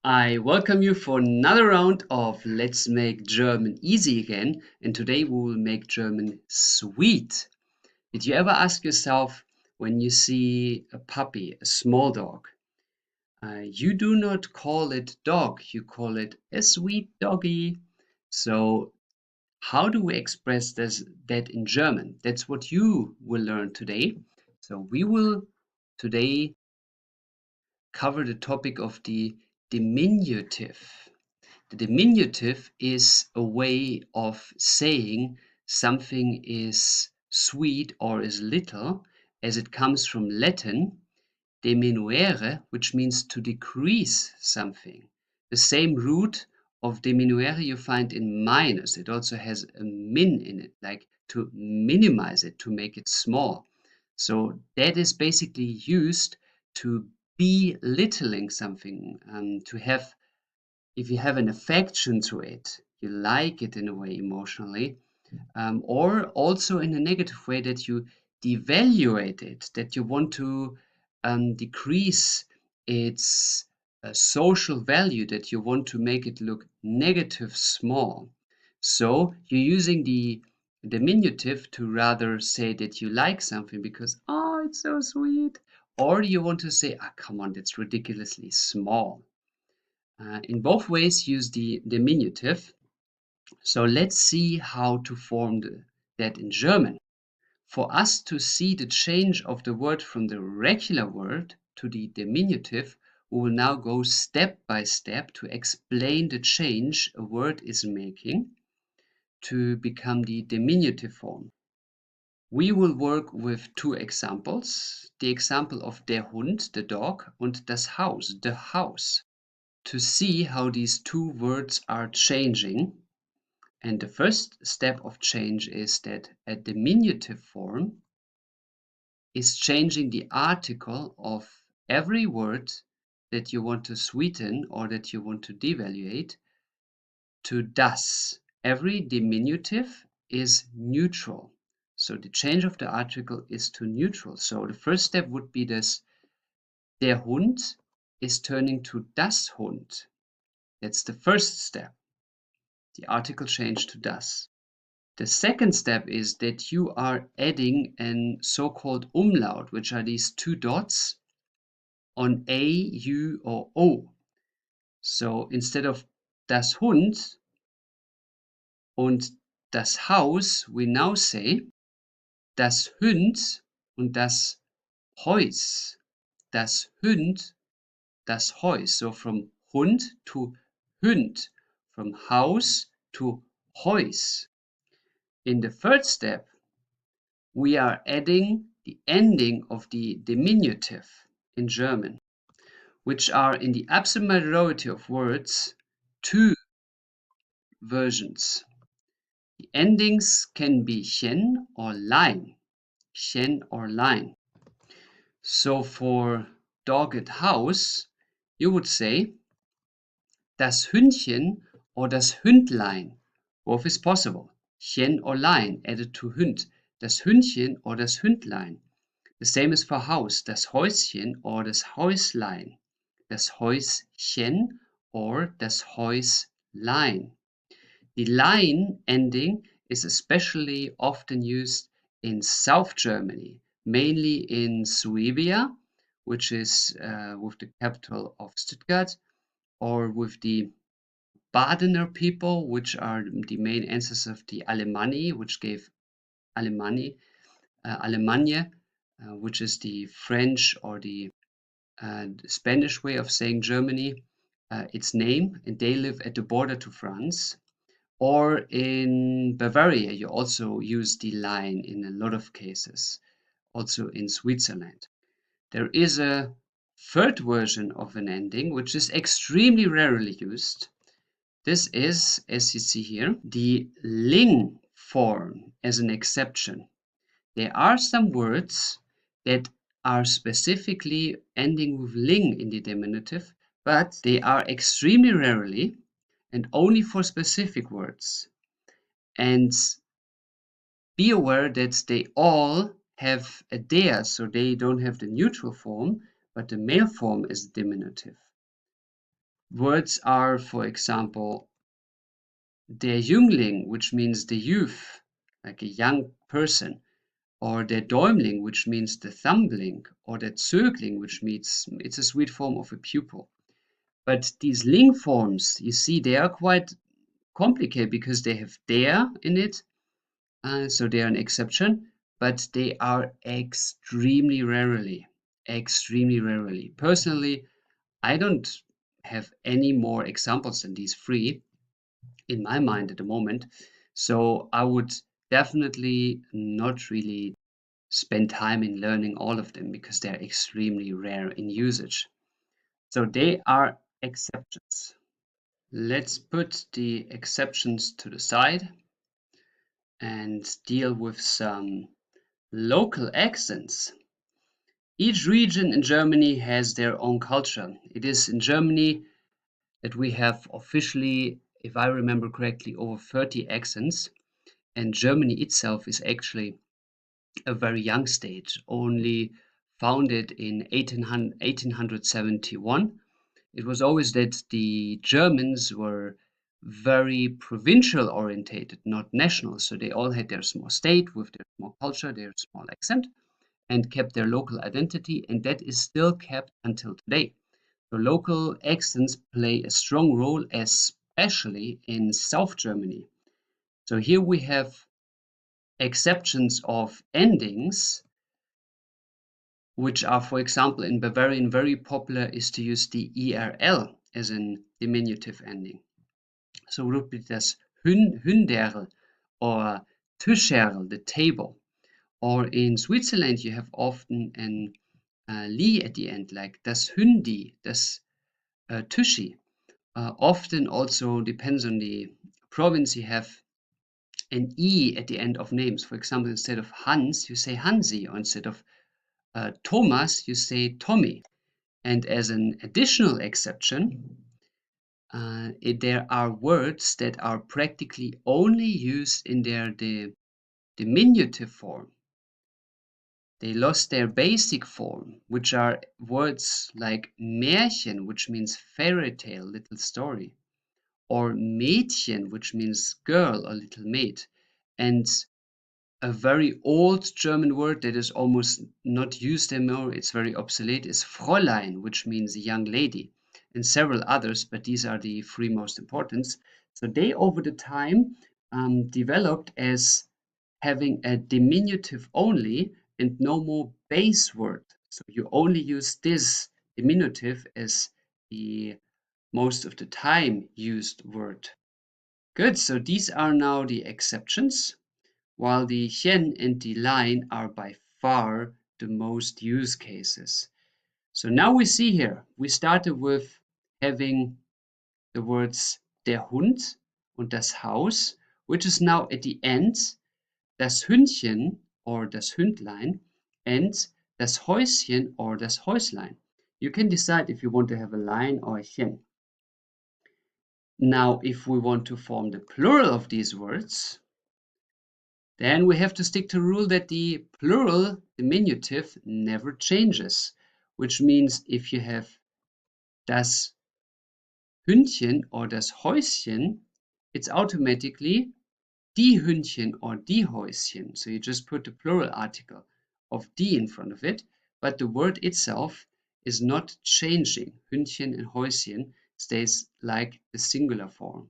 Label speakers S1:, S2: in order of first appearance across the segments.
S1: I welcome you for another round of Let's Make German Easy Again, and today we will make German sweet. Did you ever ask yourself when you see a puppy, a small dog, you do not call it dog, you call it a sweet doggy. So how do we express that in German? That's what you will learn today. So we will today cover the topic of the diminutive. The diminutive is a way of saying something is sweet or is little, as it comes from Latin diminuere, which means to decrease something. The same root of diminuere you find in minus. It also has a min in it, like to minimize it, to make it small. So that is basically used to belittling something, to have, if you have an affection to it, you like it in a way emotionally, or also in a negative way that you devaluate it, that you want to decrease its social value, that you want to make it look negative small. So you're using the diminutive to rather say that you like something because, oh, it's so sweet, or you want to say, ah, come on, that's ridiculously small. In both ways, use the diminutive. So let's see how to form that in German. For us to see the change of the word from the regular word to the diminutive, we will now go step by step to explain the change a word is making to become the diminutive form. We will work with two examples. The example of der Hund, the dog, und das Haus, the house, to see how these two words are changing. And the first step of change is that a diminutive form is changing the article of every word that you want to sweeten or that you want to devaluate to das. Every diminutive is neutral. So the change of the article is to neutral. So the first step would be this, der Hund is turning to das Hund. That's the first step. The article change to das. The second step is that you are adding a so-called umlaut, which are these two dots on A, U, or O. So instead of das Hund und das Haus, we now say das Hund und das Haus. Das Hund, das Haus. So from Hund to Hund, from house to Haus. In the third step, we are adding the ending of the diminutive in German, which are in the absolute majority of words two versions. The endings can be chen or lein. Chen or lein. So for dog and house, you would say das Hündchen or das Hündlein. Both is possible. Chen or lein added to Hund. Das Hündchen or das Hündlein. The same is for house, das Häuschen or das Häuslein, das Häuschen or das Häuslein. The lein ending is especially often used in South Germany, mainly in Suabia, which is with the capital of Stuttgart, or with the Badener people, which are the main ancestors of the Alemanni, which gave Alemanni, Allemagne, which is the French or the Spanish way of saying Germany, its name, and they live at the border to France. Or in Bavaria, you also use the line in a lot of cases, also in Switzerland. There is a third version of an ending, which is extremely rarely used. This is, as you see here, the ling form as an exception. There are some words that are specifically ending with ling in the diminutive, but they are extremely rarely and only for specific words. And be aware that they all have a der, so they don't have the neutral form, but the male form is diminutive. Words are, for example, der Jüngling, which means the youth, like a young person, or der Däumling, which means the thumbling, or der Zögling, which means it's a sweet form of a pupil. But these ling forms, you see, they are quite complicated because they have der in it, so they are an exception, but they are extremely rarely. Personally, I don't have any more examples than these three in my mind at the moment. So I would definitely not really spend time in learning all of them because they're extremely rare in usage. So they are exceptions. Let's put the exceptions to the side and deal with some local accents. Each region in Germany has their own culture. It is in Germany that we have officially, if I remember correctly, over 30 accents. And Germany itself is actually a very young state, only founded in 1871. It was always that the Germans were very provincial orientated, not national. So they all had their small state with their small culture, their small accent, and kept their local identity, and that is still kept until today. So local accents play a strong role, especially in South Germany. So here we have exceptions of endings, which are, for example, in Bavarian very popular is to use the ERL as a diminutive ending. So would be das Hünderl or Tischerl, the table. Or in Switzerland, you have often an li at the end, like das Hündi, das Tischi. Often also depends on the province, you have an E at the end of names. For example, instead of Hans, you say Hansi, or instead of Thomas, you say Tommy. And as an additional exception, there are words that are practically only used in their diminutive form. They lost their basic form, which are words like Märchen, which means fairy tale, little story, or Mädchen, which means girl or little maid. And a very old German word that is almost not used anymore, it's very obsolete, is Fräulein, which means young lady, and several others, but these are the three most important. So they, over the time, developed as having a diminutive only and no more base word. So you only use this diminutive as the most of the time used word. Good, so these are now the exceptions, while the chen and the lein are by far the most used cases. So now we see here, we started with having the words der Hund und das Haus, which is now at the end das Hündchen or das Hündlein and das Häuschen or das Häuslein. You can decide if you want to have a line or a chen. Now, if we want to form the plural of these words, then we have to stick to the rule that the plural diminutive never changes, which means if you have das Hündchen or das Häuschen, it's automatically die Hündchen or die Häuschen. So you just put the plural article of die in front of it, but the word itself is not changing. Hündchen and Häuschen stays like the singular form.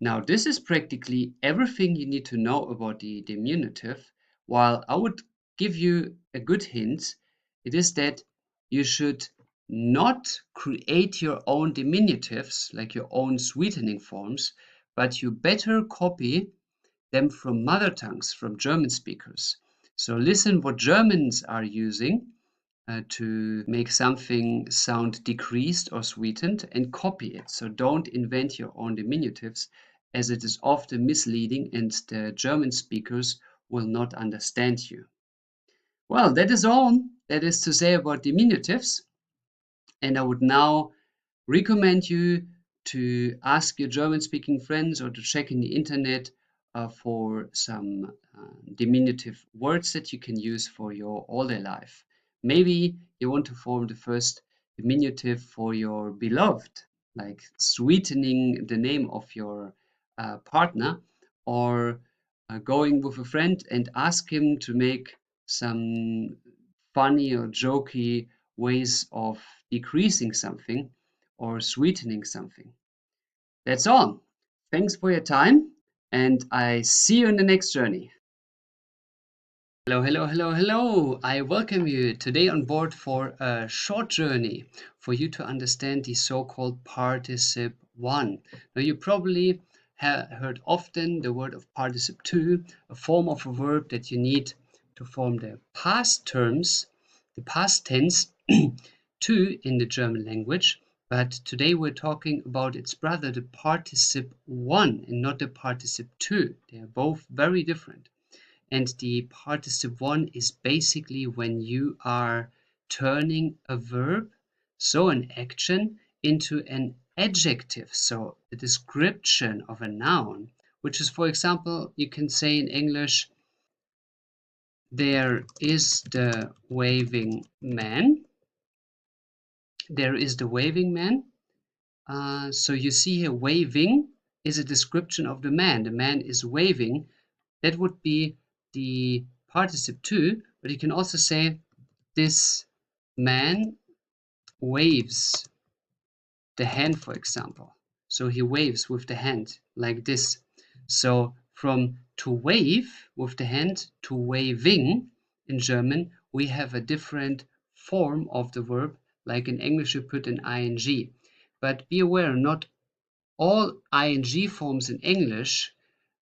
S1: Now, this is practically everything you need to know about the diminutive. While I would give you a good hint, it is that you should not create your own diminutives, like your own sweetening forms, but you better copy them from mother tongues, from German speakers. So listen what Germans are using to make something sound decreased or sweetened and copy it. So don't invent your own diminutives, as it is often misleading and the German speakers will not understand you. Well, that is all that is to say about diminutives. And I would now recommend you to ask your German speaking friends or to check in the internet for some diminutive words that you can use for your all-day life. Maybe you want to form the first diminutive for your beloved, like sweetening the name of your partner, or going with a friend and ask him to make some funny or jokey ways of decreasing something or sweetening something. That's all. Thanks for your time, and I see you in the next journey. Hello, hello, hello, hello. I welcome you today on board for a short journey for you to understand the so-called participle I. Now, you probably have heard often the word of participle II, a form of a verb that you need to form the past terms, the past tense, to in the German language. But today we're talking about its brother, the participle I, and not the participle II. They are both very different. And the participle I is basically when you are turning a verb, so an action, into an adjective, so a description of a noun, which is, for example, you can say in English, there is the waving man. There is the waving man. So you see here, waving is a description of the man. The man is waving. That would be the participle II, but you can also say this man waves the hand, for example. So he waves with the hand like this. So from to wave with the hand to waving in German, we have a different form of the verb, like in English you put an ing. But be aware, not all ing forms in English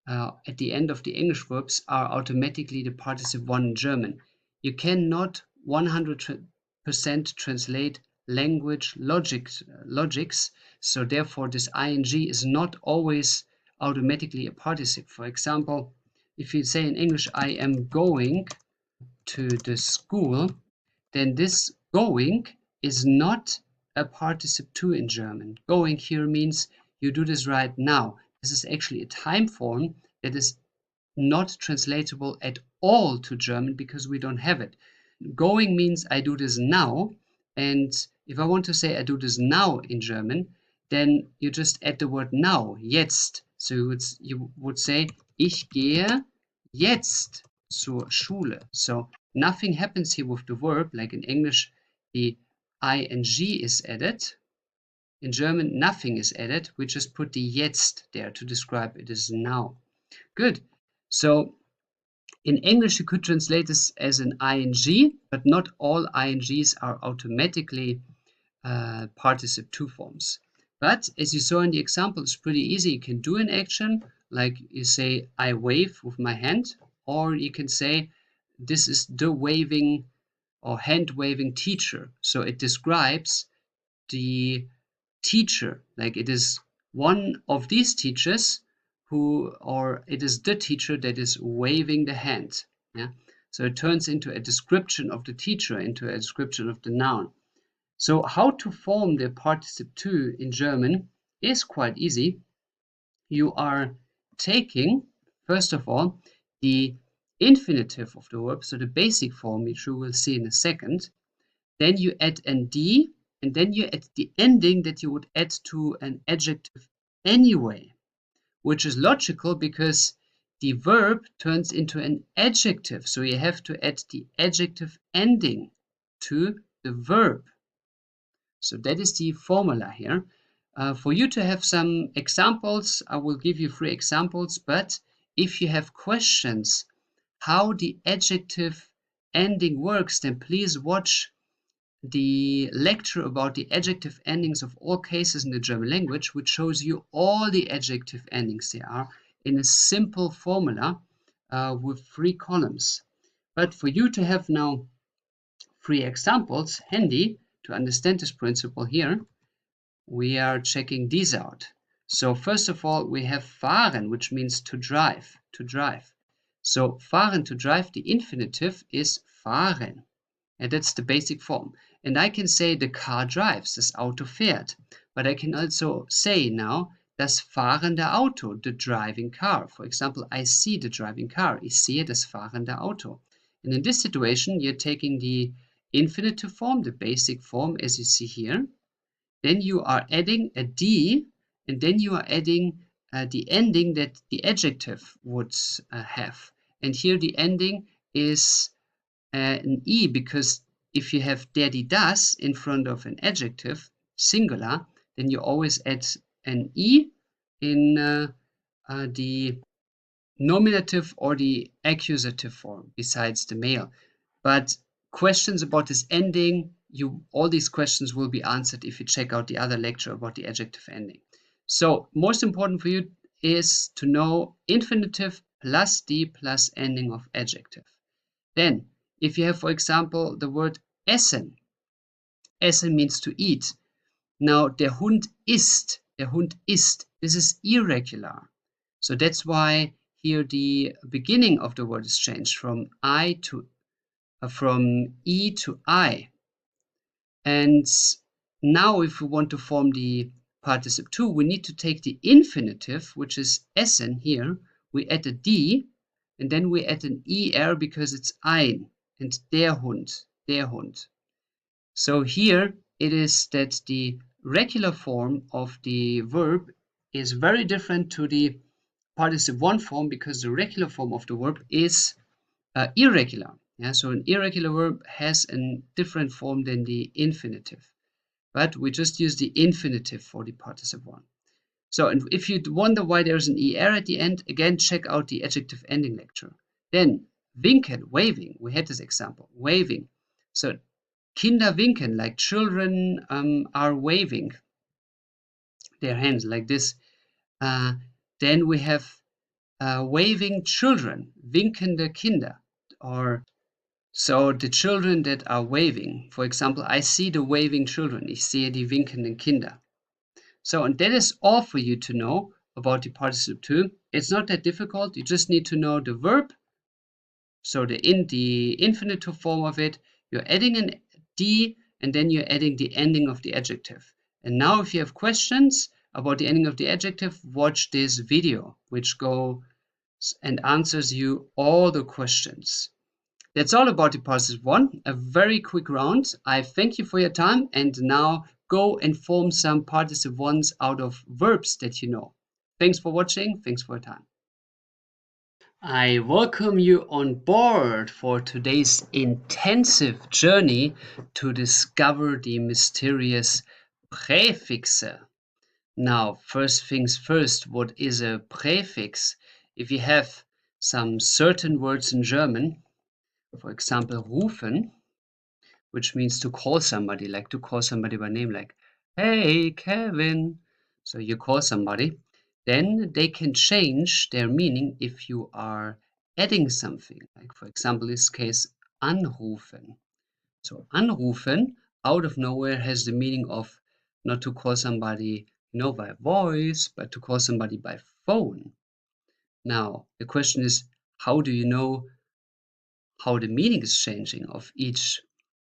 S1: at the end of the English verbs are automatically the participle I in German. You cannot 100% translate language logics, so therefore this ing is not always automatically a participle. For example, if you say in English, I am going to the school, then this going is not a participle II in German. Going here means you do this right now. This is actually a time form that is not translatable at all to German because we don't have it. Going means I do this now, and if I want to say I do this now in German, then you just add the word now, jetzt. So you would say, ich gehe jetzt zur Schule. So nothing happens here with the verb, like in English, the ing is added. In German, nothing is added. We just put the jetzt there to describe it as now. Good. So in English, you could translate this as an ing, but not all ings are automatically participle II forms. But as you saw in the example, it's pretty easy. You can do an action, like you say, I wave with my hand, or you can say, this is the waving or hand waving teacher. So it describes the teacher, like it is one of these teachers who, or it is the teacher that is waving the hand. Yeah. So it turns into a description of the teacher, into a description of the noun. So how to form the participle II in German is quite easy. You are taking, first of all, the infinitive of the verb, so the basic form, which you will see in a second. Then you add an d, and then you add the ending that you would add to an adjective anyway, which is logical because the verb turns into an adjective. So you have to add the adjective ending to the verb. So that is the formula here. For you to have some examples, I will give you 3 examples, but if you have questions how the adjective ending works, then please watch the lecture about the adjective endings of all cases in the German language, which shows you all the adjective endings there are in a simple formula with 3 columns. But for you to have now 3 examples handy to understand this principle here, we are checking these out. So first of all, we have fahren, which means to drive, to drive. So fahren, to drive, the infinitive is fahren. And that's the basic form. And I can say the car drives, das Auto fährt. But I can also say now, das fahrende Auto, the driving car. For example, I see the driving car. Ich sehe das fahrende Auto. And in this situation, you're taking the infinitive form, the basic form, as you see here. then you are adding a D, and then you are adding the ending that the adjective would have. And here the ending is an E, because if you have der, die, das in front of an adjective, singular, then you always add an E in the nominative or the accusative form besides the male. But questions about this ending, all these questions will be answered if you check out the other lecture about the adjective ending. So most important for you is to know infinitive plus D plus ending of adjective. Then if you have, for example, the word essen, essen means to eat. Now der Hund isst, this is irregular. So that's why here the beginning of the word is changed from E to I. And now if we want to form the participle 2, we need to take the infinitive, which is essen here, we add a D, and then we add an ER because it's ein, and der Hund. So here it is that the regular form of the verb is very different to the participle 1 form, because the regular form of the verb is irregular. Yeah, so an irregular verb has a different form than the infinitive, but we just use the infinitive for the participle 1. So, and if you wonder why there's an ER at the end, again, check out the adjective ending lecture. Then winken, waving, we had this example, waving. So Kinder winken, like children are waving their hands like this. Then we have waving children, winkende Kinder, or so the children that are waving. For example, I see the waving children. Ich sehe die winkenden Kinder. So, and that is all for you to know about the participle 2. It's not that difficult. You just need to know the verb. So the infinitive form of it, you're adding an D, and then you're adding the ending of the adjective. And now if you have questions about the ending of the adjective, watch this video, which goes and answers you all the questions. That's all about the participle 1, a very quick round. I thank you for your time, and now go and form some participle 1s out of verbs that you know. Thanks for watching, thanks for your time. I welcome you on board for today's intensive journey to discover the mysterious Präfixe. Now, first things first, what is a prefix? If you have some certain words in German, for example, rufen, which means to call somebody, like to call somebody by name, like, hey, Kevin. So you call somebody, then they can change their meaning if you are adding something, like, for example, this case, anrufen. So anrufen, out of nowhere, has the meaning of not to call somebody, by voice, but to call somebody by phone. Now, the question is, how do you know how the meaning is changing of each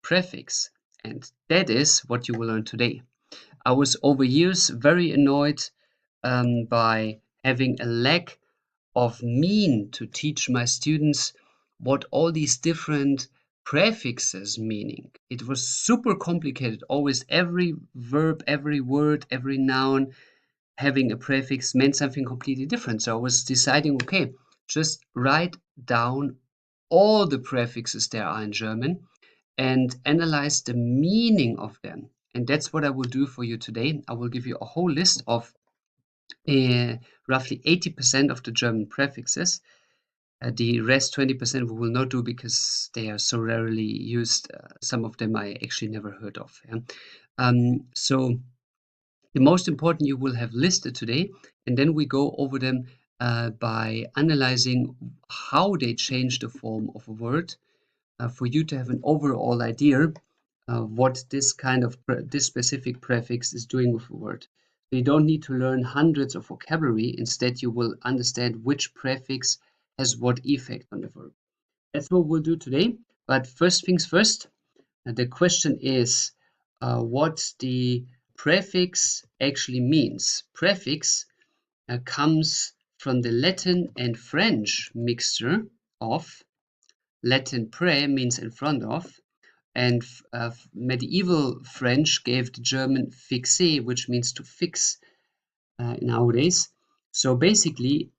S1: prefix? And that is what you will learn today. I was over years very annoyed by having a lack of mean to teach my students what all these different prefixes meaning. It was super complicated. Always every verb, every word, every noun having a prefix meant something completely different. So I was deciding, okay, just write down all the prefixes there are in German and analyze the meaning of them. And that's what I will do for you today. I will give you a whole list of roughly 80% of the German prefixes. The rest 20% we will not do because they are so rarely used. Some of them I actually never heard of. Yeah? So the most important you will have listed today, and then we go over them by analyzing how they change the form of a word for you to have an overall idea what this specific prefix is doing with a word. So you don't need to learn hundreds of vocabulary. Instead, you will understand which prefix has what effect on the verb. That's what we'll do today. But first things first, the question is what the prefix actually means. Prefix comes from the Latin and French mixture of Latin pre means in front of, And medieval French gave the German fixer, which means to fix nowadays. So basically,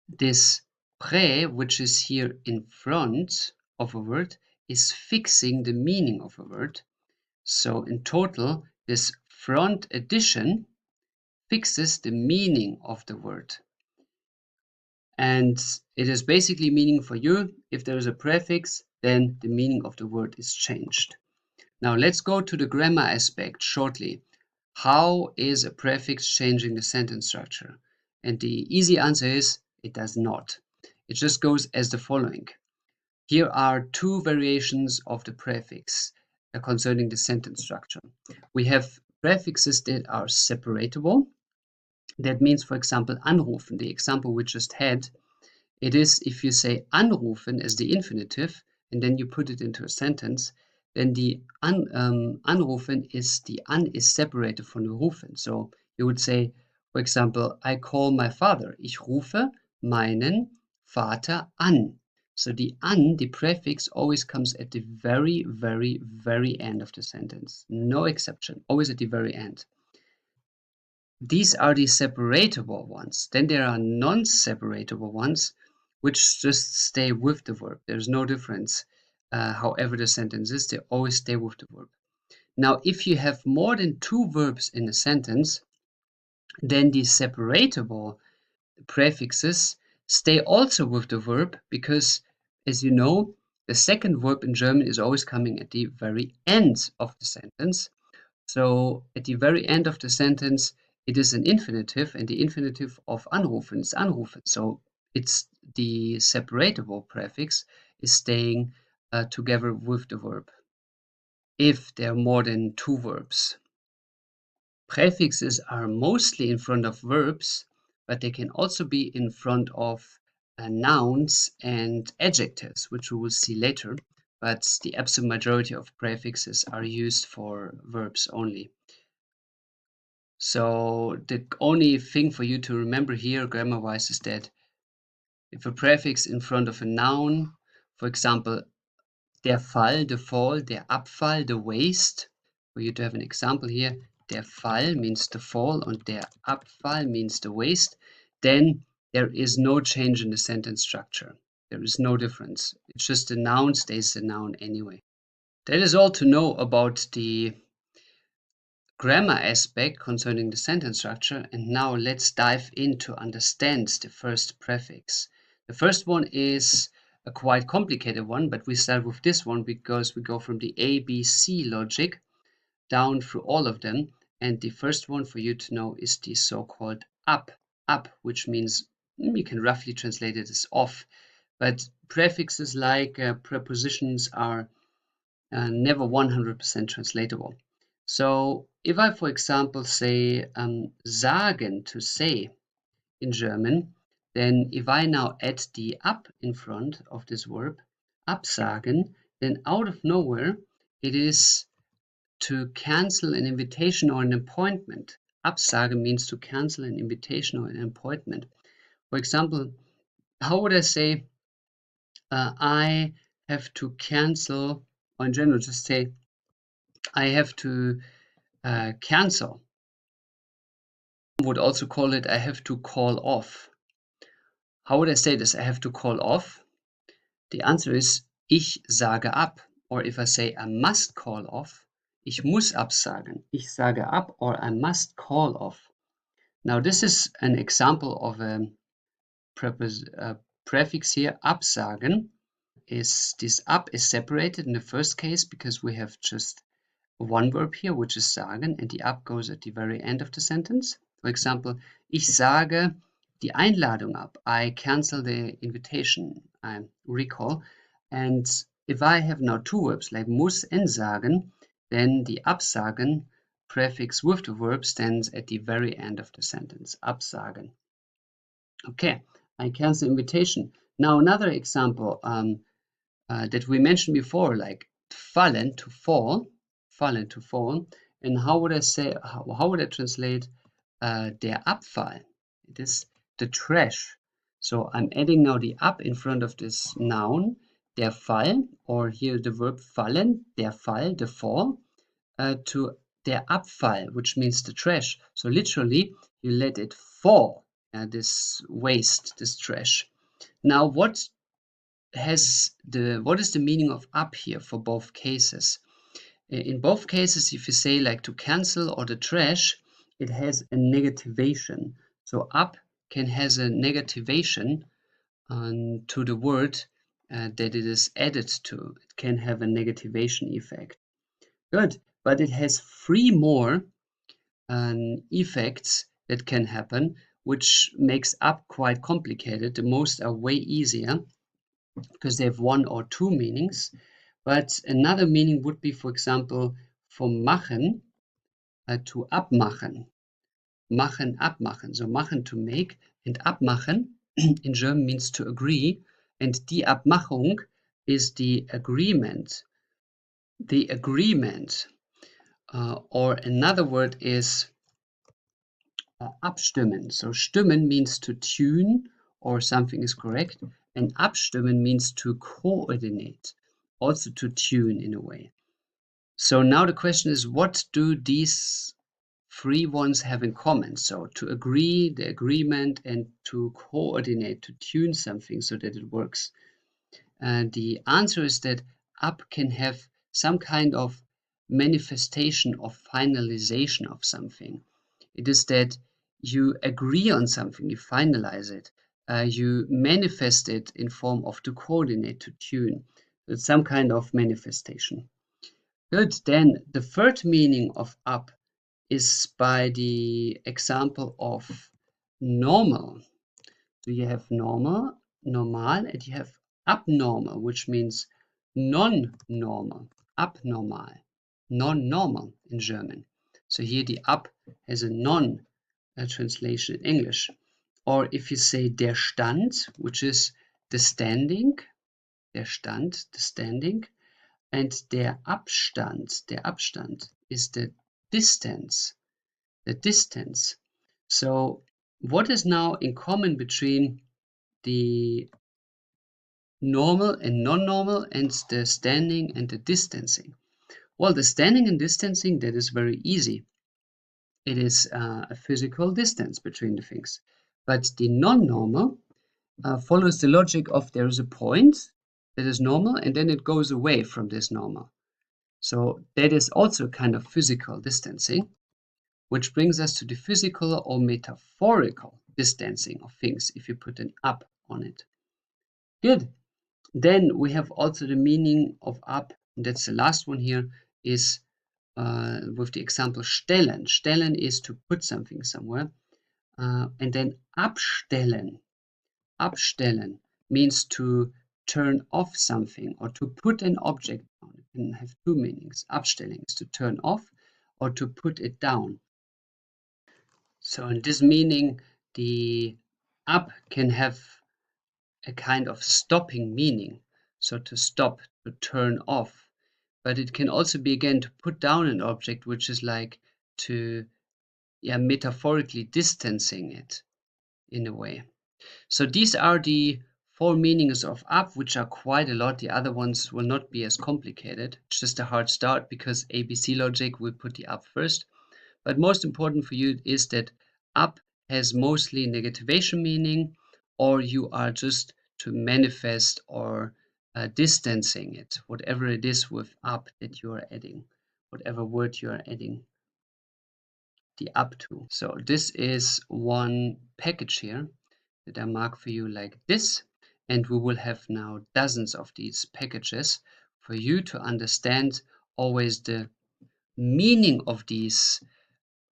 S1: this près, which is here in front of a word, is fixing the meaning of a word. So in total, this front addition fixes the meaning of the word. And it is basically meaning for you, if there is a prefix, then the meaning of the word is changed. Now let's go to the grammar aspect shortly. How is a prefix changing the sentence structure? And the easy answer is it does not. It just goes as the following. Here are two variations of the prefix concerning the sentence structure. We have prefixes that are separable. That means, for example, anrufen, the example we just had. It is if you say anrufen as the infinitive and then you put it into a sentence, then the anrufen is is separated from the rufen. So you would say, for example, I call my father. Ich rufe meinen Vater an. So the an, the prefix, always comes at the very, very, very end of the sentence. No exception, always at the very end. These are the separable ones. Then there are non-separable ones, which just stay with the verb. There's no difference. However the sentence is, they always stay with the verb. Now, if you have more than two verbs in a sentence, then the separable prefixes stay also with the verb because, as you know, the second verb in German is always coming at the very end of the sentence. So at the very end of the sentence, it is an infinitive, and the infinitive of anrufen is anrufen. So it's the separable prefix is staying together with the verb if there are more than two verbs. Prefixes are mostly in front of verbs, but they can also be in front of nouns and adjectives, which we will see later. But the absolute majority of prefixes are used for verbs only. So the only thing for you to remember here grammar-wise is that if a prefix in front of a noun, for example, der Fall, the fall, der Abfall, the waste, for you to have an example here, der Fall means the fall and der Abfall means the waste, then there is no change in the sentence structure. There is no difference. It's just the noun stays the noun anyway. That is all to know about the grammar aspect concerning the sentence structure, and now let's dive in to understand the first prefix. The first one is a quite complicated one, but we start with this one because we go from the A, B, C logic down through all of them, and the first one for you to know is the so-called up, which means you can roughly translate it as off, but prefixes like prepositions are never 100% translatable. So if I, for example, say sagen, to say in German, then if I now add the up in front of this verb, absagen, then out of nowhere it is to cancel an invitation or an appointment. Absagen means to cancel an invitation or an appointment. For example, how would I say I have to cancel, or in general, just say I have to cancel. Would also call it I have to call off. How would I say this? I have to call off. The answer is ich sage ab. Or if I say I must call off, ich muss absagen. Ich sage ab, or I must call off. Now this is an example of a prefix here, absagen. This up is separated in the first case because we have just one verb here, which is sagen, and the ab goes at the very end of the sentence. For example, ich sage die Einladung ab. I cancel the invitation. I recall. And if I have now two verbs like muss and sagen, then the absagen prefix with the verb stands at the very end of the sentence. Absagen. Okay, I cancel invitation. Now another example that we mentioned before, like fallen, to fall. Fallen, to fall. And how would I say, how would I translate der Abfall? It is the trash. So I'm adding now the up in front of this noun. der Fall, or here the verb fallen, der Fall, the fall, to der Abfall, which means the trash. So literally, you let it fall, this waste, this trash. Now, what is the meaning of ab here for both cases? In both cases, if you say like to cancel or the trash, it has a negativation. So ab can has a negativation to the word that it is added to. It can have a negativation effect. Good, but it has 3 more effects that can happen, which makes ab quite complicated. The most are way easier because they have 1 or 2 meanings. But another meaning would be, for example, from machen to abmachen. Machen, abmachen. So machen to make and abmachen in German means to agree. And die Abmachung is the agreement. The agreement. Or another word is abstimmen. So stimmen means to tune or something is correct. And abstimmen means to coordinate. Also to tune in a way. So now the question is, what do these 3 ones have in common? So to agree, the agreement, and to coordinate, to tune something so that it works. And the answer is that ab can have some kind of manifestation of finalization of something. It is that you agree on something, you finalize it, you manifest it in form of to coordinate, to tune. It's some kind of manifestation. Good, then the third meaning of ab is by the example of normal. So you have normal, normal, and you have abnormal, which means non-normal, abnormal, non-normal in German. So here the ab has a non translation in English. Or if you say der Stand, which is the standing, der Stand, the standing, and der Abstand is the distance, the distance. So what is now in common between the normal and non-normal and the standing and the distancing? Well, the standing and distancing, that is very easy. It is a physical distance between the things. But the non-normal follows the logic of there is a point that is normal and then it goes away from this normal. So that is also kind of physical distancing, which brings us to the physical or metaphorical distancing of things if you put an ab on it. Good. Then we have also the meaning of ab, and that's the last one here, is with the example stellen. Stellen is to put something somewhere. And then abstellen. Abstellen means to turn off something or to put an object down. It can have 2 meanings. Abstellen is to turn off or to put it down. So in this meaning, the ab can have a kind of stopping meaning. So to stop, to turn off. But it can also be again to put down an object, which is like to, metaphorically distancing it in a way. So these are the 4 meanings of ab, which are quite a lot. The other ones will not be as complicated. It's just a hard start because ABC logic will put the ab first. But most important for you is that ab has mostly negativation meaning, or you are just to manifest or distancing it, whatever it is with ab that you are adding, whatever word you are adding the ab to. So this is one package here that I mark for you like this, and we will have now dozens of these packages for you to understand always the meaning of these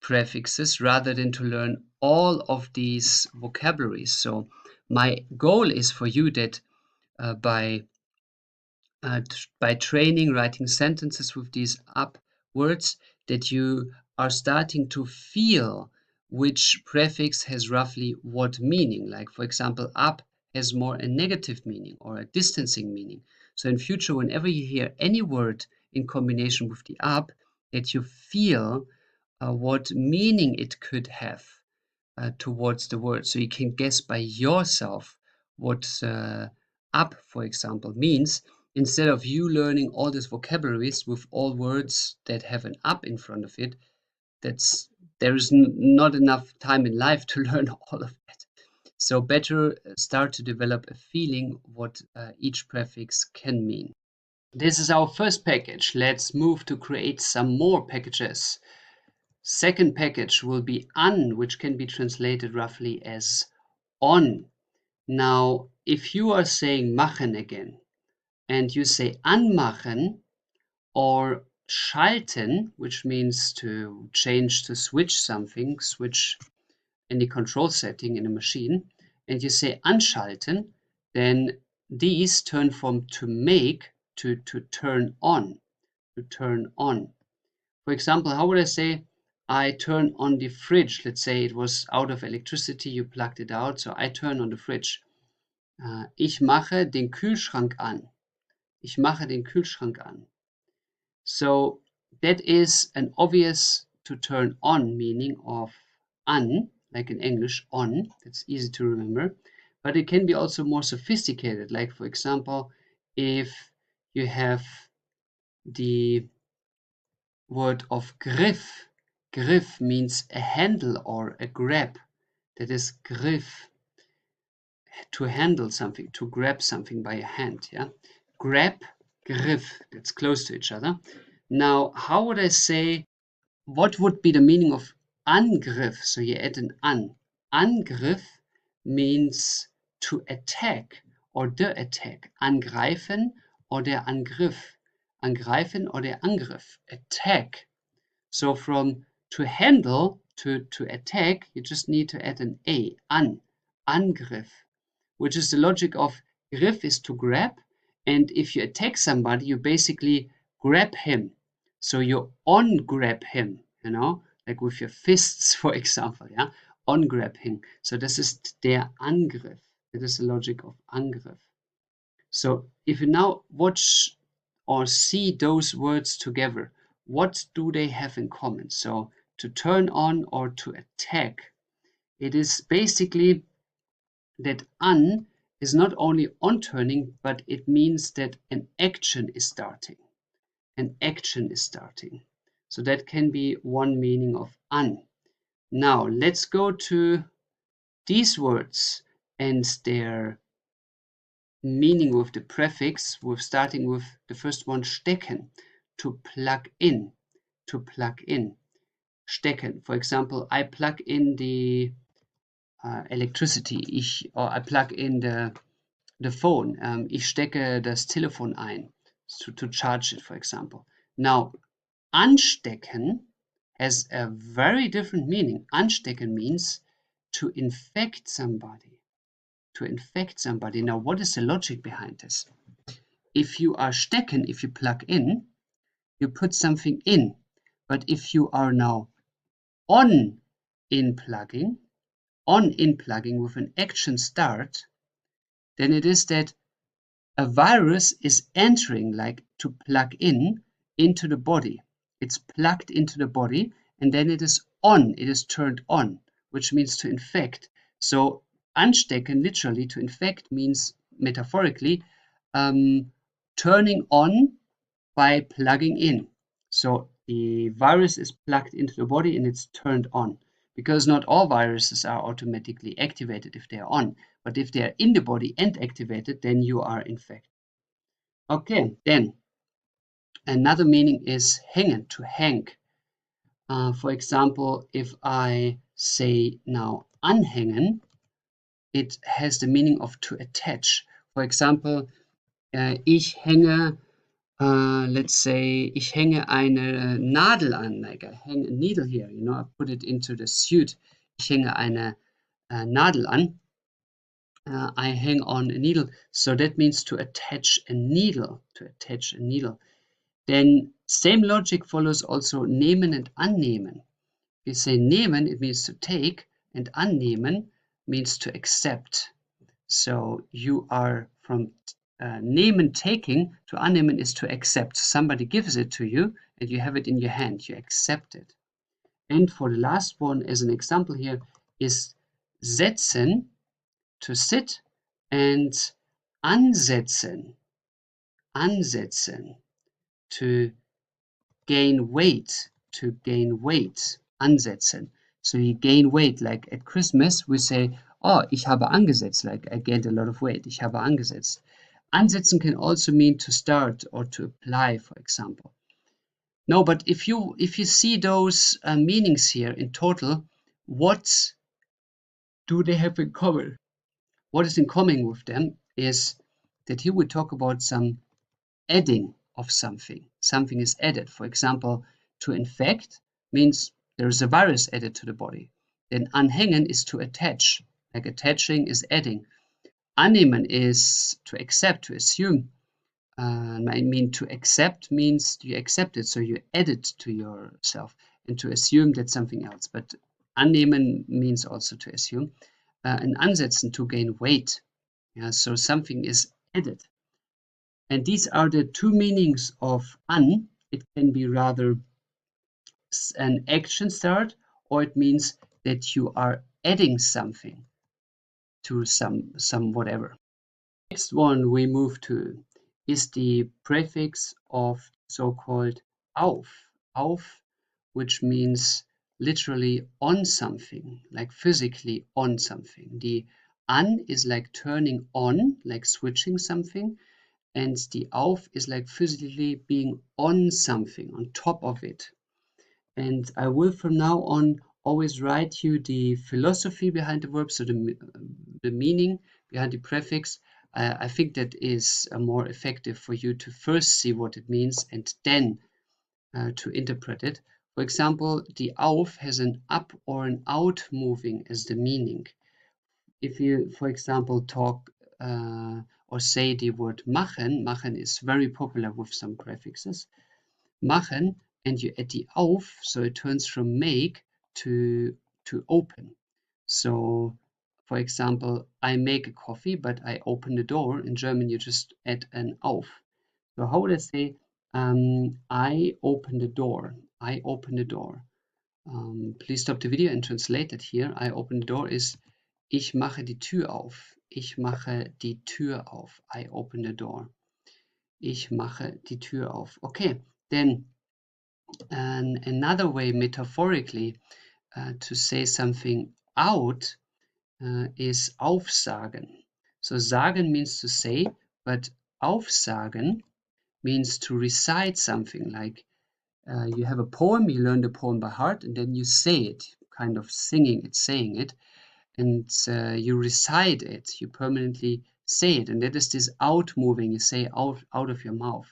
S1: prefixes rather than to learn all of these vocabularies. So my goal is for you that by training writing sentences with these ab words, that you are starting to feel which prefix has roughly what meaning. Like for example, ab has more a negative meaning or a distancing meaning. So in future, whenever you hear any word in combination with the ab, that you feel what meaning it could have towards the word. So you can guess by yourself what ab, for example, means instead of you learning all these vocabularies with all words that have an ab in front of it, there is not enough time in life to learn all of that. So better start to develop a feeling what each prefix can mean. This is our first package. Let's move to create some more packages. Second package will be an, which can be translated roughly as on. Now, if you are saying machen again, and you say anmachen or schalten, which means to change, to switch something, switch any control setting in a machine, and you say anschalten, then these turn from to make to turn on, to turn on. For example, how would I say I turn on the fridge? Let's say it was out of electricity, you plugged it out, so I turn on the fridge. Ich mache den Kühlschrank an. Ich mache den Kühlschrank an. So that is an obvious to turn on meaning of an, like in English, on. It's easy to remember. But it can be also more sophisticated. Like, for example, if you have the word of griff. Griff means a handle or a grab. That is griff. To handle something, to grab something by a hand. Yeah, grab, griff. That's close to each other. Now, how would I say? What would be the meaning of Angriff? So you add an an. Angriff means to attack or the attack. Angreifen or der Angriff. Angreifen or der Angriff. Attack. So from to handle to attack, you just need to add an a, an, Angriff, which is the logic of griff is to grab, and if you attack somebody, you basically grab him. So you on grab him, like with your fists, for example, yeah, on grab him. So this is der Angriff. That is the logic of Angriff. So if you now watch or see those words together, what do they have in common? So to turn on or to attack, it is basically that an is not only on turning, but it means that an action is starting. An action is starting. So that can be one meaning of an. Now let's go to these words and their meaning with the prefix, with starting with the first one, stecken, to plug in, to plug in. Stecken. For example, I plug in the electricity. I plug in the phone. Ich stecke das Telefon ein. To charge it, for example. Now, anstecken has a very different meaning. Anstecken means to infect somebody. To infect somebody. Now, what is the logic behind this? If you are stecken, if you plug in, you put something in. But if you are now on in plugging with an action start, then it is that a virus is entering, like to plug in, into the body. It's plugged into the body, and then it is on, it is turned on, which means to infect. So anstecken, literally to infect, means metaphorically turning on by plugging in. So the virus is plugged into the body and it's turned on, because not all viruses are automatically activated if they are on, but if they are in the body and activated, then you are infected. Okay, then another meaning is hängen, to hang. For example, if I say now anhängen, it has the meaning of to attach. For example, ich hänge, let's say, ich hänge eine Nadel an, like I hang a needle here, I put it into the suit. Ich hänge eine Nadel an. I hang on a needle. So that means to attach a needle, to attach a needle. Then same logic follows also nehmen and annehmen. If you say nehmen, it means to take, and annehmen means to accept. So you are from nehmen, taking, to annehmen is to accept. Somebody gives it to you and you have it in your hand, you accept it. And for the last one, as an example here, is setzen, to sit, and ansetzen, ansetzen, to gain weight, ansetzen. So you gain weight, like at Christmas we say, oh, ich habe angesetzt, like I gained a lot of weight, ich habe angesetzt. Ansetzen can also mean to start or to apply, for example. No, but if you see those meanings here in total, what do they have in common? What is in common with them is that here we talk about some adding of something. Something is added. For example, to infect means there is a virus added to the body. Then anhängen is to attach, like attaching is adding. Annehmen is to accept, to assume. I mean, to accept means you accept it, so you add it to yourself, and to assume that's something else. But annehmen means also to assume. And ansetzen, to gain weight. Yeah, so something is added. And these are the two meanings of an. It can be rather an action start, or it means that you are adding something to some whatever. Next one we move to is the prefix of so-called auf, which means literally on something, like physically on something. The an is like turning on, like switching something, and the auf is like physically being on something, on top of it. And I will from now on always write you the philosophy behind the verb, so the meaning behind the prefix. I think that is more effective for you to first see what it means and then to interpret it. For example, the auf has an up or an out moving as the meaning. If you, for example, talk or say the word machen, machen is very popular with some prefixes. Machen, and you add the auf, so it turns from make to open. So, for example, I make a coffee, but I open the door. In German, you just add an auf. So how would I say, I open the door? I open the door. Please stop the video and translate it here. I open the door is ich mache die Tür auf. Ich mache die Tür auf. I open the door. Ich mache die Tür auf. Okay, then another way metaphorically to say something out is aufsagen. So sagen means to say, but aufsagen means to recite something. Like you have a poem, you learn the poem by heart, and then you say it, kind of singing it, saying it, and you recite it, you permanently say it, and that is this out moving, you say out of your mouth.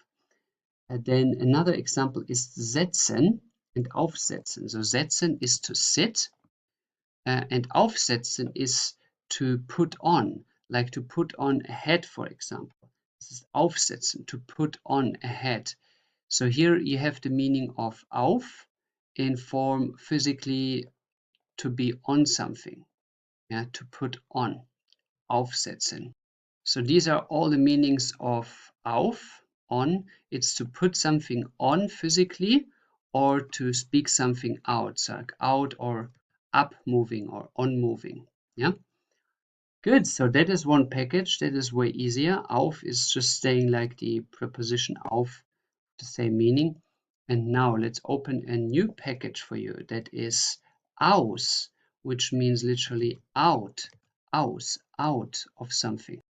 S1: And then another example is setzen and aufsetzen. So setzen is to sit, and aufsetzen is to put on, like to put on a hat, for example. This is aufsetzen, to put on a hat. So here you have the meaning of auf in form physically to be on something, yeah, to put on, aufsetzen. So these are all the meanings of auf, on. It's to put something on physically or to speak something out, so like out or up moving or on moving. Yeah. Good. So that is one package. That is way easier. Auf is just saying like the preposition auf, the same meaning. And now let's open a new package for you. That is aus, which means literally out, aus, out of something.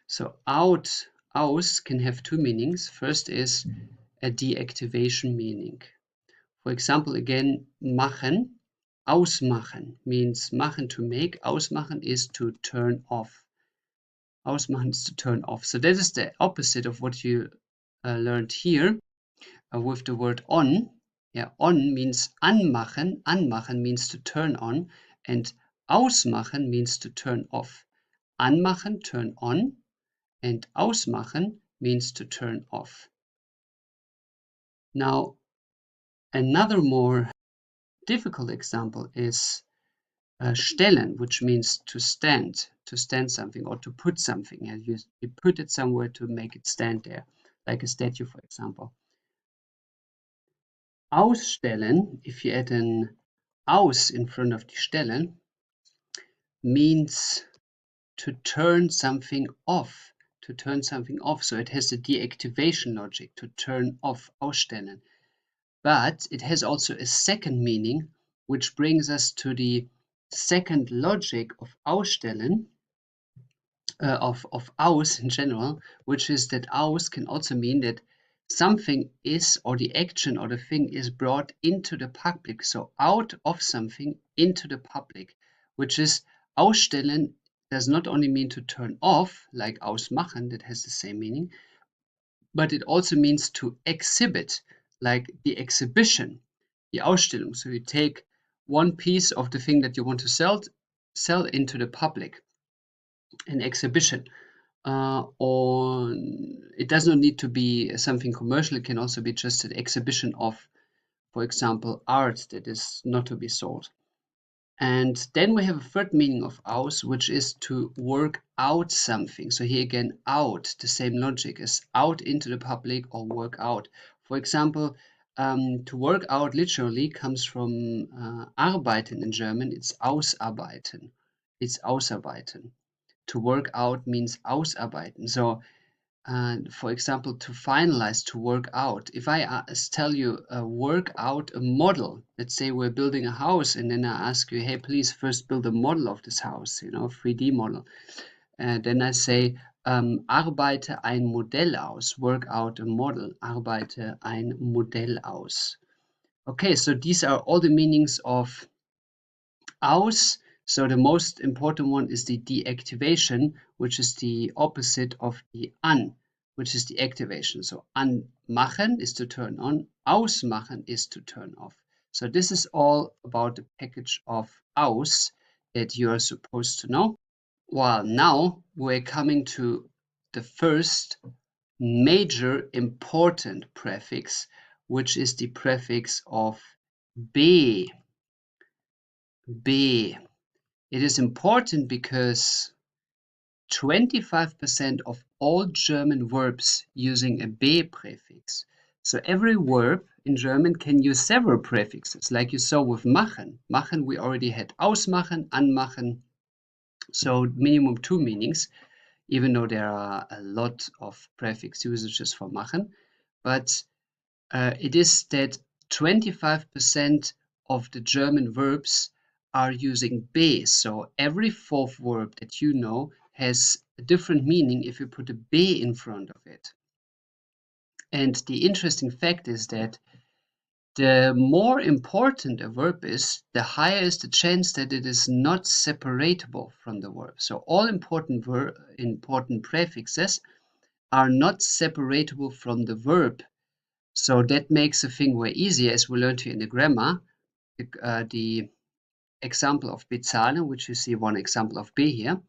S1: So aus can have two meanings. First is a deactivation meaning. For example, again, machen, ausmachen means machen to make, ausmachen is to turn off. Ausmachen is to turn off. So that is the opposite of what you learned here with the word on. Yeah, on means anmachen, anmachen means to turn on, and ausmachen means to turn off. Anmachen, turn on, and ausmachen means to turn off. Now, another more difficult example is stellen, which means to stand something or to put something. And you put it somewhere to make it stand there, like a statue, for example. Ausstellen, if you add an aus in front of the stellen, means to turn something off, to turn something off. So it has the deactivation logic, to turn off, ausstellen. But it has also a second meaning, which brings us to the second logic of ausstellen, of aus in general, which is that aus can also mean that something is, or the action or the thing is brought into the public, so out of something into the public, which is ausstellen does not only mean to turn off, like ausmachen, that has the same meaning, but it also means to exhibit, like the exhibition, the Ausstellung. So you take one piece of the thing that you want to sell into the public, an exhibition. Or it does not need to be something commercial. It can also be just an exhibition of, for example, art that is not to be sold. And then we have a third meaning of aus, which is to work out something. So here again, out, the same logic as out into the public or work out. For example, to work out literally comes from arbeiten in German. It's ausarbeiten. It's ausarbeiten. To work out means ausarbeiten. So for example, to finalize, to work out. If I tell you work out a model, let's say we're building a house, and then I ask you, hey, please first build a model of this house, you know, a 3D model. Then I say, arbeite ein Modell aus, work out a model, arbeite ein Modell aus. Okay, so these are all the meanings of aus. So the most important one is the deactivation, which is the opposite of the an, which is the activation. So anmachen is to turn on, ausmachen is to turn off. So this is all about the package of aus that you are supposed to know. Well, now we're coming to the first major important prefix, which is the prefix of be. Be. It is important because 25% of all German verbs using a be prefix. So every verb in German can use several prefixes, like you saw with machen. Machen, we already had ausmachen, anmachen. So minimum 2 meanings, even though there are a lot of prefix usages for machen. But it is that 25% of the German verbs are using be. So every fourth verb that you know has a different meaning if you put a be in front of it. And the interesting fact is that the more important a verb is, the higher is the chance that it is not separable from the verb. So all important prefixes are not separable from the verb. So that makes the thing way easier, as we learned here in the grammar. The example of bezahlen, which you see one example of be here,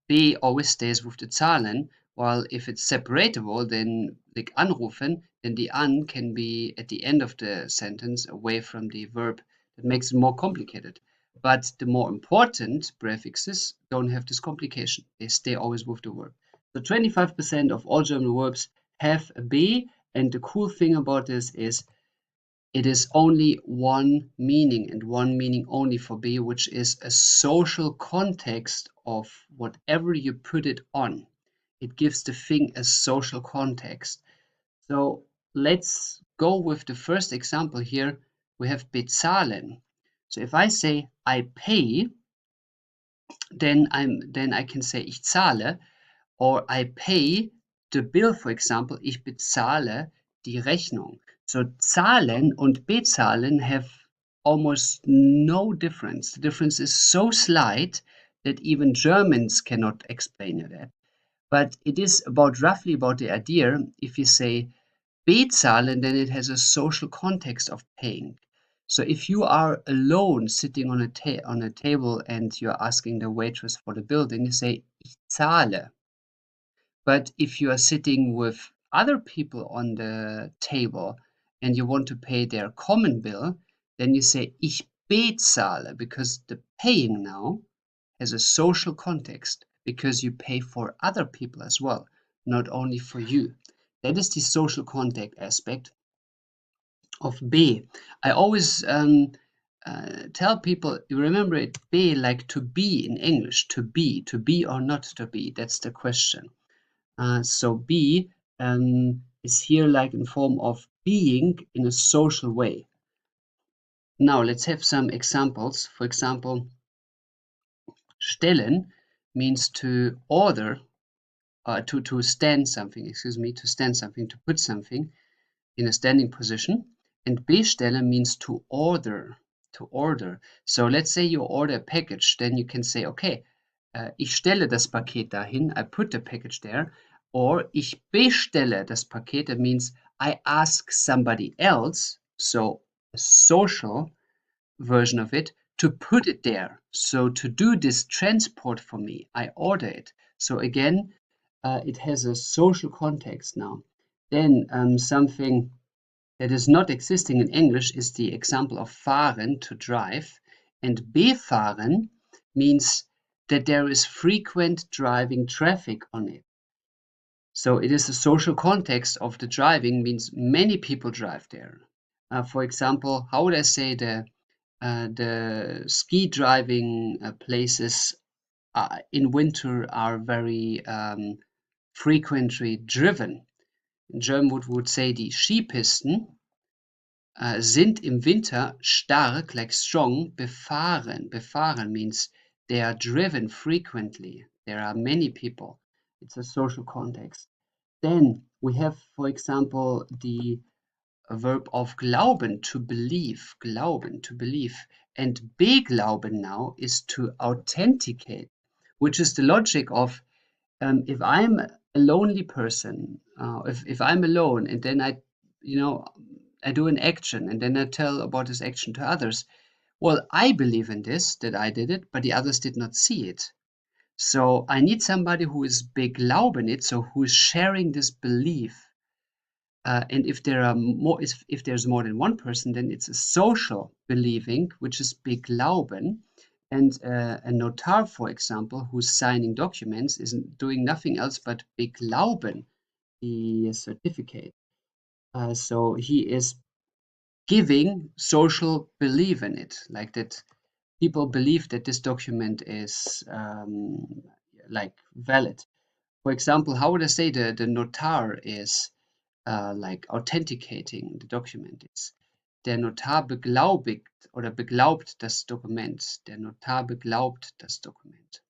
S1: be always stays with the Zahlen, while if it's separable, then like anrufen, then the an can be at the end of the sentence away from the verb. That makes it more complicated. But the more important prefixes don't have this complication. They stay always with the verb. So 25% of all German verbs have a be, and the cool thing about this is it is only one meaning, and one meaning only for be, which is a social context of whatever you put it on. It gives the thing a social context. So let's go with the first example here. We have bezahlen. So if I say I pay, then I can say ich zahle, or I pay the bill, for example, ich bezahle die Rechnung. So zahlen und bezahlen have almost no difference. The difference is so slight that even Germans cannot explain it. But it is roughly about the idea. If you say bezahlen, then it has a social context of paying. So if you are alone sitting on a table and you're asking the waitress for the bill, then you say ich zahle. But if you are sitting with other people on the table and you want to pay their common bill, then you say ich bezahle, because the paying now has a social context, because you pay for other people as well, not only for you. That is the social contact aspect of be. I always tell people, you remember it, be like to be in English, to be or not to be. That's the question. So be is here like in form of being in a social way. Now let's have some examples. For example, stellen means to order, to stand something, to stand something, to put something in a standing position. And bestellen means to order, So let's say you order a package, then you can say, okay, ich stelle das Paket dahin, I put the package there, or ich bestelle das Paket, that means I ask somebody else, so a social version of it, to put it there. So to do this transport for me, I order it. So again, it has a social context now. Then something that is not existing in English is the example of fahren, to drive, and befahren means that there is frequent driving traffic on it. So it is a social context of the driving, means many people drive there. For example, how would I say the ski driving places in winter are very frequently driven. In German would say die Skipisten sind im Winter stark, like strong, befahren. Befahren means they are driven frequently. There are many people. It's a social context. Then we have, for example, the verb of glauben, to believe. Glauben, to believe. And beglauben now is to authenticate, which is the logic of if I'm a lonely person, if I'm alone and then I do an action and then I tell about this action to others. Well, I believe in this, that I did it, but the others did not see it. So I need somebody who is beglauben it, so who is sharing this belief. And if if there's more than one person, then it's a social believing, which is beglauben. And a notar, for example, who's signing documents, isn't doing nothing else but beglauben the certificate. So he is giving social belief in it, like that people believe that this document is like valid. For example, how would I say the notar is like authenticating the document is? Der Notar beglaubigt oder beglaubt das Dokument. Der Notar beglaubt das Dokument.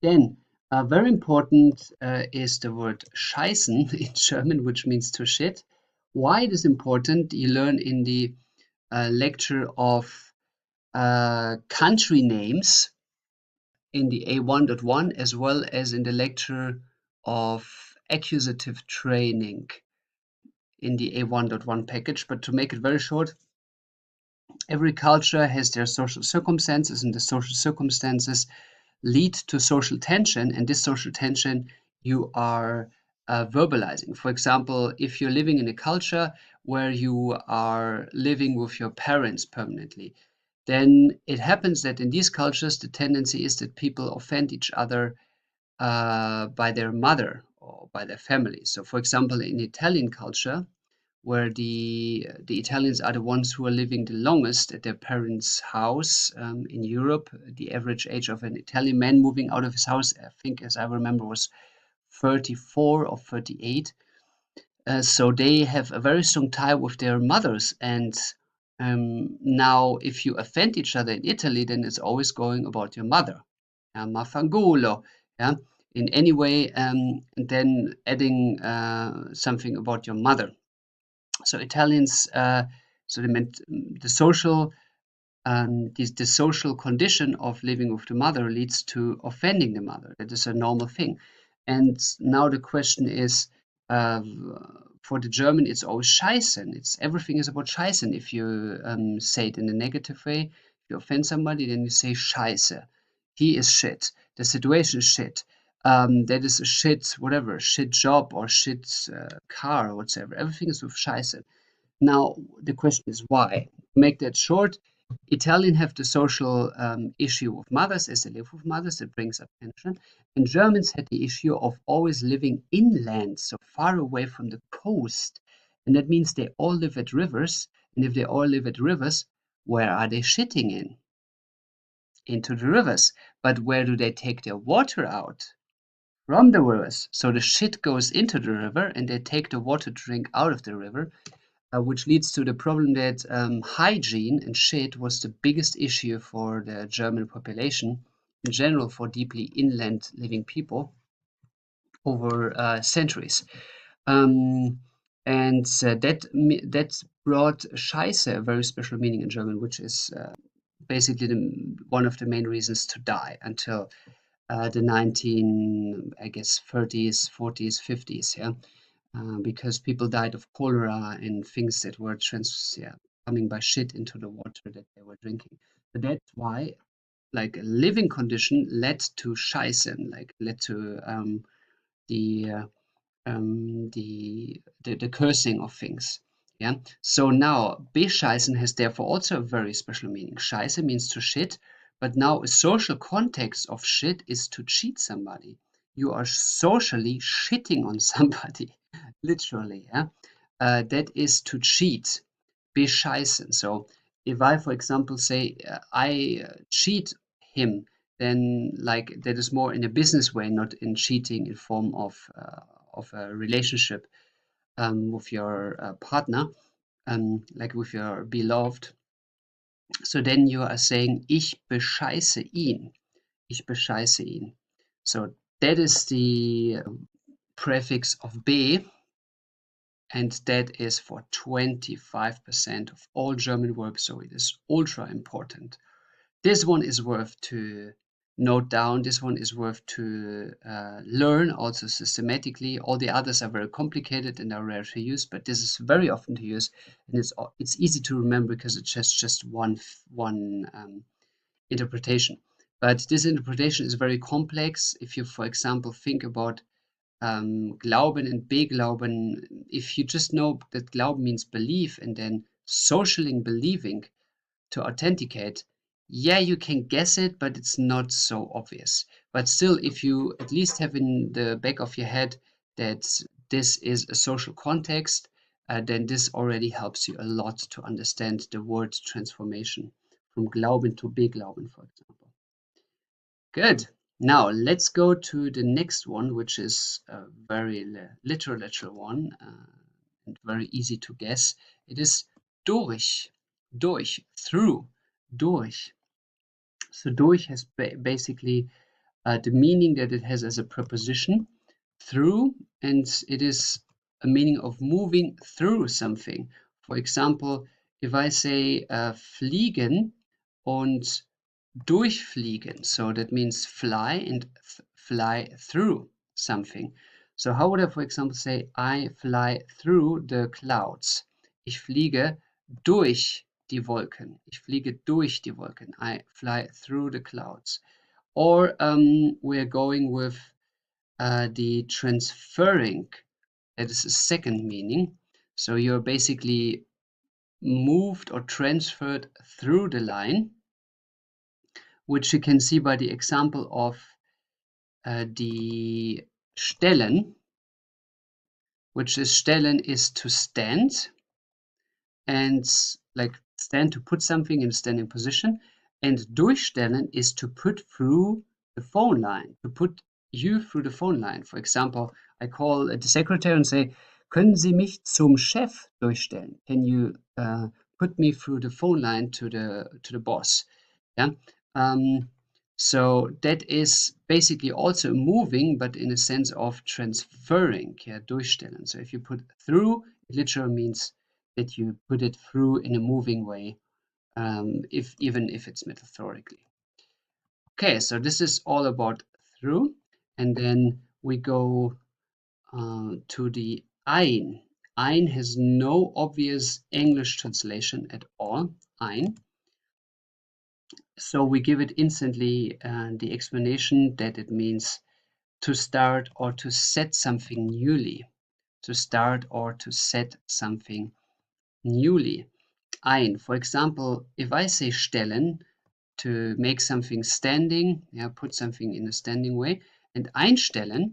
S1: Then, very important is the word scheißen in German, which means to shit. Why it is important, you learn in the lecture of country names in the A1.1 as well as in the lecture of accusative training in the A1.1 package. But to make it very short, every culture has their social circumstances, and the social circumstances lead to social tension, and this social tension you are verbalizing. For example, if you're living in a culture where you are living with your parents permanently, then it happens that in these cultures the tendency is that people offend each other by their mother or by their family. So for example, in Italian culture, where the Italians are the ones who are living the longest at their parents' house. In Europe, the average age of an Italian man moving out of his house, I think, as I remember, was 34 or 38. So they have a very strong tie with their mothers. And now, if you offend each other in Italy, then it's always going about your mother. Ma fangulo. Yeah? In any way, and then adding something about your mother. So Italians, so they meant the social, the social condition of living with the mother leads to offending the mother. That is a normal thing. And now the question is, for the German, it's always scheißen. Everything is about scheißen. If you say it in a negative way, if you offend somebody, then you say scheiße. He is shit. The situation is shit. That is a shit, whatever, shit job or shit car or whatever. Everything is with scheiße. Now, the question is why? To make that short, Italian have the social issue with mothers, as they live with mothers, that brings up tension. And Germans had the issue of always living inland, so far away from the coast. And that means they all live at rivers. And if they all live at rivers, where are they shitting in? Into the rivers. But where do they take their water out? from the rivers. So the shit goes into the river and they take the water drink out of the river, which leads to the problem that hygiene and shit was the biggest issue for the German population in general, for deeply inland living people over centuries. That brought Scheiße a very special meaning in German, which is basically one of the main reasons to die until the 30s, 40s, 50s, yeah, because people died of cholera and things that were coming by shit into the water that they were drinking. So that's why, like, a living condition led to Scheiße, like led to the uh, the cursing of things. Yeah. So now bescheißen has therefore also a very special meaning. Scheiße means to shit, but now a social context of shit is to cheat somebody. You are socially shitting on somebody, literally. Yeah. That is to cheat. Bescheißen. So if I, for example, say I cheat him, then like that is more in a business way, not in cheating in form of a relationship with your partner, like with your beloved. So then you are saying, ich bescheiße ihn. Ich bescheiße ihn. So that is the prefix of be, and that is for 25% of all German verbs, so it is ultra important. This one is worth to note down. This one is worth to learn also systematically. All the others are very complicated and are rare to use, but this is very often to use, and it's easy to remember because it's just one interpretation. But this interpretation is very complex. If you, for example, think about Glauben and Beglauben, if you just know that Glauben means belief and then socialing believing to authenticate, yeah, you can guess it, but it's not so obvious. But still, if you at least have in the back of your head that this is a social context, then this already helps you a lot to understand the word transformation from Glauben to Beglauben, for example. Good. Now let's go to the next one, which is a very literal one and very easy to guess. It is durch, through, durch. So durch has basically the meaning that it has as a preposition, through, and it is a meaning of moving through something. For example, if I say fliegen und durchfliegen, so that means fly and fly through something. So how would I, for example, say I fly through the clouds? Ich fliege durch die Wolken. Ich fliege durch die Wolken. I fly through the clouds. Or we're going with the transferring. That is a second meaning. So you're basically moved or transferred through the line, which you can see by the example of the stellen, which is stellen is to stand, and like stand to put something in a standing position, and durchstellen is to put through the phone line, to put you through the phone line. For example, I call the secretary and say, können Sie mich zum Chef durchstellen? Can you put me through the phone line to the boss? Yeah. So that is basically also moving, but in a sense of transferring, yeah, durchstellen. So if you put through, it literally means that you put it through in a moving way, even if it's metaphorically. Okay, so this is all about through, and then we go to the ein. Ein has no obvious English translation at all. Ein. So we give it instantly the explanation that it means to start or to set something newly. To start or to set something newly. Ein. For example, if I say stellen, to make something standing, yeah, put something in a standing way, and einstellen,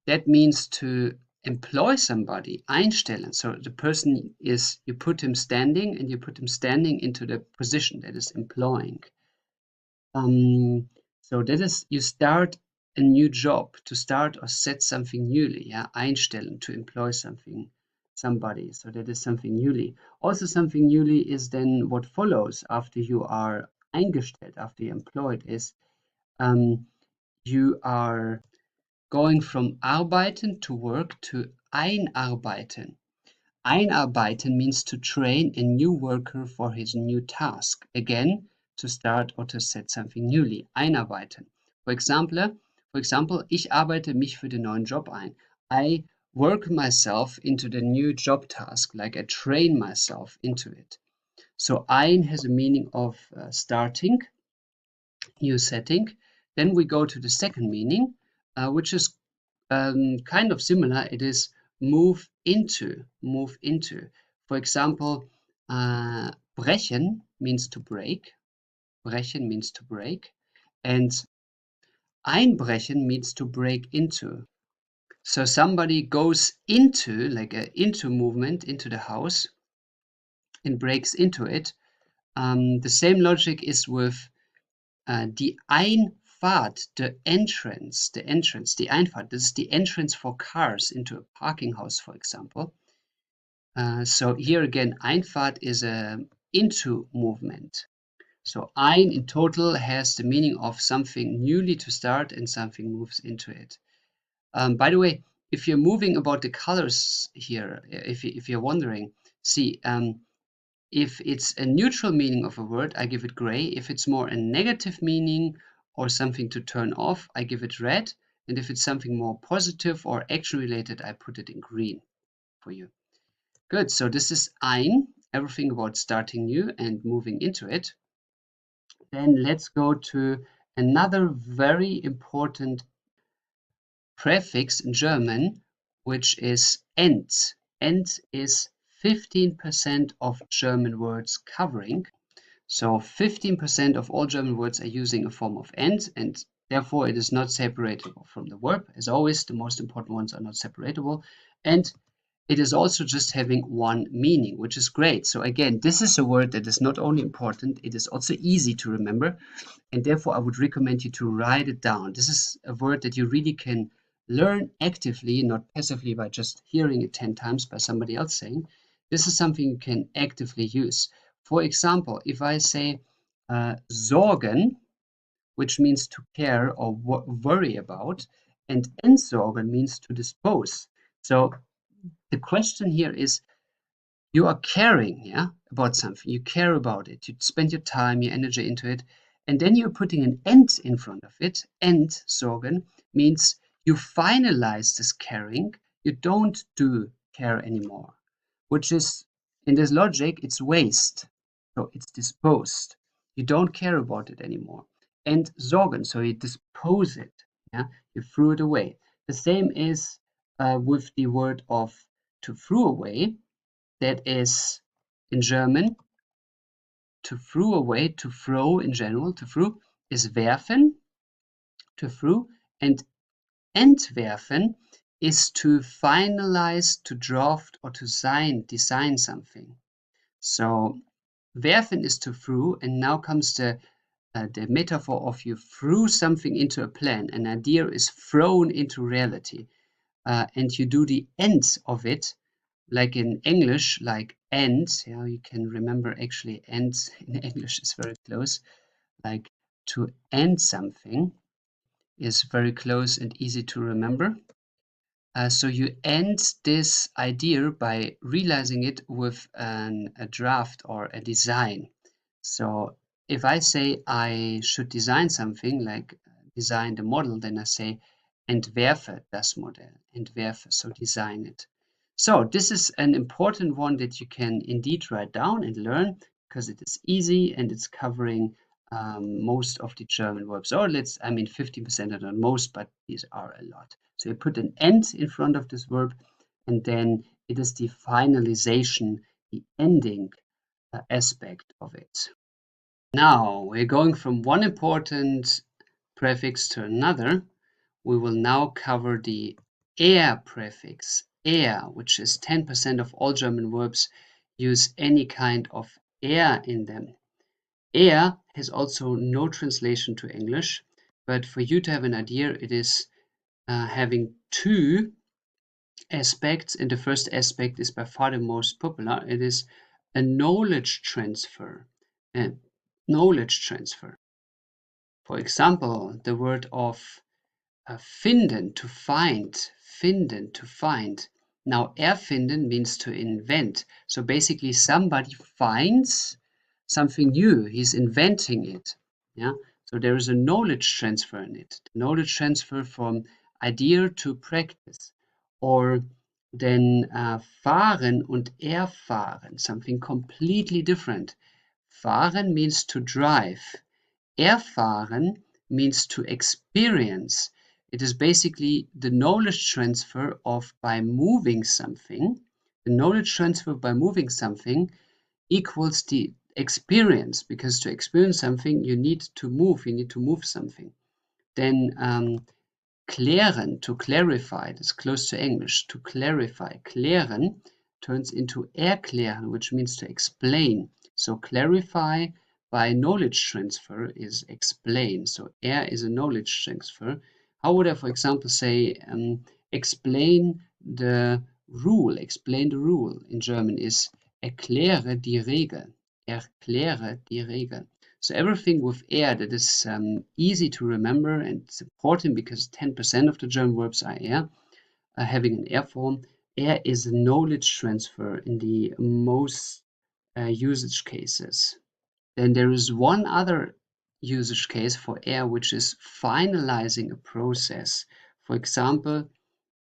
S1: that means to employ somebody, einstellen. So the person is, you put him standing and you put him standing into the position that is employing. So that is, you start a new job, to start or set something newly. Yeah, einstellen, to employ somebody. So that is something newly. Also, something newly is then what follows after you are eingestellt, after you're employed, is you are going from arbeiten, to work, to einarbeiten. Einarbeiten means to train a new worker for his new task. Again, to start or to set something newly. Einarbeiten. For example, ich arbeite mich für den neuen Job ein. I work myself into the new job task, like I train myself into it. So ein has a meaning of starting, new setting. Then we go to the second meaning, which is kind of similar. It is move into, move into. For example, brechen means to break. Brechen means to break. And einbrechen means to break into. So somebody goes into, like a into movement, into the house and breaks into it. The same logic is with die Einfahrt, the entrance, die Einfahrt. This is the entrance for cars into a parking house, for example. So here again, Einfahrt is a into movement. So ein in total has the meaning of something newly to start and something moves into it. By the way, if you're moving about the colors here, if you're wondering, see, if it's a neutral meaning of a word, I give it gray. If it's more a negative meaning or something to turn off, I give it red. And if it's something more positive or action related, I put it in green for you. Good, so this is ein, everything about starting new and moving into it. Then let's go to another very important prefix in German, which is end. End is 15% of German words covering. So 15% of all German words are using a form of end, and therefore it is not separatable from the verb. As always, the most important ones are not separatable. And it is also just having one meaning, which is great. So again, this is a word that is not only important, it is also easy to remember. And therefore, I would recommend you to write it down. This is a word that you really can learn actively, not passively by just hearing it 10 times by somebody else saying. This is something you can actively use. For example, if I say sorgen, which means to care or worry about, and entsorgen means to dispose. So the question here is, you are caring, yeah, about something. You care about it. You spend your time, your energy into it, and then you're putting an end in front of it. Entsorgen means you finalize this caring. You don't do care anymore, which is, in this logic, it's waste. So it's disposed. You don't care about it anymore. Entsorgen, so you dispose it. Yeah, you threw it away. The same is with the word of to throw away. That is in German to throw away, to throw in general. To throw is werfen, to throw, and entwerfen is to finalize, to draft, or to design something. So werfen is to throw, and now comes the metaphor of you threw something into a plan. An idea is thrown into reality, and you do the end of it, like in English, like end. Yeah, you can remember actually end in English is very close. Like to end something is very close and easy to remember. So you end this idea by realizing it with a draft or a design. So if I say I should design something, like design the model, then I say entwerfe das Modell, entwerfe, so design it. So this is an important one that you can indeed write down and learn, because it is easy and it's covering most of the German verbs. Or 50% are not most, but these are a lot. So you put an end in front of this verb, and then it is the finalization, the ending aspect of it. Now we're going from one important prefix to another. We will now cover the er prefix, er, which is 10% of all German verbs use any kind of er in them. Er has also no translation to English. but for you to have an idea, it is having two aspects, and the first aspect is by far the most popular. It is a knowledge transfer. Knowledge transfer. For example, the word of finden, to find. Finden, to find. Now, erfinden means to invent. So basically, somebody finds something new. He's inventing it. Yeah. So there is a knowledge transfer in it. Knowledge transfer from idea to practice. Or then fahren und erfahren, something completely different. Fahren means to drive. Erfahren means to experience. It is basically the knowledge transfer of by moving something. The knowledge transfer by moving something equals the experience, because to experience something you need to move something. Then klären, to clarify, that's close to English, to clarify. Klären turns into erklären, which means to explain. So clarify by knowledge transfer is explain. So is a knowledge transfer. How would I, for example, say explain the rule? Explain the rule in German is erkläre die Regel. Erkläre die Regel. So everything with that is easy to remember, and it's important because 10% of the German verbs are having an form. Is a knowledge transfer in the most usage cases. Then there is one other usage case for which is finalizing a process. For example,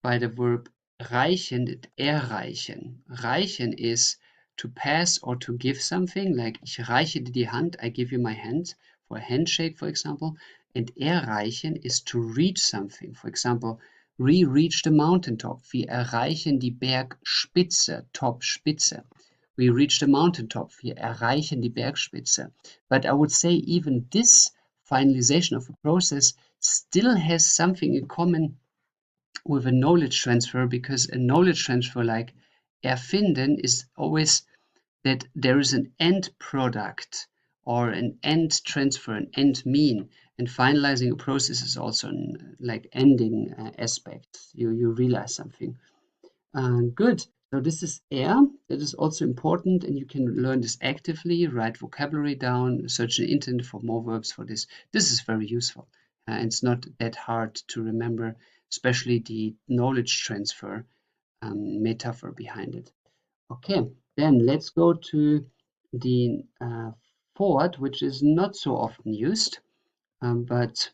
S1: by the verb reichen and erreichen. Reichen is to pass or to give something, like ich reiche dir die Hand, I give you my hand, for a handshake, for example. And erreichen is to reach something. For example, we reach the mountaintop. Wir erreichen die Bergspitze, Topspitze. We reach the mountaintop. Wir erreichen die Bergspitze. But I would say even this finalization of a process still has something in common with a knowledge transfer, because a knowledge transfer like erfinden is always that there is an end product or an end transfer, an end mean, and finalizing a process is also like ending aspect. You realize something. Good. So this is that is also important, and you can learn this actively, write vocabulary down, search the internet for more verbs for this. This is very useful. It's not that hard to remember, especially the knowledge transfer metaphor behind it. Okay, then let's go to the fourth, which is not so often used, but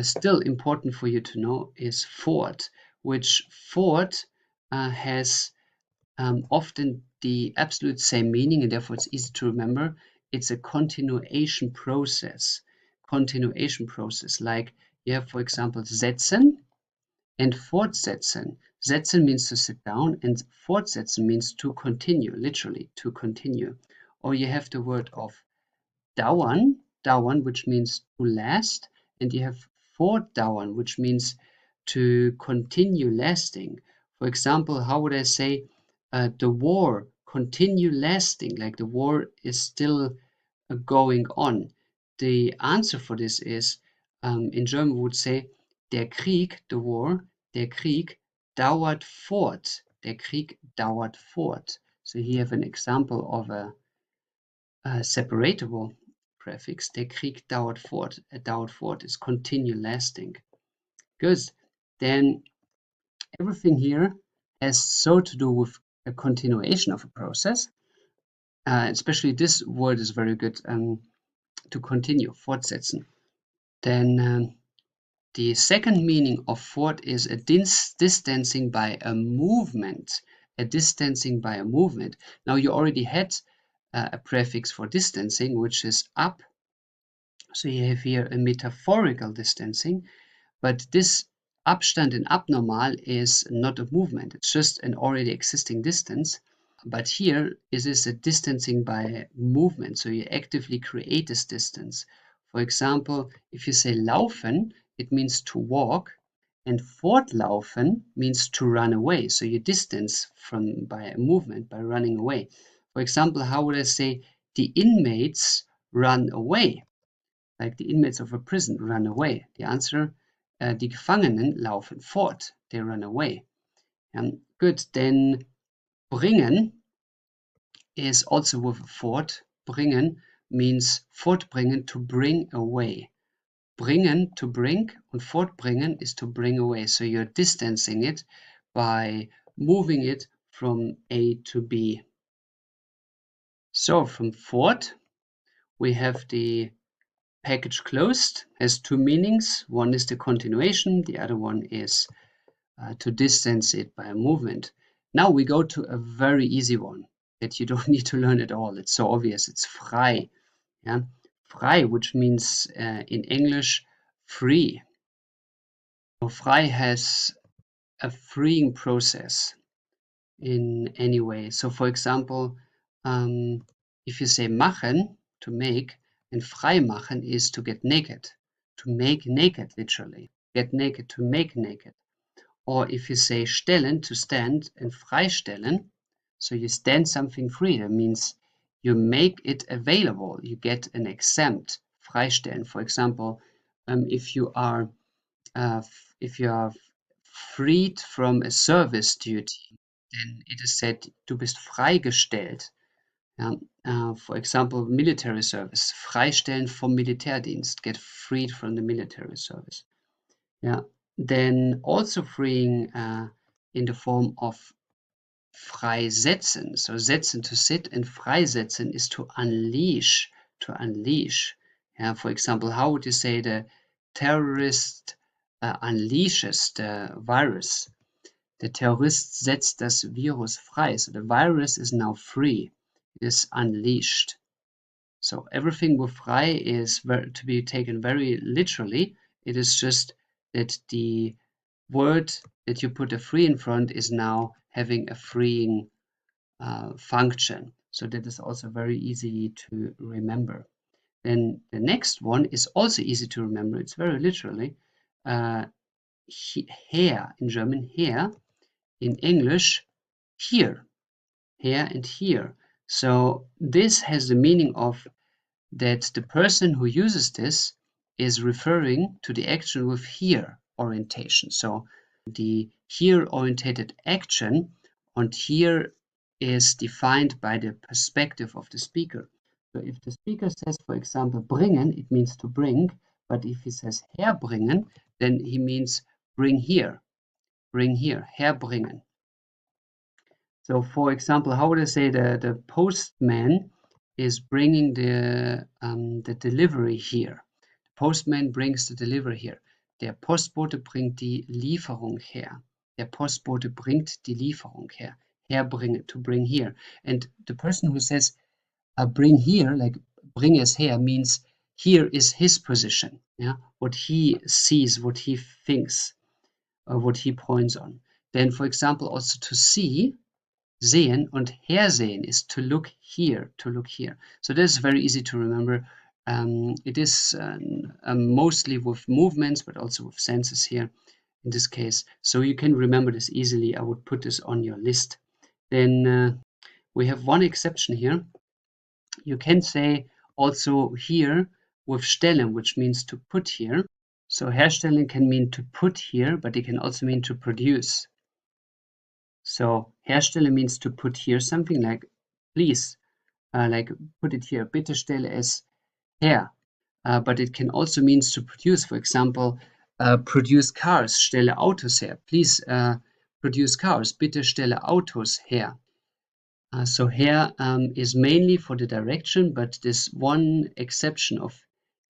S1: still important for you to know, is fort, which fort has often the absolute same meaning, and therefore it's easy to remember. It's a continuation process. Continuation process, like you have, for example, setzen and fortsetzen. Setzen means to sit down, and fortsetzen means to continue, literally, to continue. Or you have the word of dauern, which means to last, and you have fortdauern, which means to continue lasting. For example, how would I say the war continue lasting, like the war is still going on? The answer for this is, in German we would say, der Krieg, the war, der Krieg dauert fort. Der Krieg dauert fort. So here you have an example of a separable prefix. Der Krieg dauert fort. Dauert fort is continue lasting. Good. Then everything here has so to do with a continuation of a process. Especially this word is very good to continue, fortsetzen. Then the second meaning of fort is a distancing by a movement. A distancing by a movement. Now you already had a prefix for distancing, which is ab. So you have here a metaphorical distancing, but this Abstand in abnormal is not a movement. It's just an already existing distance. But here it is a distancing by movement. So you actively create this distance. For example, if you say laufen, it means to walk, and fortlaufen means to run away. So you distance from by a movement, by running away. For example, how would I say the inmates run away? like the inmates of a prison run away. The answer, die Gefangenen laufen fort. They run away. Good, then bringen is also with a fort. Bringen means fortbringen, to bring away. Bringen, to bring, und fortbringen is to bring away. So you're distancing it by moving it from A to B. So from fort, we have the package closed, has two meanings. One is the continuation, the other one is to distance it by a movement. Now we go to a very easy one that you don't need to learn at all. It's so obvious. It's frei. Yeah? Frei, which means in English free. So frei has a freeing process in any way. So for example, if you say machen, to make, and frei machen is to get naked, to make naked, literally. Get naked, to make naked. Or if you say stellen, to stand, and freistellen, so you stand something free, that means you make it available, you get an exempt. Freistellen, for example, if you are freed from a service duty, then it is said, du bist freigestellt. For example, military service, freistellen vom Militärdienst, get freed from the military service. Yeah. Then also freeing in the form of freisetzen. So setzen, to sit, and freisetzen is to unleash, to unleash. Yeah, for example, how would you say the terrorist unleashes the virus? The terrorist setzt das Virus frei. So the virus is now free. It is unleashed. So everything with frei is to be taken very literally. It is just that the word that you put a free in front is now having a freeing function. So that is also very easy to remember. Then the next one is also easy to remember. It's very literally. Her in German, her. In English, here. Here and here. So this has the meaning of that the person who uses this is referring to the action with here orientation. So the here orientated action on here is defined by the perspective of the speaker. So if the speaker says, for example, bringen, it means to bring, but if he says herbringen, then he means bring here, herbringen. So for example, how would I say the postman is bringing the delivery here. The postman brings the delivery here. Der Postbote bringt die Lieferung her. Der Postbote bringt die Lieferung her. Herbringen, to bring here. And the person who says bring here, like bring us here, means here is his position. Yeah, what he sees, what he thinks, what he points on. Then, for example, also to see. Sehen und hersehen is to look here, to look here. So this is very easy to remember. It is mostly with movements, but also with senses here in this case. So you can remember this easily. I would put this on your list. Then we have one exception here. You can say also here with stellen, which means to put here. So herstellen can mean to put here, but it can also mean to produce. So herstellen means to put here something, like please, like put it here, bitte stelle es her. But it can also mean to produce. For example, produce cars, stelle Autos her. Please produce cars, bitte stelle Autos her. So her is mainly for the direction, but this one exception of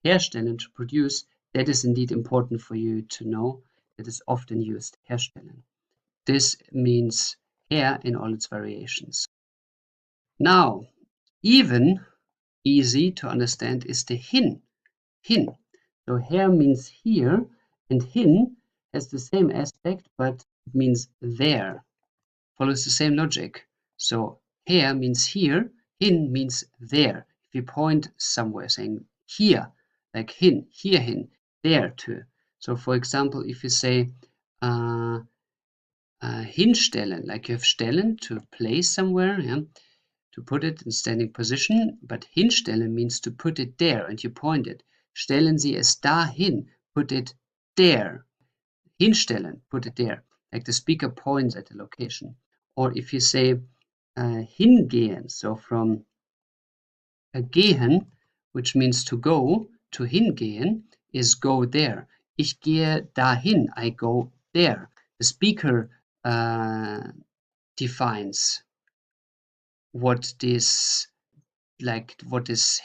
S1: herstellen, to produce, that is indeed important for you to know. That is often used, herstellen. This means here in all its variations. Now, even easy to understand is the hin. So here means here, and hin has the same aspect, but it means there. Follows the same logic. So here means here, hin means there. If you point somewhere saying here, like hin, here hin, there too. So for example, if you say hinstellen, like you have stellen, to place somewhere, yeah, to put it in standing position, but hinstellen means to put it there, and you point it. stellen Sie es dahin, put it there. Hinstellen, put it there. Like the speaker points at the location. Or if you say hingehen, so from gehen, which means to go, to hingehen is go there. Ich gehe dahin, I go there. The speaker defines what this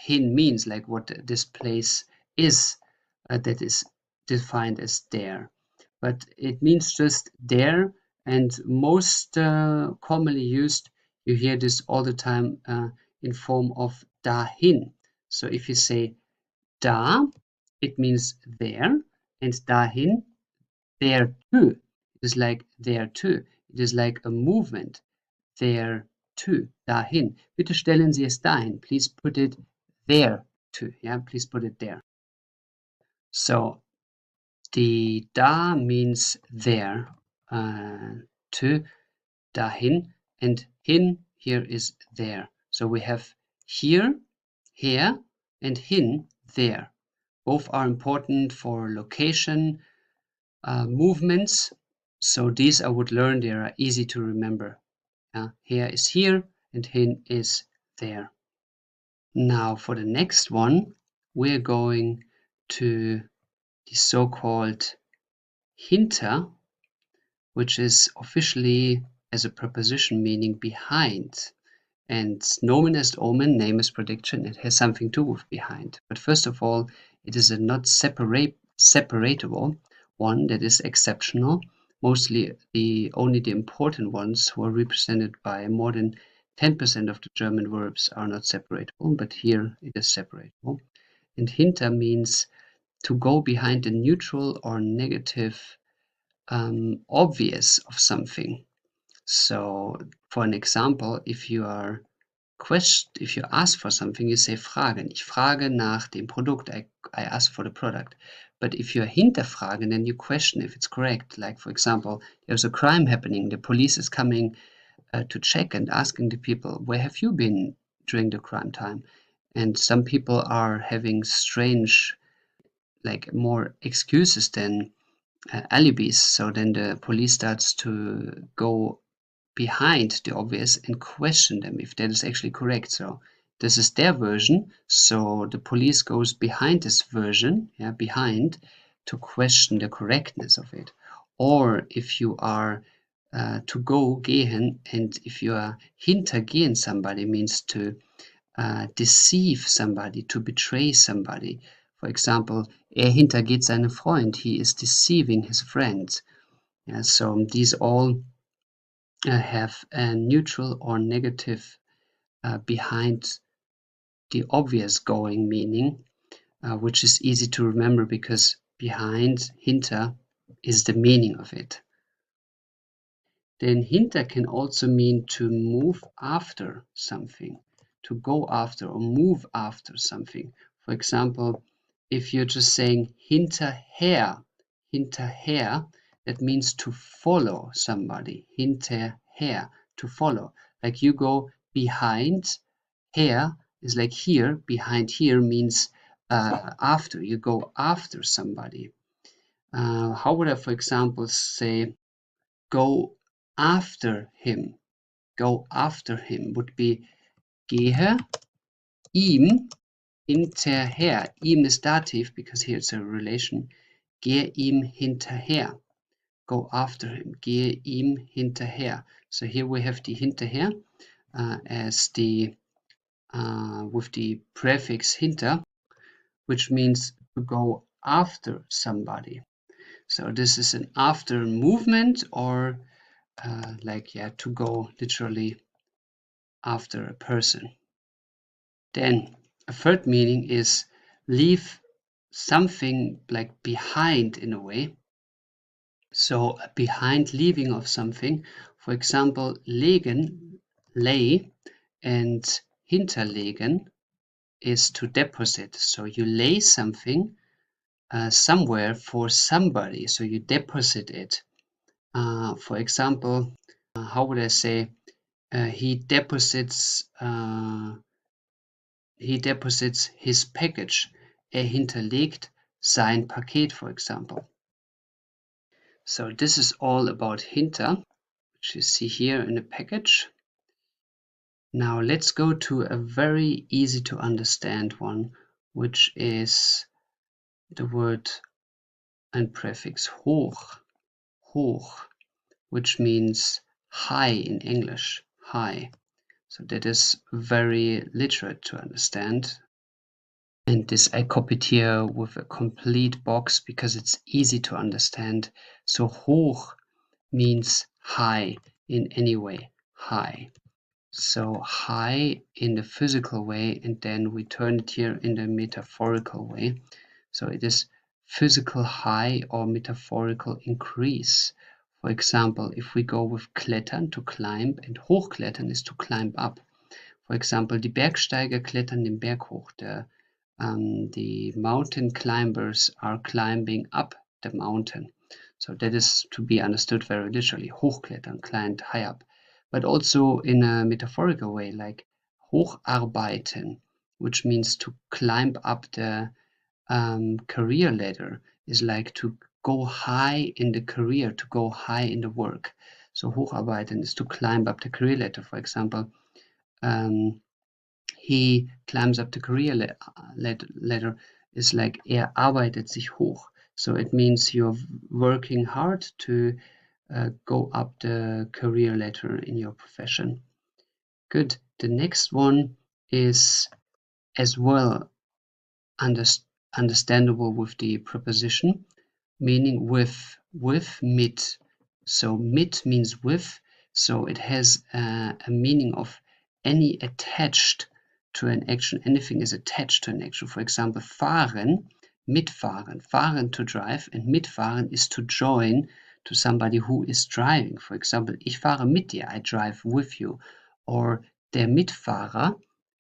S1: hin means, like what this place is that is defined as there. But it means just there, and most commonly used, you hear this all the time in form of dahin. So if you say da, it means there, and dahin, there too. It is like there too. It is like a movement. There to, dahin. Bitte stellen Sie es dahin. Please put it there to. Yeah, please put it there. So the da means there, to, dahin, and hin here is there. So we have here, here, and hin, there. Both are important for location, movements. So these I would learn, they are easy to remember. Here is here, and hin is there. Now for the next one, we're going to the so-called hinter, which is officially as a preposition meaning behind. And nomen est omen, name is prediction, it has something to do with behind. But first of all, it is a not separatable one that is exceptional. Mostly only the important ones who are represented by more than 10% of the German verbs are not separatable, but here it is separatable. And hinter means to go behind the neutral or negative obvious of something. So for an example, if you ask for something, you say fragen. Ich frage nach dem Produkt. I ask for the product. But if you're hinterfragen, then you question if it's correct. Like, for example, there's a crime happening. The police is coming to check and asking the people, where have you been during the crime time? And some people are having strange, like more excuses than alibis. So then the police starts to go behind the obvious and question them if that is actually correct. So this is their version. So the police goes behind this version, behind, to question the correctness of it. Or if you are to go, gehen, and if you are hintergehen somebody, means to deceive somebody, to betray somebody. For example, hintergeht seinen Freund, he is deceiving his friend. So these all have a neutral or negative behind the obvious going meaning, which is easy to remember because behind, hinter, is the meaning of it. Then hinter can also mean to move after something, to go after or move after something. For example, if you're just saying hinterher, that means to follow somebody. Hinterher, to follow. Like you go behind, her is like here, behind here means after, you go after somebody. How would I, for example, say go after him? Go after him would be gehe ihm hinterher. Ihm is dative because here it's a relation. Gehe ihm hinterher. Go after him. Gehe ihm hinterher. So here we have the hinterher as the with the prefix hinter, which means to go after somebody. So this is an after movement, or to go literally after a person. Then a third meaning is leave something like behind in a way. So behind, leaving of something. For example, legen, lay, and hinterlegen is to deposit. So you lay something somewhere for somebody. So you deposit it. For example, how would I say? He deposits his package hinterlegt sein Paket, for example. So this is all about hinter, which you see here in the package. Now let's go to a very easy to understand one, which is the word and prefix hoch, hoch, which means high in English, high. So that is very literate to understand. And this I copied here with a complete box because it's easy to understand. So hoch means high in any way, high. So high in the physical way, and then we turn it here in the metaphorical way. So it is physical high or metaphorical increase. For example, if we go with klettern, to climb, and hochklettern is to climb up. For example, die Bergsteiger klettern den Berg hoch. The mountain climbers are climbing up the mountain. So that is to be understood very literally. Hochklettern, climb high up. But also in a metaphorical way, like hocharbeiten, which means to climb up the career ladder, is like to go high in the career, to go high in the work. So hocharbeiten is to climb up the career ladder. For example, he climbs up the career ladder is like arbeitet sich hoch. So it means you're working hard to go up the career ladder in your profession. Good. The next one is as well understandable with the preposition, meaning with, mit. So mit means with, so it has a meaning of any attached to an action. Anything is attached to an action. For example, fahren, mitfahren, fahren to drive, and mitfahren is to join to somebody who is driving. For example, ich fahre mit dir, I drive with you. Or der Mitfahrer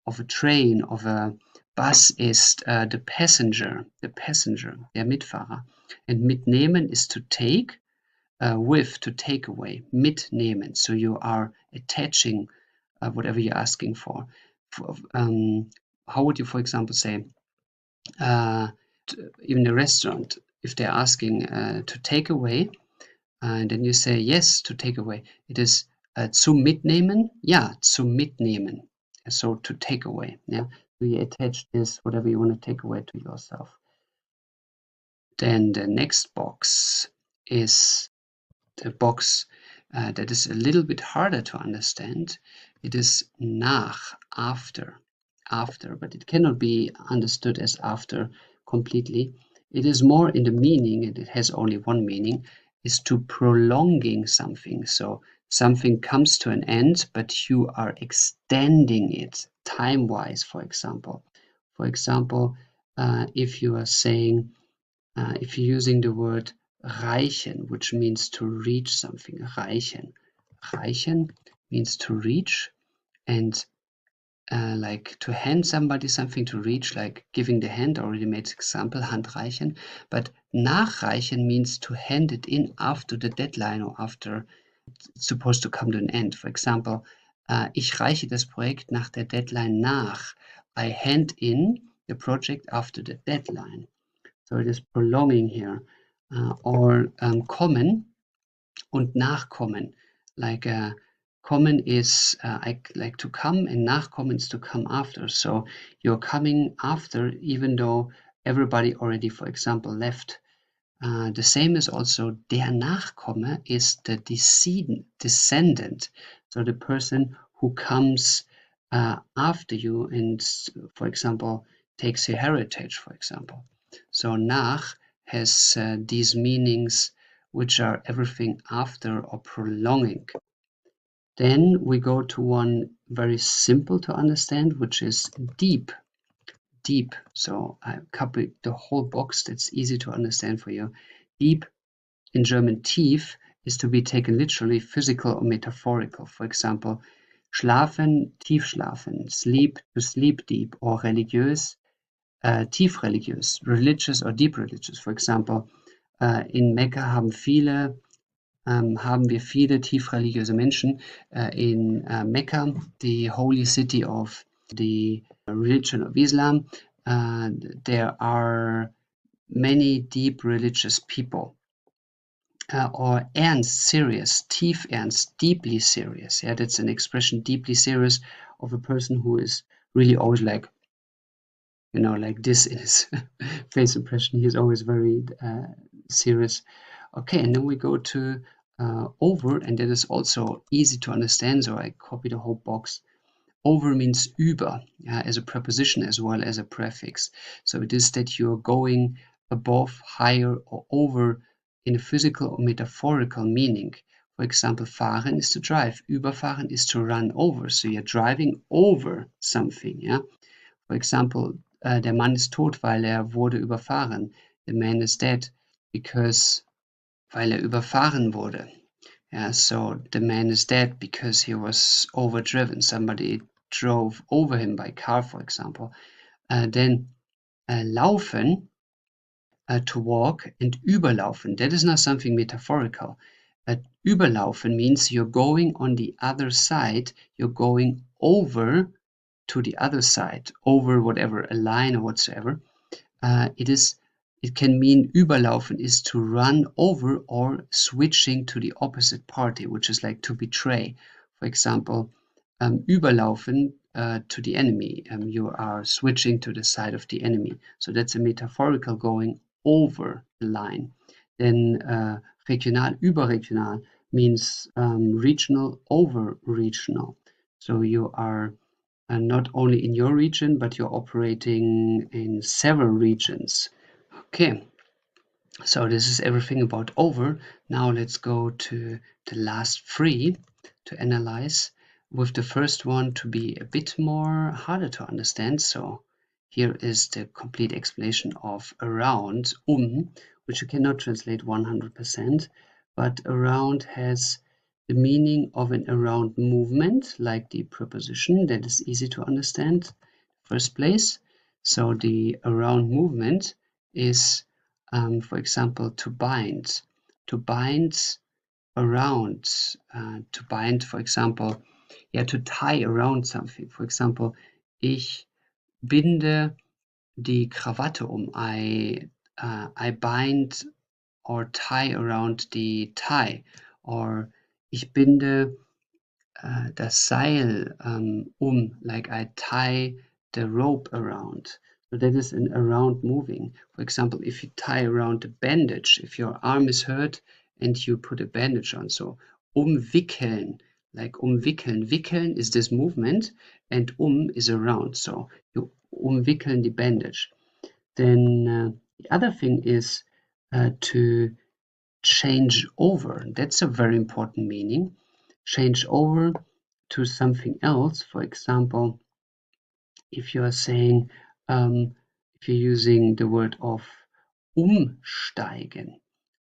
S1: of a train, of a bus is the passenger, der Mitfahrer. And mitnehmen is to take, with, to take away, mitnehmen. So you are attaching whatever you're asking for. How would you, for example, say, even a restaurant, if they're asking to take away, and then you say yes, to take away, it is zum Mitnehmen, ja, zum Mitnehmen. So to take away, yeah. So you attach this, whatever you want to take away, to yourself. Then the next box is the box that is a little bit harder to understand. It is nach, after, but it cannot be understood as after completely. It is more in the meaning, and it has only one meaning, is to prolonging something. So something comes to an end, but you are extending it time-wise, for example. For example, if you are saying, if you're using the word reichen, which means to reach something, reichen. Reichen means to reach, and like to hand somebody something to reach, like giving the hand, already made example, handreichen. But nachreichen means to hand it in after the deadline or after it's supposed to come to an end. For example, ich reiche das Projekt nach der Deadline nach. I hand in the project after the deadline. So it is prolonging here. Or kommen und nachkommen. Like kommen is like to come, and nachkommen is to come after. So you're coming after, even though everybody already, for example, left. The same is also der Nachkomme is the descendant. So the person who comes after you and, for example, takes your heritage, for example. So nach has these meanings which are everything after or prolonging. Then we go to one very simple to understand, which is deep. Deep. So I copied the whole box. That's easy to understand for you. Deep, in German tief, is to be taken literally, physical or metaphorical. For example, schlafen, tief schlafen, sleep, to sleep deep, or religiös, tief religiös, religious or deep religious. For example, in Mekka haben wir viele tief religiöse Menschen. In Mecca, the holy city of the religion of Islam, there are many deep religious people. Or ernst, serious, tief ernst, deeply serious. Yeah, that's an expression, deeply serious, of a person who is really always like, you know, like this in his face impression. He's always very serious. Okay, and then we go to over, and that is also easy to understand. So I copy the whole box. Over means über, as a preposition as well as a prefix. So it is that you're going above, higher, or over in a physical or metaphorical meaning. For example, fahren is to drive, überfahren is to run over. So you're driving over something. Yeah. For example, der Mann ist tot, weil wurde überfahren. The man is dead because weil überfahren wurde. Yeah, so the man is dead because he was overdriven. Somebody drove over him by car, for example. Then laufen, to walk, and überlaufen. That is not something metaphorical. Überlaufen means you're going on the other side. You're going over to the other side, over whatever, a line or whatsoever. It can mean überlaufen is to run over or switching to the opposite party, which is like to betray. For example, überlaufen to the enemy. You are switching to the side of the enemy. So that's a metaphorical going over the line. Then regional, überregional means regional over regional. So you are not only in your region, but you're operating in several regions. Okay, so this is everything about over. Now let's go to the last three to analyze, with the first one to be a bit more harder to understand. So here is the complete explanation of around, which you cannot translate 100%, but around has the meaning of an around movement, like the preposition. That is easy to understand first place. So the around movement is, for example, to bind around, to bind, for example, yeah, to tie around something. For example, ich binde die Krawatte I bind or tie around the tie. Or ich binde das Seil like I tie the rope around. So that is an around moving. For example, if you tie around a bandage, if your arm is hurt and you put a bandage on. So umwickeln, like umwickeln. Wickeln is this movement and is around. So you umwickeln the bandage. Then the other thing is to change over. That's a very important meaning. Change over to something else. For example, if you are saying, if you're using the word of umsteigen.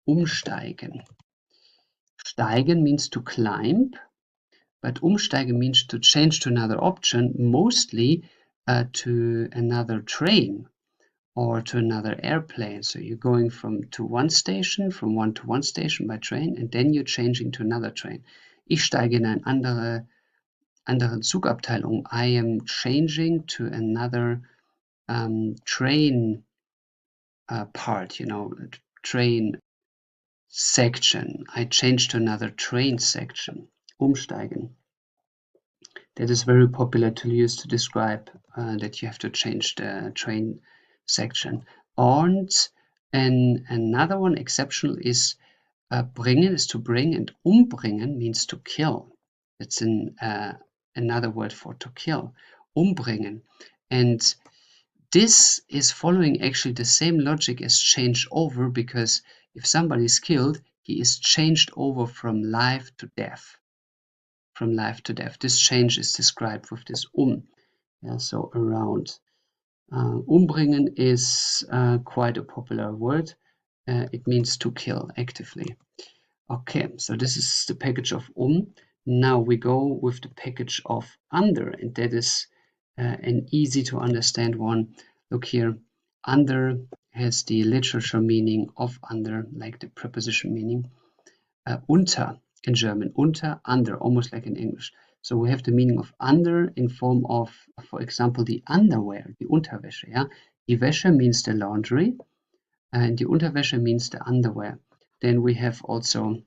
S1: Umsteigen. Steigen means to climb, but umsteigen means to change to another option, mostly to another train or to another airplane. So you're going from one to one station by train, and then you're changing to another train. Ich steige in ein anderen Zugabteil um. I am changing to another train part, train section. I change to another train section. Umsteigen. That is very popular to use to describe that you have to change the train section. And another one exceptional is bringen is to bring, and umbringen means to kill. It's another word for to kill. Umbringen. And this is following actually the same logic as change over, because if somebody is killed, he is changed over from life to death. From life to death. This change is described with this Yeah, so around. Umbringen is quite a popular word. It means to kill actively. Okay, so this is the package of Now we go with the package of under, and that is an easy to understand one. Look here, under has the literature meaning of under, like the preposition meaning. Unter in German, unter, under, almost like in English. So we have the meaning of under in form of, for example, the underwear, die Unterwäsche. Yeah? Die Wäsche means the laundry, and die Unterwäsche means the underwear. Then we have also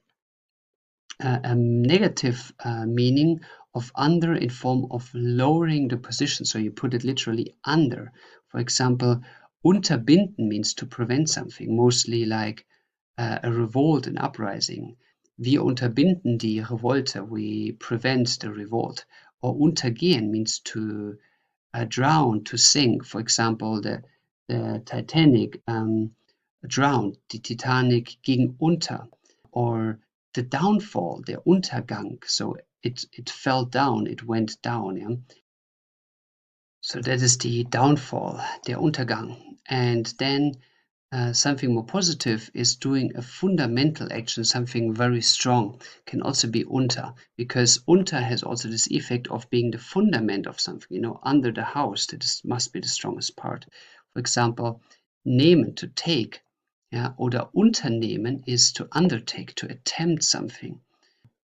S1: a negative meaning of under in form of lowering the position. So you put it literally under. For example, unterbinden means to prevent something, mostly like a revolt, an uprising. Wir unterbinden die Revolte, we prevent the revolt. Or untergehen means to drown, to sink. For example, the Titanic drowned, die Titanic ging unter. Or the downfall, der Untergang. So it fell down, it went down. Yeah? So that is the downfall, der Untergang. And then something more positive is doing a fundamental action, something very strong, can also be unter, because unter has also this effect of being the fundament of something, you know, under the house, must be the strongest part. For example, nehmen, to take, yeah, oder unternehmen is to undertake, to attempt something.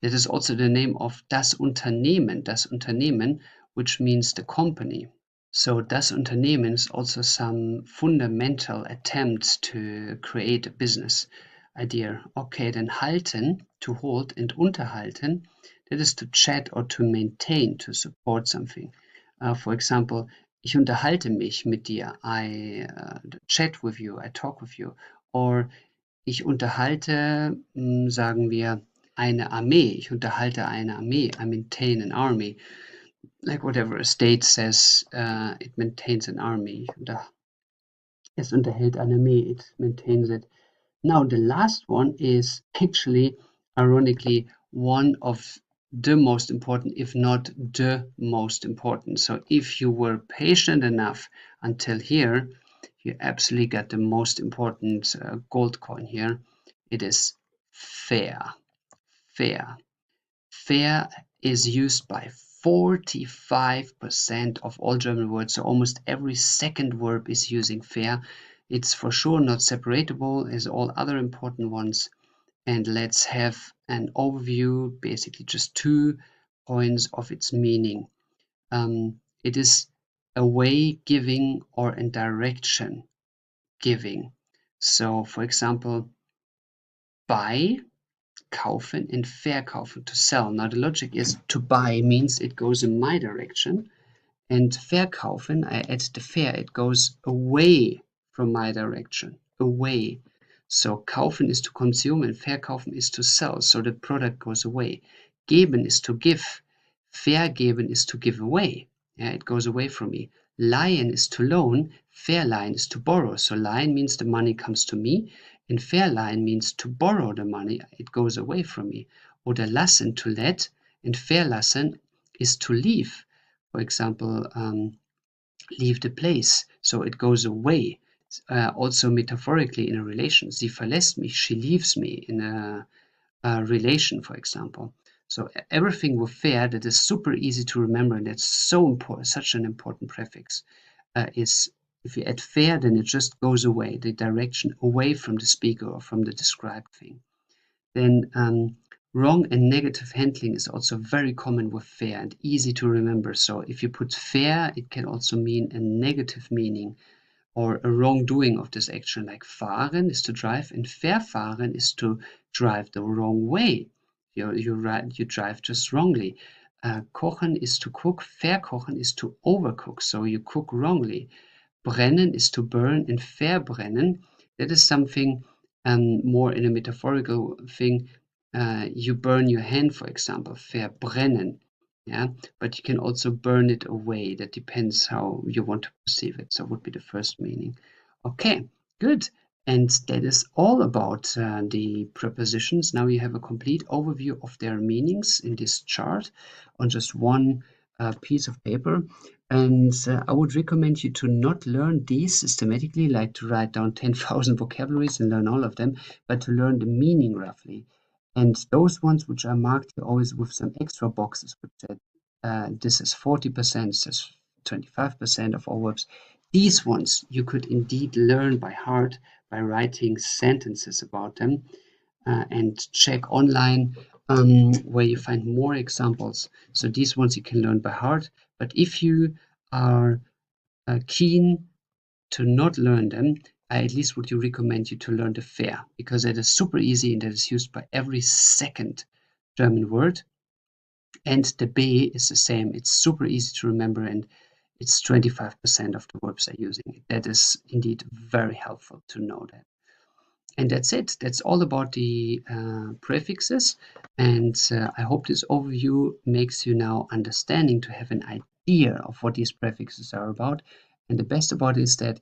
S1: That is also the name of das Unternehmen, which means the company. So das Unternehmen is also some fundamental attempts to create a business idea. Okay, then halten, to hold, and unterhalten, that is to chat or to maintain, to support something. For example, ich unterhalte mich mit dir. I chat with you, I talk with you. Or ich unterhalte, sagen wir, eine Armee. Ich unterhalte eine Armee. I maintain an army. Like whatever a state says, it maintains an army. Es unterhält eine Armee, it maintains it. Now the last one is actually, ironically, one of the most important, if not the most important. So if you were patient enough until here, you absolutely got the most important gold coin here. It is fair. Fair. Fair is used by 45% of all German words, so almost every second verb is using fair. It's for sure not separatable as all other important ones. And let's have an overview, basically just 2 points of its meaning. It is a way giving or a direction giving. So, for example, buy, kaufen, and verkaufen, to sell. Now the logic is to buy means it goes in my direction, and verkaufen, I add the ver, it goes away from my direction, away. So kaufen is to consume and verkaufen is to sell, so the product goes away. Geben is to give, vergeben is to give away, yeah, it goes away from me. Leihen is to loan, verleihen is to borrow, so leihen means the money comes to me, and verleihen means to borrow the money, it goes away from me. Oder lassen, to let, and verlassen is to leave. For example, leave the place, so it goes away. Also metaphorically in a relation, sie verlässt mich, she leaves me in a relation, for example. So everything with fair that is super easy to remember and that's so important, such an important prefix, is if you add fair, then it just goes away, the direction away from the speaker or from the described thing. Then wrong and negative handling is also very common with fair and easy to remember. So if you put fair, it can also mean a negative meaning or a wrongdoing of this action, like fahren is to drive and verfahren is to drive the wrong way. You drive just wrongly. Kochen is to cook, verkochen is to overcook, so you cook wrongly. Brennen is to burn and verbrennen, that is something more in a metaphorical thing. You burn your hand, for example, verbrennen. Yeah, but you can also burn it away. That depends how you want to perceive it. So would be the first meaning. Okay, good. And that is all about the prepositions. Now you have a complete overview of their meanings in this chart on just one piece of paper. And I would recommend you to not learn these systematically, like to write down 10,000 vocabularies and learn all of them, but to learn the meaning roughly. And those ones which are marked here always with some extra boxes, which said this is 40%, this is 25% of all verbs. These ones you could indeed learn by heart by writing sentences about them and check online where you find more examples. So these ones you can learn by heart. But if you are keen to not learn them, I at least would recommend you to learn the fair, because it is super easy and it is used by every second German word. And the B is the same. It's super easy to remember, and it's 25% of the verbs are using it. That is indeed very helpful to know that. And that's it. That's all about the prefixes. And I hope this overview makes you now understanding to have an idea of what these prefixes are about. And the best about it is that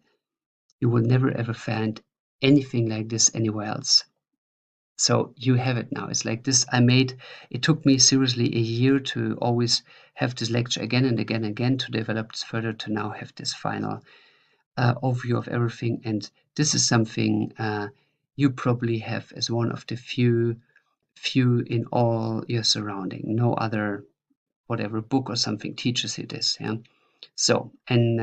S1: you will never ever find anything like this anywhere else. So you have it now. It's like this. It took me seriously a year to always have this lecture again and again and again to develop this further, to now have this final overview of everything. And this is something you probably have as one of the few in all your surrounding. No other whatever book or something teaches you this. Yeah. So, and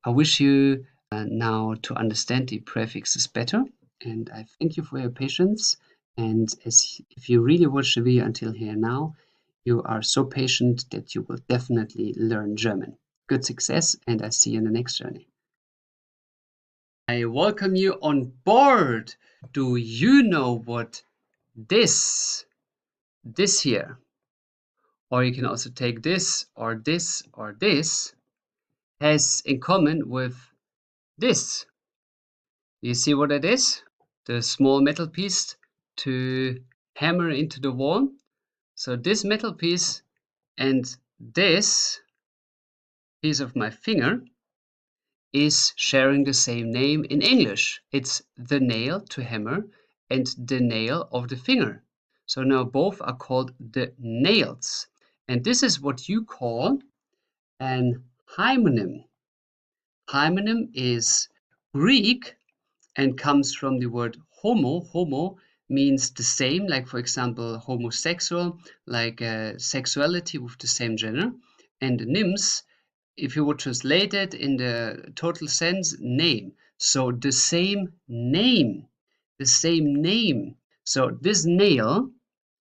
S1: I wish you now to understand the prefixes better. And I thank you for your patience. And if you really watch the video until here now, you are so patient that you will definitely learn German. Good success, and I see you in the next journey. I welcome you on board. Do you know what this here, or you can also take this or this or this, has in common with this? You see what it is? The small metal piece to hammer into the wall. So this metal piece and this piece of my finger is sharing the same name in English. It's the nail to hammer and the nail of the finger. So now both are called the nails. And this is what you call an homonym. Homonym is Greek and comes from the word homo. Homo means the same, like for example, homosexual, like sexuality with the same gender. And nyms, if you would translate it in the total sense, name. So the same name, the same name. So this nail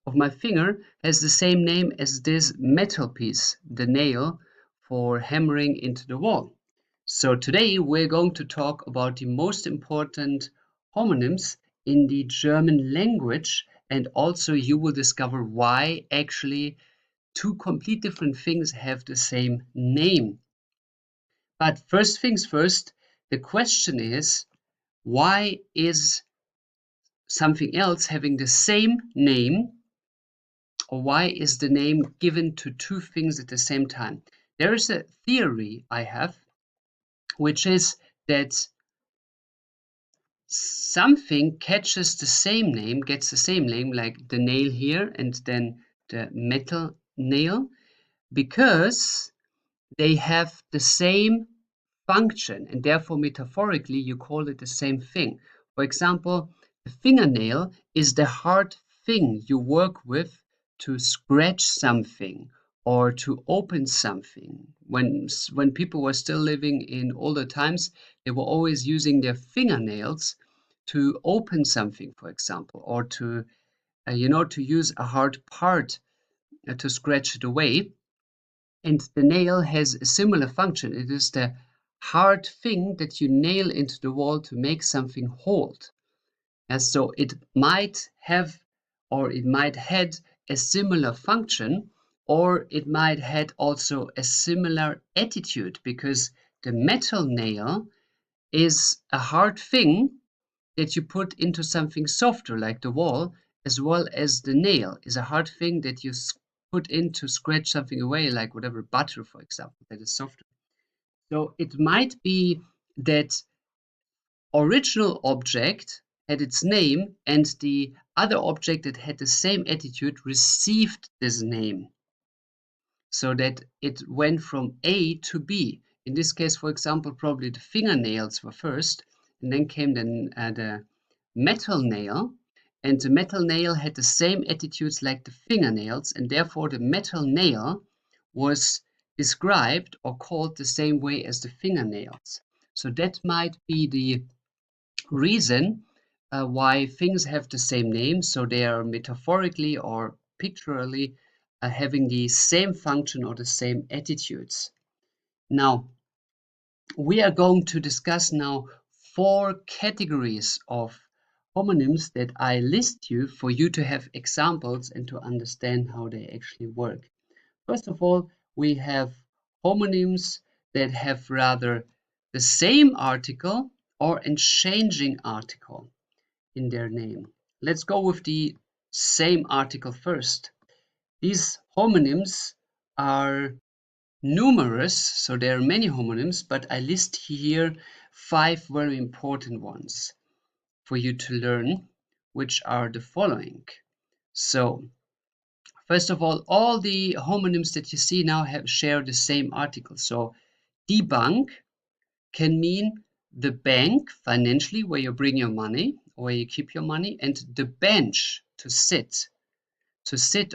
S1: of my finger has the same name as this metal piece, the nail for hammering into the wall. So today we're going to talk about the most important homonyms in the German language, and also you will discover why actually two complete different things have the same name. But first things first, the question is, why is something else having the same name, or why is the name given to two things at the same time? There is a theory I have, which is that something catches the same name, gets the same name, like the nail here and then the metal nail, because they have the same function, and therefore metaphorically you call it the same thing. For example, the fingernail is the hard thing you work with to scratch something or to open something. When people were still living in older times, they were always using their fingernails to open something, for example, or to to use a hard part to scratch it away. And the nail has a similar function. It is the hard thing that you nail into the wall to make something hold. And so it might have, or it might had a similar function, or it might had also a similar attitude, because the metal nail is a hard thing that you put into something softer like the wall, as well as the nail is a hard thing that you put in to scratch something away, like whatever, butter, for example, that is softer. So it might be that original object had its name and the other object that had the same attitude received this name, so that it went from A to B. In this case, for example, probably the fingernails were first, and then came the metal nail, and the metal nail had the same attitudes like the fingernails, and therefore the metal nail was described or called the same way as the fingernails. So that might be the reason why things have the same name, so they are metaphorically or pictorially having the same function or the same attitudes. Now, we are going to discuss now 4 categories of homonyms that I list for you to have examples and to understand how they actually work. First of all, we have homonyms that have rather the same article or a changing article in their name. Let's go with the same article first. These homonyms are numerous, so there are many homonyms, but I list here 5 very important ones for you to learn, which are the following. So, first of all the homonyms that you see now share the same article. So, die Bank can mean the bank financially, where you bring your money, where you keep your money, and the bench to sit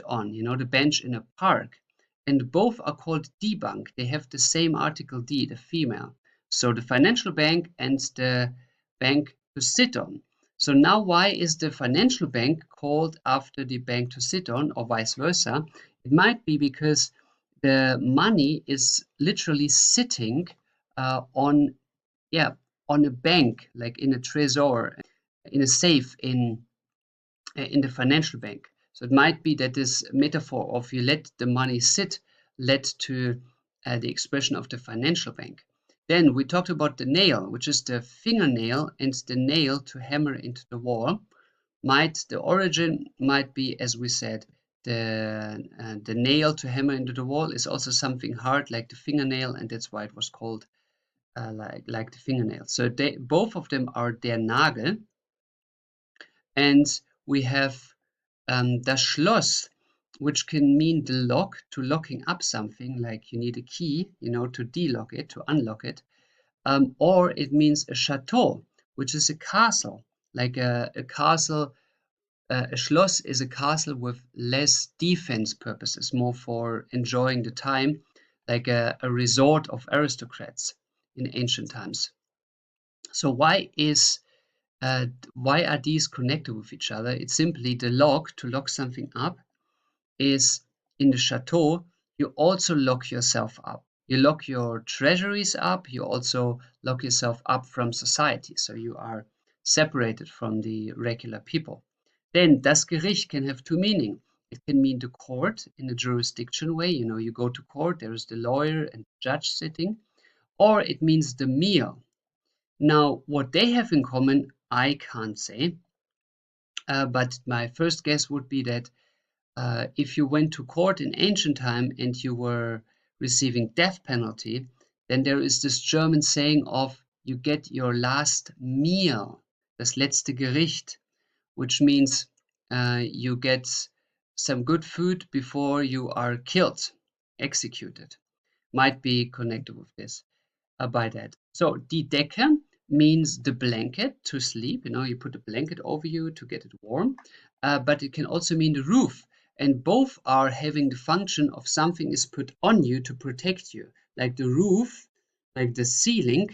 S1: on, the bench in a park. And both are called die Bank. They have the same article die, the female. So the financial bank and the bank to sit on. So now why is the financial bank called after the bank to sit on, or vice versa? It might be because the money is literally sitting on a bank, like in a trésor, in a safe in the financial bank. So it might be that this metaphor of you let the money sit led to the expression of the financial bank. Then we talked about the nail, which is the fingernail, and the nail to hammer into the wall. The origin might be, as we said, the nail to hammer into the wall is also something hard like the fingernail, and that's why it was called like the fingernail. So both of them are der Nagel. And we have das Schloss, which can mean the lock, to locking up something, like you need a key, to delock it, to unlock it. Or it means a chateau, which is a castle, like a castle. A Schloss is a castle with less defense purposes, more for enjoying the time, like a resort of aristocrats in ancient times. So why are these connected with each other? It's simply the lock, to lock something up, is in the chateau, you also lock yourself up. You lock your treasuries up, you also lock yourself up from society, so you are separated from the regular people. Then das Gericht can have 2 meanings. It can mean the court in a jurisdiction way, you go to court, there is the lawyer and the judge sitting, or it means the meal. Now, what they have in common, I can't say, but my first guess would be that if you went to court in ancient time and you were receiving death penalty, then there is this German saying of you get your last meal, das letzte Gericht, which means you get some good food before you are killed, executed. Might be connected with this. By that. So die Decke means the blanket to sleep. You put a blanket over you to get it warm. But it can also mean the roof. And both are having the function of something is put on you to protect you. Like the roof, like the ceiling,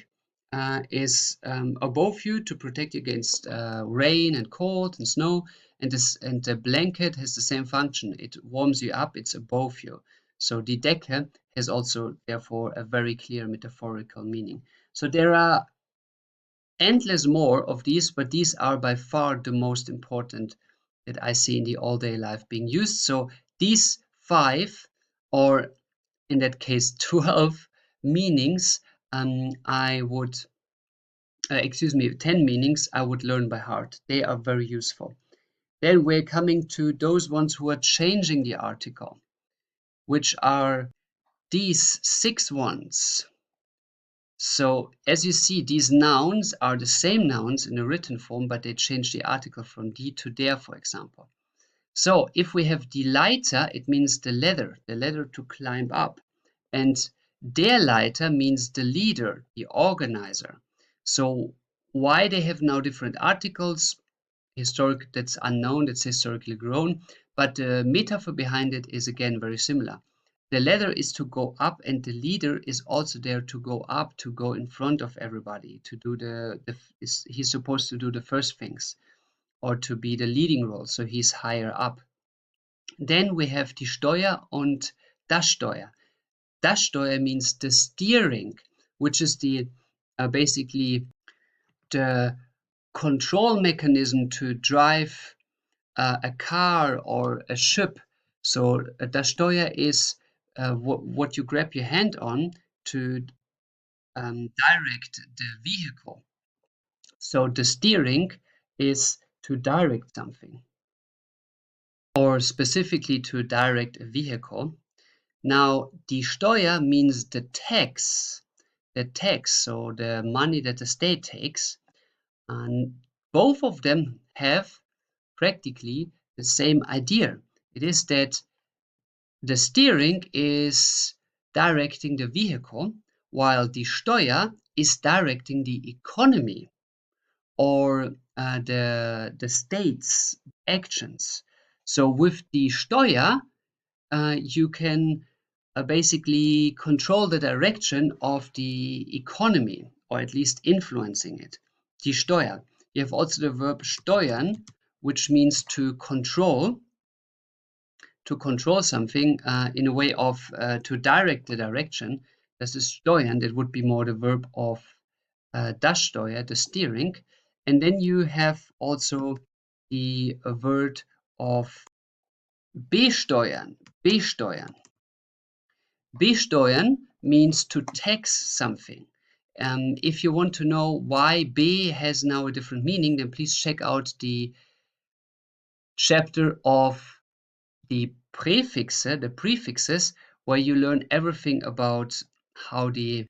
S1: is above you to protect you against rain and cold and snow. And the blanket has the same function. It warms you up. It's above you. So die Decke has also, therefore, a very clear metaphorical meaning. So there are endless more of these, but these are by far the most important that I see in the all-day life being used. So these 5, or in that case 12 meanings, 10 meanings I would learn by heart. They are very useful. Then we're coming to those ones who are changing the article, which are these 6 ones. So as you see, these nouns are the same nouns in a written form, but they change the article from die to der, for example. So if we have die Leiter, it means the ladder to climb up. And der Leiter means the leader, the organizer. So why they have now different articles, that's unknown, that's historically grown, but the metaphor behind it is again very similar. The ladder is to go up, and the leader is also there to go up, to go in front of everybody, to do he's supposed to do the first things, or to be the leading role, so he's higher up. Then we have die Steuer und das Steuer. Das Steuer means the steering, which is the basically the control mechanism to drive a car or a ship. So das Steuer is what you grab your hand on to direct the vehicle. So the steering is to direct something, or specifically to direct a vehicle. Now, die Steuer means the tax, so the money that the state takes, and both of them have practically the same idea. It is that the steering is directing the vehicle, while the Steuer is directing the economy or the state's actions. So with the Steuer, you can basically control the direction of the economy, or at least influencing it. Die Steuer. You have also the verb steuern, which means to control something in a way of to direct the direction. Das ist steuern. That would be more the verb of das Steuer, the steering. And then you have also the word of besteuern. Besteuern means to tax something. If you want to know why be has now a different meaning, then please check out the chapter of the prefixes, where you learn everything about how the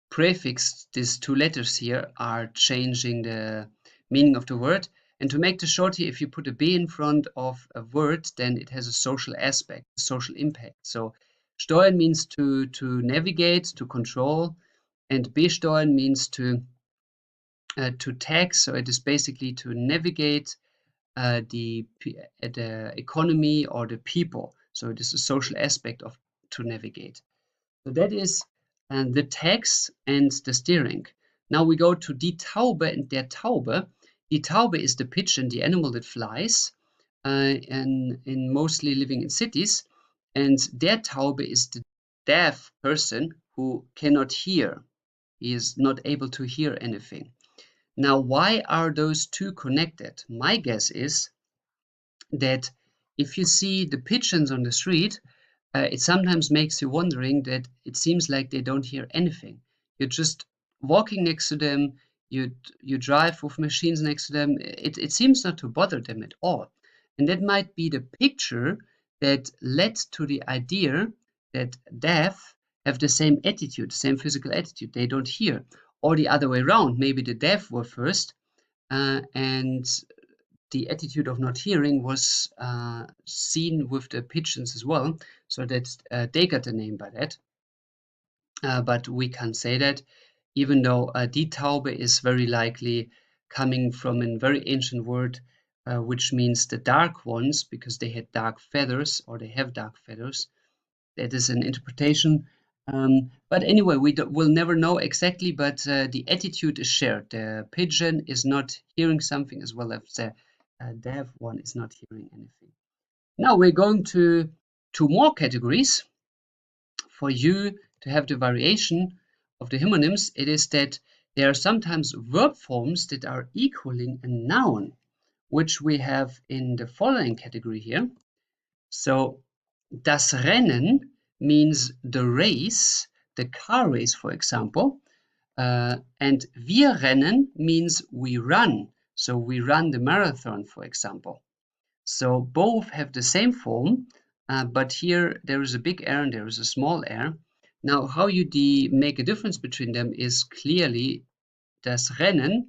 S1: prefix, these two letters here, are changing the meaning of the word. And to make this short here, if you put a B in front of a word, then it has a social aspect, a social impact. So steuern means to navigate, to control, and besteuern means to tax. So it is basically to navigate the economy or the people. So it is a social aspect of to navigate. So that is the tax and the steering. Now we go to die Taube and der Taube. Die Taube is the pigeon, the animal that flies, and in mostly living in cities. And der Taube is the deaf person who cannot hear. He is not able to hear anything. Now, why are those two connected? My guess is that if you see the pigeons on the street, it sometimes makes you wondering that it seems like they don't hear anything. You're just walking next to them, you drive with machines next to them. It seems not to bother them at all. And that might be the picture that led to the idea that deaf have the same attitude, same physical attitude. They don't hear. Or the other way around. Maybe the deaf were first and the attitude of not hearing was seen with the pigeons as well, so that they got the name by that. But we can't say that, even though die Taube is very likely coming from a very ancient word, which means the dark ones, because they had dark feathers, or they have dark feathers. That is an interpretation. But anyway, we'll never know exactly, but the attitude is shared. The pigeon is not hearing something, as well as the deaf one is not hearing anything. Now we're going to two more categories for you to have the variation of the homonyms. It is that there are sometimes verb forms that are equaling a noun, which we have in the following category here. So das Rennen means the race, the car race, for example. And wir rennen means we run. So we run the marathon, for example. So both have the same form, but here there is a big R and there is a small r. Now, how you make a difference between them is clearly das Rennen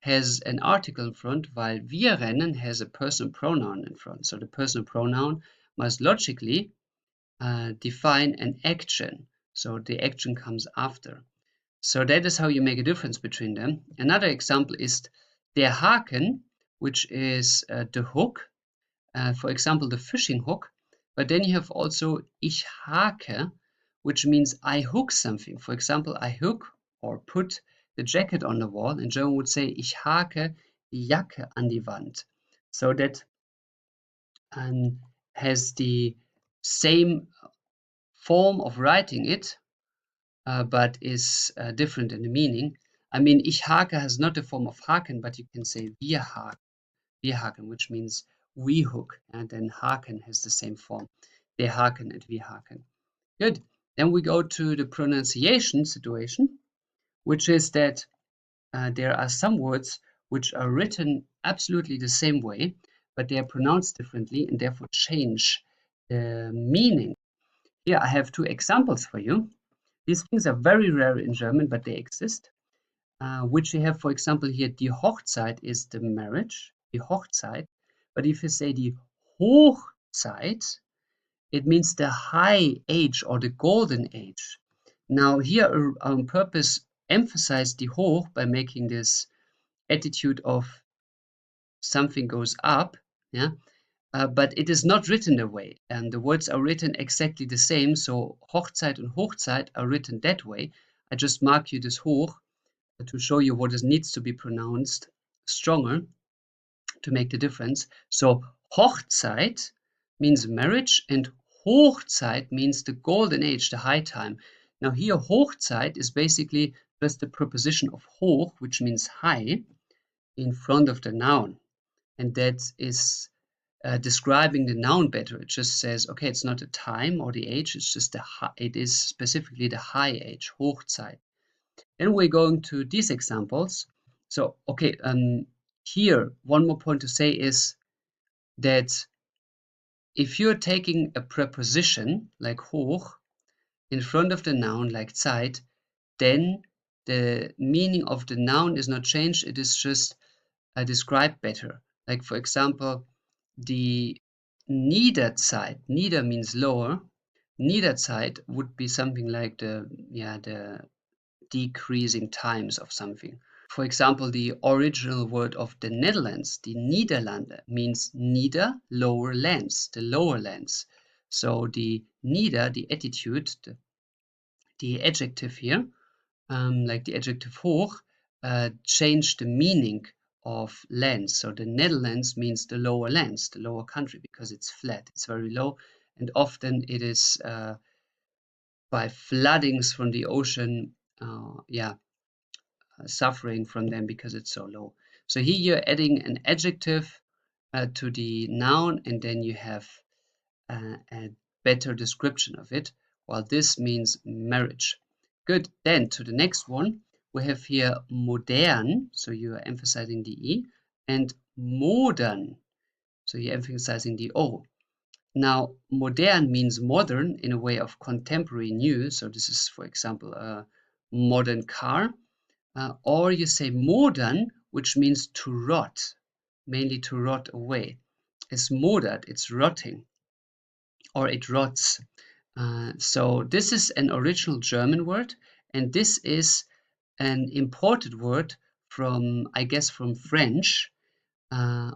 S1: has an article in front, while wir rennen has a personal pronoun in front. So the personal pronoun must logically define an action. So the action comes after. So that is how you make a difference between them. Another example is der Haken, which is the hook. For example, the fishing hook. But then you have also ich hake, which means I hook something. For example, I hook or put the jacket on the wall. In German would say ich hake die Jacke an die Wand. So that has the same form of writing it, but is different in the meaning. I mean, ich hake has not the form of haken, but you can say wir haken, which means we hook, and then haken has the same form. Wir haken and wir haken. Good. Then we go to the pronunciation situation, which is that there are some words which are written absolutely the same way, but they are pronounced differently and therefore change the meaning. Here I have two examples for you. These things are very rare in German, but they exist. Which we have, for example, here, die Hochzeit is the marriage, die Hochzeit. But if you say die Hochzeit, it means the high age or the golden age. Now here on purpose emphasize the hoch by making this attitude of something goes up, yeah, but it is not written that way, and the words are written exactly the same. So Hochzeit and Hochzeit are written that way. I just mark you this hoch to show you what needs to be pronounced stronger to make the difference. So Hochzeit means marriage and Hochzeit means the golden age, the high time. Now here Hochzeit is basically just the preposition of hoch, which means high, in front of the noun. And that is describing the noun better. It just says, okay, it's not the time or the age, it's just it is specifically the high age, Hochzeit. Then we're going to these examples. So, okay, here, one more point to say is that if you're taking a preposition like hoch in front of the noun like Zeit, then the meaning of the noun is not changed. It is just described better. Like, for example, the Niederzeit, nieder means lower. Niederzeit would be something like the decreasing times of something. For example, the original word of the Netherlands, die Niederlande, means nieder, lower lands, the lower lands. So the nieder, the attitude, the adjective here, like the adjective hoch, changed the meaning of lands. So the Netherlands means the lower lands, the lower country, because it's flat, it's very low, and often it is by floodings from the ocean, suffering from them because it's so low. So here you're adding an adjective to the noun, and then you have a better description of it, while this means marriage. Good. Then to the next one, we have here modern, so you are emphasizing the E, and modern, so you're emphasizing the O. Now, modern means modern in a way of contemporary new, so this is, for example, a modern car. Or you say modern, which means to rot, mainly to rot away. It's modert, it's rotting, or it rots. So this is an original German word, and this is an imported word from, I guess, from French,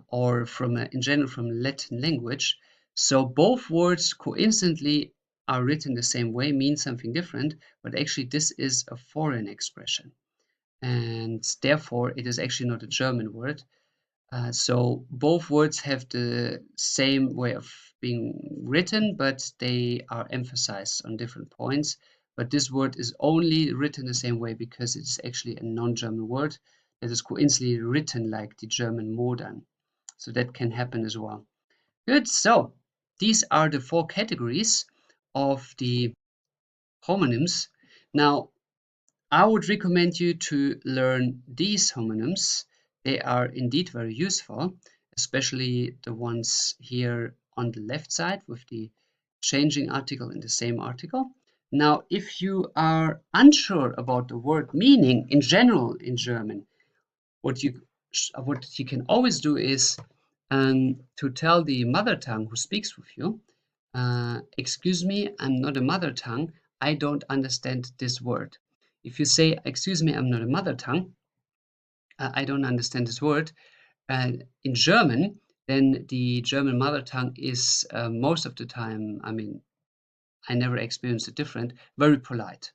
S1: or from, in general, from Latin language. So both words coincidentally are written the same way, mean something different, but actually this is a foreign expression. And therefore it is actually not a German word. So both words have the same way of being written, but they are emphasized on different points. But this word is only written the same way because it's actually a non-German word that is coincidentally written like the German modern. So that can happen as well. Good, so these are the four categories of the homonyms. Now, I would recommend you to learn these homonyms. They are indeed very useful, especially the ones here on the left side with the changing article in the same article. Now, if you are unsure about the word meaning in general in German, what you can always do is to tell the mother tongue who speaks with you, excuse me, I'm not a mother tongue, I don't understand this word. If you say, excuse me, I'm not a mother tongue, I don't understand this word, in German, then the German mother tongue is most of the time, I mean, I never experienced it different, very polite.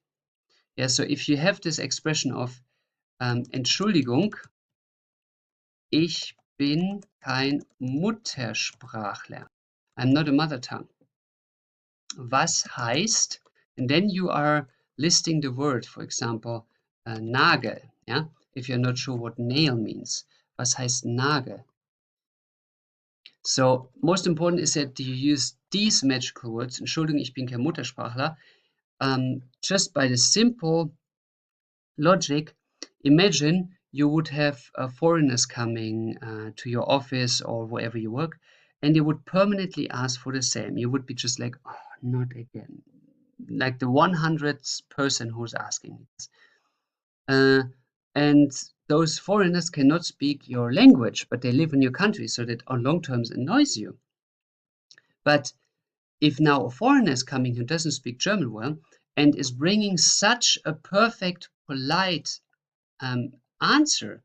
S1: Yeah, so if you have this expression of Entschuldigung, ich bin kein Muttersprachler. I'm not a mother tongue. Was heißt, and then you are listing the word, for example, Nagel, yeah? If you're not sure what nail means. Was heißt Nagel? So, most important is that you use these magical words. Entschuldigung, ich bin kein Muttersprachler. Just by the simple logic, imagine you would have foreigners coming to your office or wherever you work, and they would permanently ask for the same. You would be just like, oh, not again. Like the 100th person who's asking this. And those foreigners cannot speak your language, but they live in your country, so that on long terms annoys you. But if now a foreigner is coming who doesn't speak German well and is bringing such a perfect, polite answer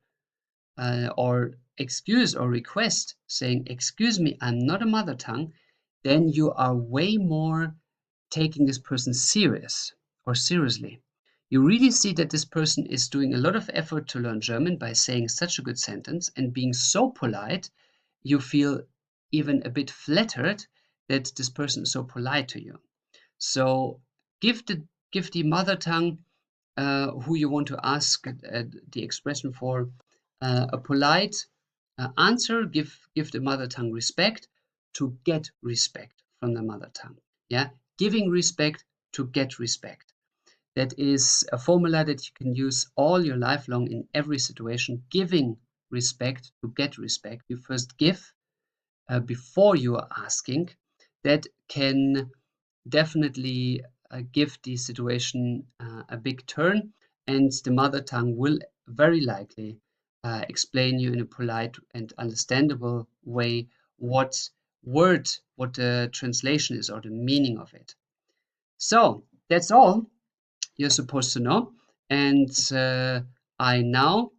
S1: or excuse or request, saying, excuse me, I'm not a mother tongue, then you are way more taking this person serious or seriously. You really see that this person is doing a lot of effort to learn German by saying such a good sentence and being so polite, you feel even a bit flattered that this person is so polite to you. So give the mother tongue who you want to ask the expression for a polite answer. Give the mother tongue respect to get respect from the mother tongue. Yeah, giving respect to get respect. That is a formula that you can use all your life long in every situation. Giving respect to get respect. You first give before you are asking. That can definitely give the situation a big turn, and the mother tongue will very likely explain you in a polite and understandable way what the translation is or the meaning of it. So that's all you're supposed to know, and I now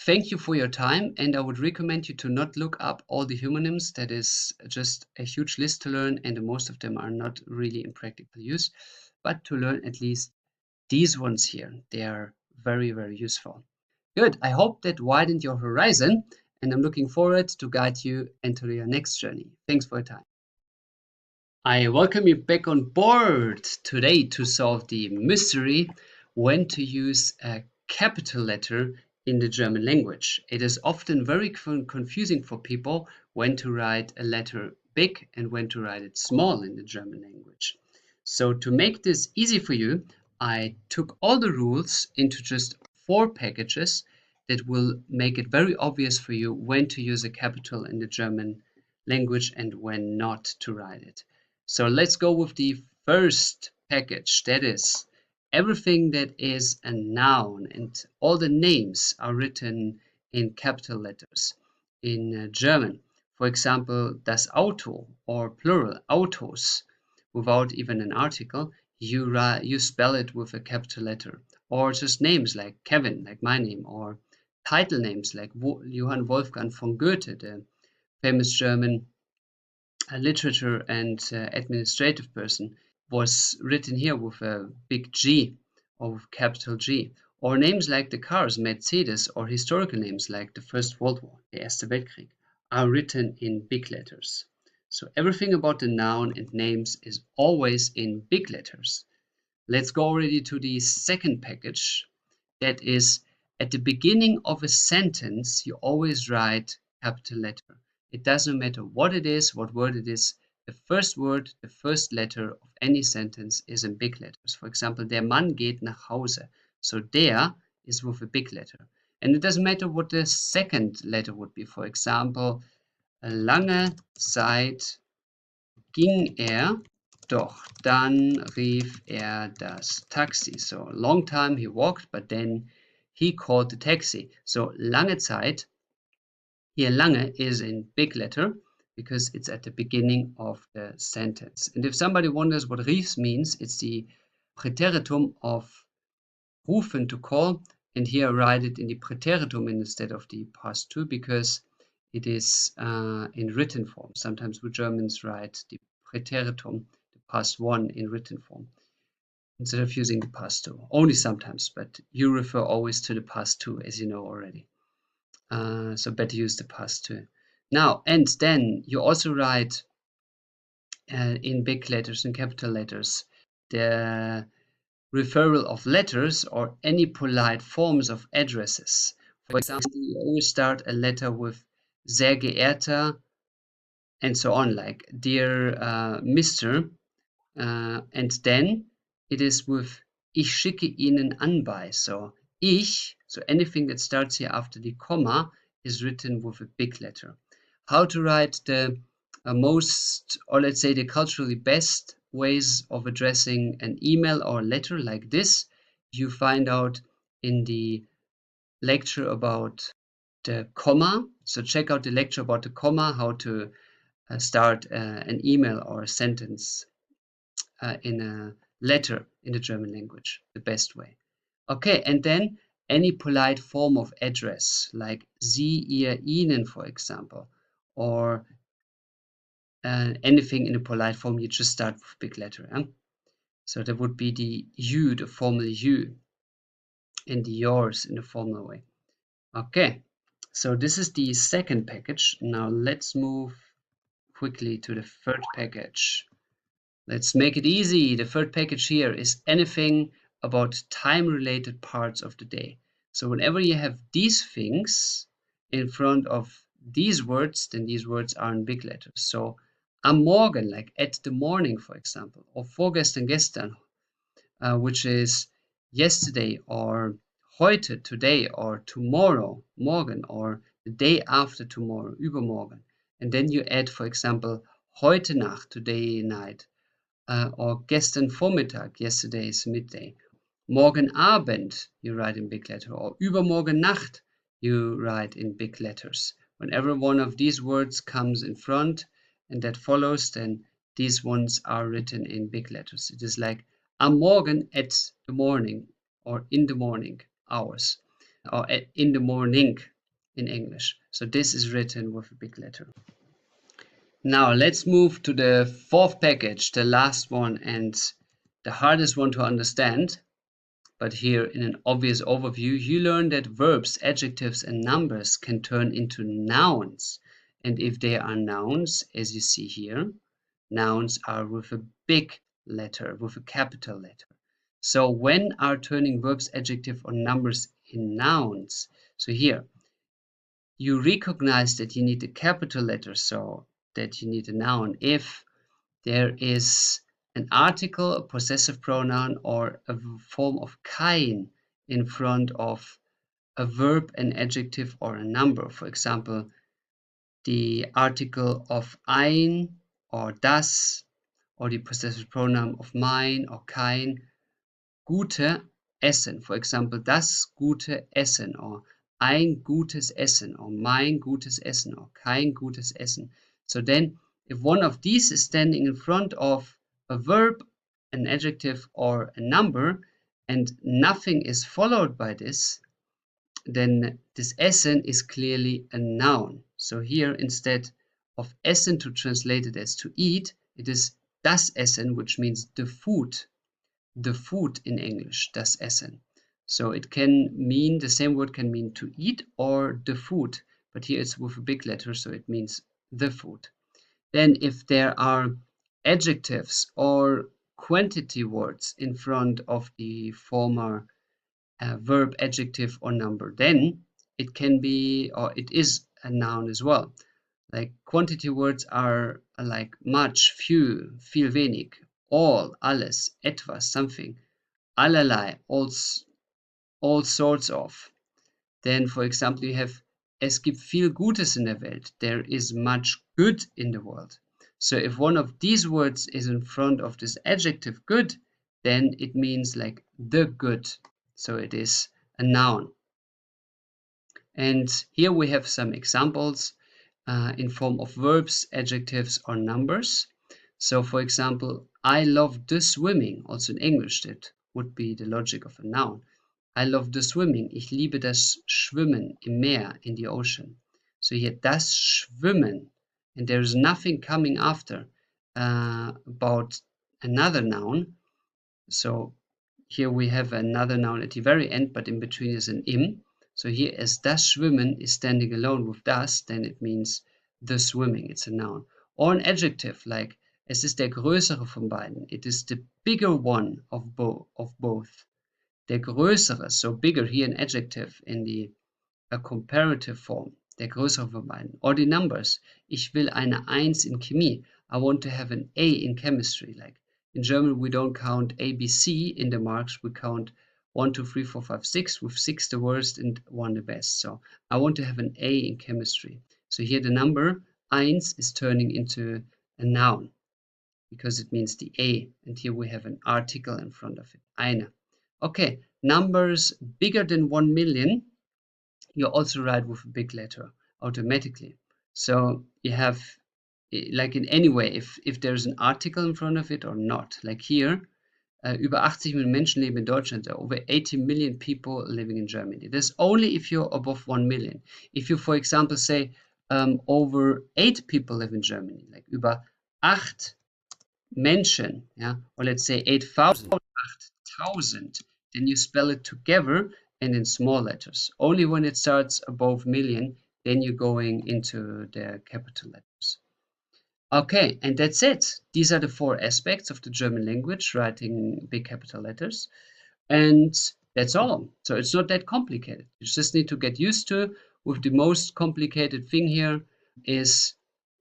S1: thank you for your time, and I would recommend you to not look up all the homonyms. That is just a huge list to learn, and most of them are not really in practical use, but to learn at least these ones here. They are very, very useful. Good. I hope that widened your horizon, and I'm looking forward to guide you into your next journey. Thanks for your time. I welcome you back on board today to solve the mystery when to use a capital letter in the German language. It is often very confusing for people when to write a letter big and when to write it small in the German language. So to make this easy for you, I took all the rules into just 4 packages that will make it very obvious for you when to use a capital in the German language and when not to write it. So let's go with the first package. That is everything that is a noun, and all the names are written in capital letters in German. For example, das Auto or plural Autos without even an article, you spell it with a capital letter. Or just names like Kevin, like my name, or title names like Johann Wolfgang von Goethe, the famous German literature and administrative person, was written here with a big G or with capital G. Or names like the cars, Mercedes, or historical names like the First World War, the Erste Weltkrieg, are written in big letters. So everything about the noun and names is always in big letters. Let's go already to the second package. That is, at the beginning of a sentence, you always write capital letter. It doesn't matter what it is, what word it is. The first word, the first letter of any sentence is in big letters. For example, der Mann geht nach Hause. So der is with a big letter. And it doesn't matter what the second letter would be. For example, lange Zeit ging doch dann rief das Taxi. So a long time he walked, but then he called the taxi. So lange Zeit, here lange is in big letter because it's at the beginning of the sentence. And if somebody wonders what rief means, it's the Präteritum of rufen, to call, and here I write it in the Präteritum instead of the past two because it is in written form. Sometimes we Germans write the Präteritum, the past one, in written form instead of using the past two. Only sometimes, but you refer always to the past two, as you know already. So better use the past two. Now, and then you also write in big letters, in capital letters, the referral of letters or any polite forms of addresses. For example, you always start a letter with sehr geehrter and so on, like dear Mr. And then it is with ich schicke Ihnen anbei. So ich, so anything that starts here after the comma is written with a big letter. How to write the most, or let's say the culturally best ways of addressing an email or letter like this, you find out in the lecture about the comma. So check out the lecture about the comma, how to start an email or a sentence in a letter in the German language, the best way. Okay, and then any polite form of address, like Sie, ihr, ihnen, for example, or anything in a polite form, you just start with big letter. So that would be the you, the formal you, and the yours in the formal way. Okay, so this is the second package. Now let's move quickly to the third package. Let's make it easy. The third package here is anything about time-related parts of the day. So whenever you have these things in front of these words, then these words are in big letters. So am Morgen, like at the morning, for example, or vorgestern, gestern, which is yesterday, or heute, today, or tomorrow, morgen, or the day after tomorrow, übermorgen. And then you add, for example, heute Nacht, today night, or gestern Vormittag, yesterday's midday. Morgen Abend, you write in big letter, or übermorgen Nacht, you write in big letters. Whenever one of these words comes in front and that follows, then these ones are written in big letters. It is like am Morgen at the morning, or in the morning hours, or in the morning in English. So this is written with a big letter. Now let's move to the fourth package, the last one and the hardest one to understand. But here in an obvious overview, you learn that verbs, adjectives and numbers can turn into nouns. And if they are nouns, as you see here, nouns are with a big letter, with a capital letter. So when are turning verbs, adjective or numbers in nouns? So here, you recognize that you need a capital letter, so that you need a noun if there is an article, a possessive pronoun, or a form of kein in front of a verb, an adjective, or a number. For example, the article of ein or das, or the possessive pronoun of mein or kein. Gute Essen, for example, das gute Essen, or ein gutes Essen, or mein gutes Essen, or kein gutes Essen. So then, if one of these is standing in front of a verb, an adjective, or a number, and nothing is followed by this, then this Essen is clearly a noun. So here, instead of Essen to translate it as to eat, it is das Essen, which means the food in English, das Essen. So it can mean, the same word can mean to eat or the food, but here it's with a big letter, so it means the food. Then if there are adjectives or quantity words in front of the former verb, adjective or number, then it can be, or it is a noun as well. Like quantity words are like much, few, viel, wenig, all, alles, etwas, something, allerlei, all sorts of. Then, for example, you have es gibt viel Gutes in der Welt. There is much good in the world. So if one of these words is in front of this adjective good, then it means like the good. So it is a noun. And here we have some examples in form of verbs, adjectives, or numbers. So for example, I love the swimming, also in English that would be the logic of a noun. I love the swimming. Ich liebe das Schwimmen im Meer, in the ocean. So here, das Schwimmen, and there's nothing coming after about another noun. So here we have another noun at the very end, but in between is an im. So here, as das Schwimmen is standing alone with das, then it means the swimming. It's a noun. Or an adjective like Es ist der größere von beiden. It is the bigger one of both. Der größere, so bigger here an adjective in the comparative form. Der größere von beiden. Or the numbers. Ich will eine 1 in Chemie. I want to have an A in chemistry. Like in German, we don't count A, B, C in the marks. We count 1, 2, 3, 4, 5, 6, with 6 the worst and 1 the best. So I want to have an A in chemistry. So here the number 1 is turning into a noun because it means the A. And here we have an article in front of it. Eine. Okay, numbers bigger than 1 million. You also write with a big letter automatically. So you have, like in any way, if there's an article in front of it or not. Like here, über 80 Millionen Menschen leben in Deutschland. There are over 80 million people living in Germany. That's only if you're above 1 million. If you, for example, say over 8 people live in Germany, like über 8 Menschen, yeah, or let's say 8,000, 8,000, then you spell it together and in small letters. Only when it starts above million, then you're going into the capital letters. Okay, and that's it. These are the 4 aspects of the German language, writing big capital letters. And that's all. So it's not that complicated. You just need to get used to. With the most complicated thing here is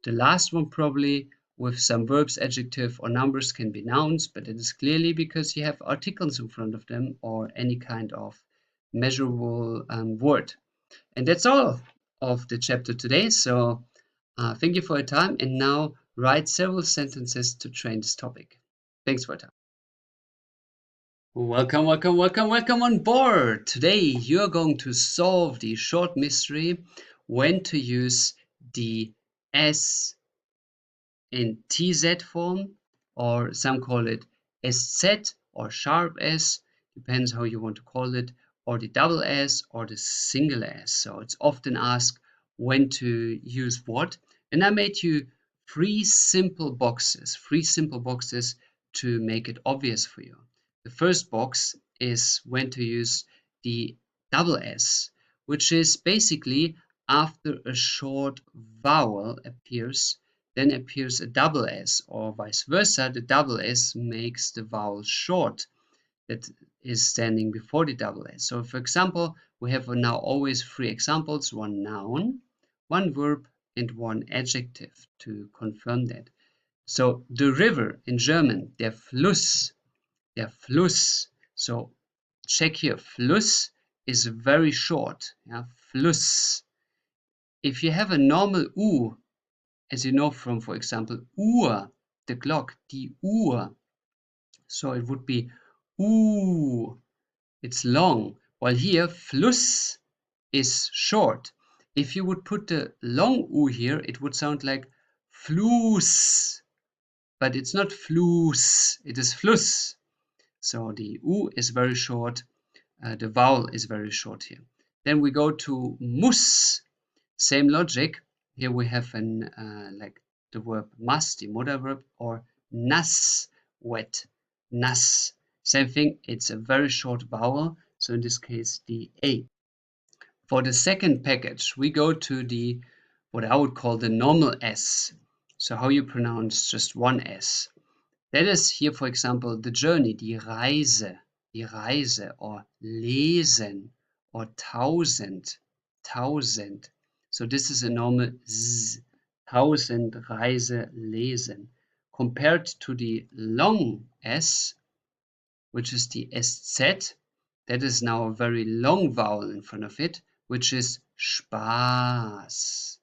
S1: the last one probably, with some verbs, adjective, or numbers can be nouns, but it is clearly because you have articles in front of them or any kind of measurable word. And that's all of the chapter today. So thank you for your time. And now write several sentences to train this topic. Thanks for your time. Welcome, welcome, welcome, welcome on board. Today you're going to solve the short mystery when to use the S in TZ form, or some call it SZ or sharp S, depends how you want to call it, or the double S or the single S. So it's often asked when to use what. And I made you three simple boxes to make it obvious for you. The first box is when to use the double S, which is basically after a short vowel appears, then appears a double S, or vice versa. The double S makes the vowel short that is standing before the double S. So for example, we have now always 3 examples, 1 noun, 1 verb, and 1 adjective to confirm that. So the river in German, der Fluss. So check here, Fluss is very short, yeah? Fluss. If you have a normal U, as you know from, for example, Uhr, the clock, die Uhr. So it would be it's long, while here Fluss is short. If you would put the long U here, it would sound like Fluss, but it's not Fluss, it is Fluss. So the U is very short, the vowel is very short here. Then we go to muss, same logic. Here we have an like the verb must, the mother verb, or nass, wet, nass. Same thing, it's a very short vowel, so in this case the A. For the second package, we go to the what I would call the normal S. So how you pronounce just one S. That is here, for example, the journey, die Reise, or lesen, or tausend. So this is a normal Z, tausend, Reise, lesen. Compared to the long S, which is the SZ, that is now a very long vowel in front of it, which is Spaß,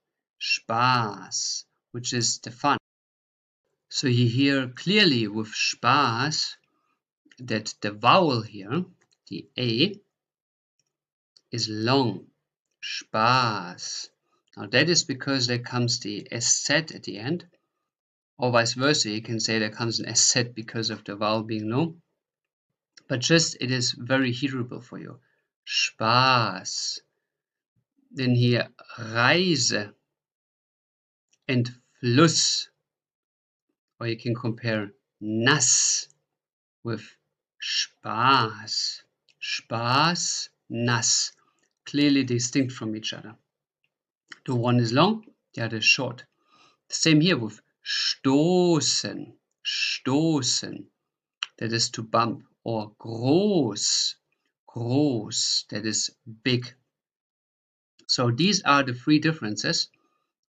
S1: which is the fun. So you hear clearly with Spaß that the vowel here, the A, is long. Spaß. Now that is because there comes the SZ at the end, or vice versa. You can say there comes an SZ because of the vowel being long. But just it is very hearable for you. Spaß. Then here Reise and Fluss. Or you can compare nass with Spaß. Spaß, nass. Clearly distinct from each other. The one is long, the other is short. The same here with stoßen, stoßen, that is to bump, or groß, groß, that is big. So these are the three differences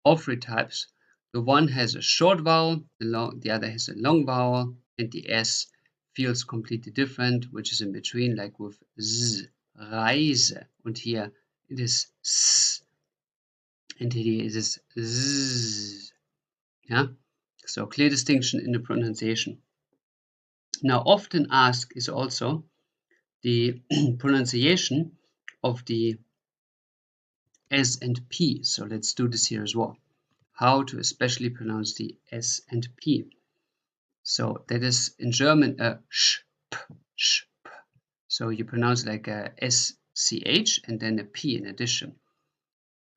S1: of three types. The one has a short vowel, the other has a long vowel, and the S feels completely different, which is in between, like with Z, Reise. And here it is S, and here it is Z. Yeah? So clear distinction in the pronunciation. Now, often asked is also the pronunciation of the S and P. So let's do this here as well. How to especially pronounce the S and P. So that is in German a sh, p, sh, p. So you pronounce like a SCH and then a P in addition.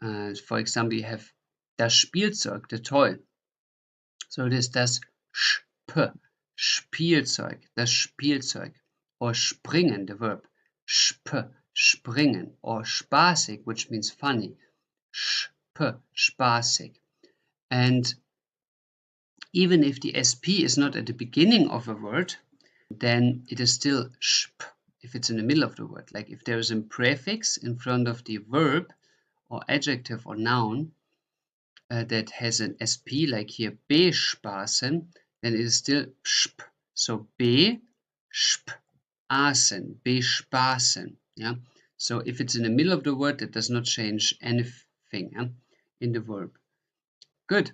S1: For example, you have das Spielzeug, the toy. So it is das Sp, Spielzeug, das Spielzeug. Or springen, the verb. Sp, springen. Or spaßig, which means funny. Sp, spaßig. And even if the SP is not at the beginning of a word, then it is still sp if it's in the middle of the word. Like if there is a prefix in front of the verb or adjective or noun that has an SP, like here bespaßen, then it is still sp. So bespaßen, bespaßen. Yeah. So if it's in the middle of the word, that does not change anything in the verb. Good.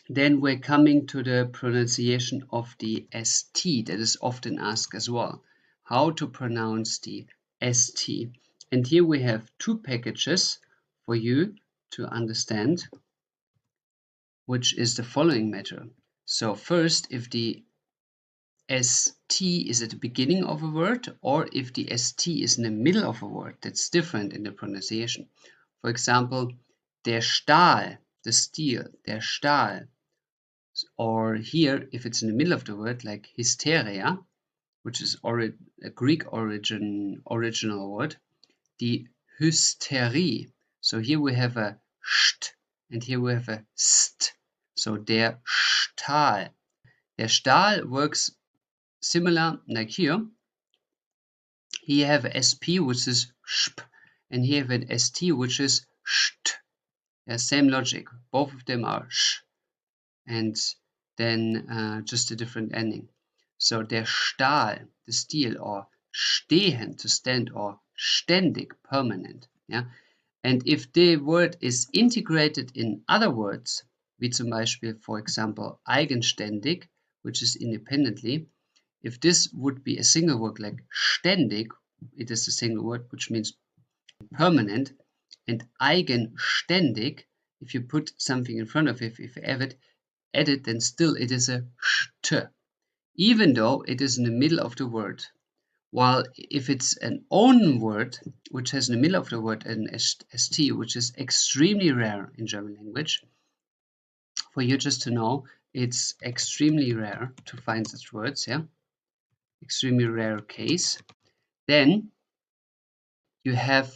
S1: Then we're coming to the pronunciation of the ST that is often asked as well. How to pronounce the ST. And here we have two packages for you to understand, which is the following matter. So first, if the ST is at the beginning of a word or if the ST is in the middle of a word, that's different in the pronunciation. For example, der Stahl, the steel, der Stahl. Or here, if it's in the middle of the word, like hysteria, which is a Greek original word, the Hysterie. So here we have a st, and here we have a st. So der Stahl. Der Stahl works similar like here. Here you have a SP, which is sp, and here you have an ST, which is st. Yeah, same logic. Both of them are sh. And then just a different ending. So der Stahl, the steel, or stehen, to stand, or ständig, permanent. Yeah? And if the word is integrated in other words, wie zum Beispiel, for example, eigenständig, which is independently, if this would be a single word like ständig, it is a single word, which means permanent, and eigenständig, if you put something in front of it, if you add it, then still it is a st, even though it is in the middle of the word. While if it's an own word, which has in the middle of the word an st, which is extremely rare in German language, for you just to know, it's extremely rare to find such words, yeah? Extremely rare case. Then you have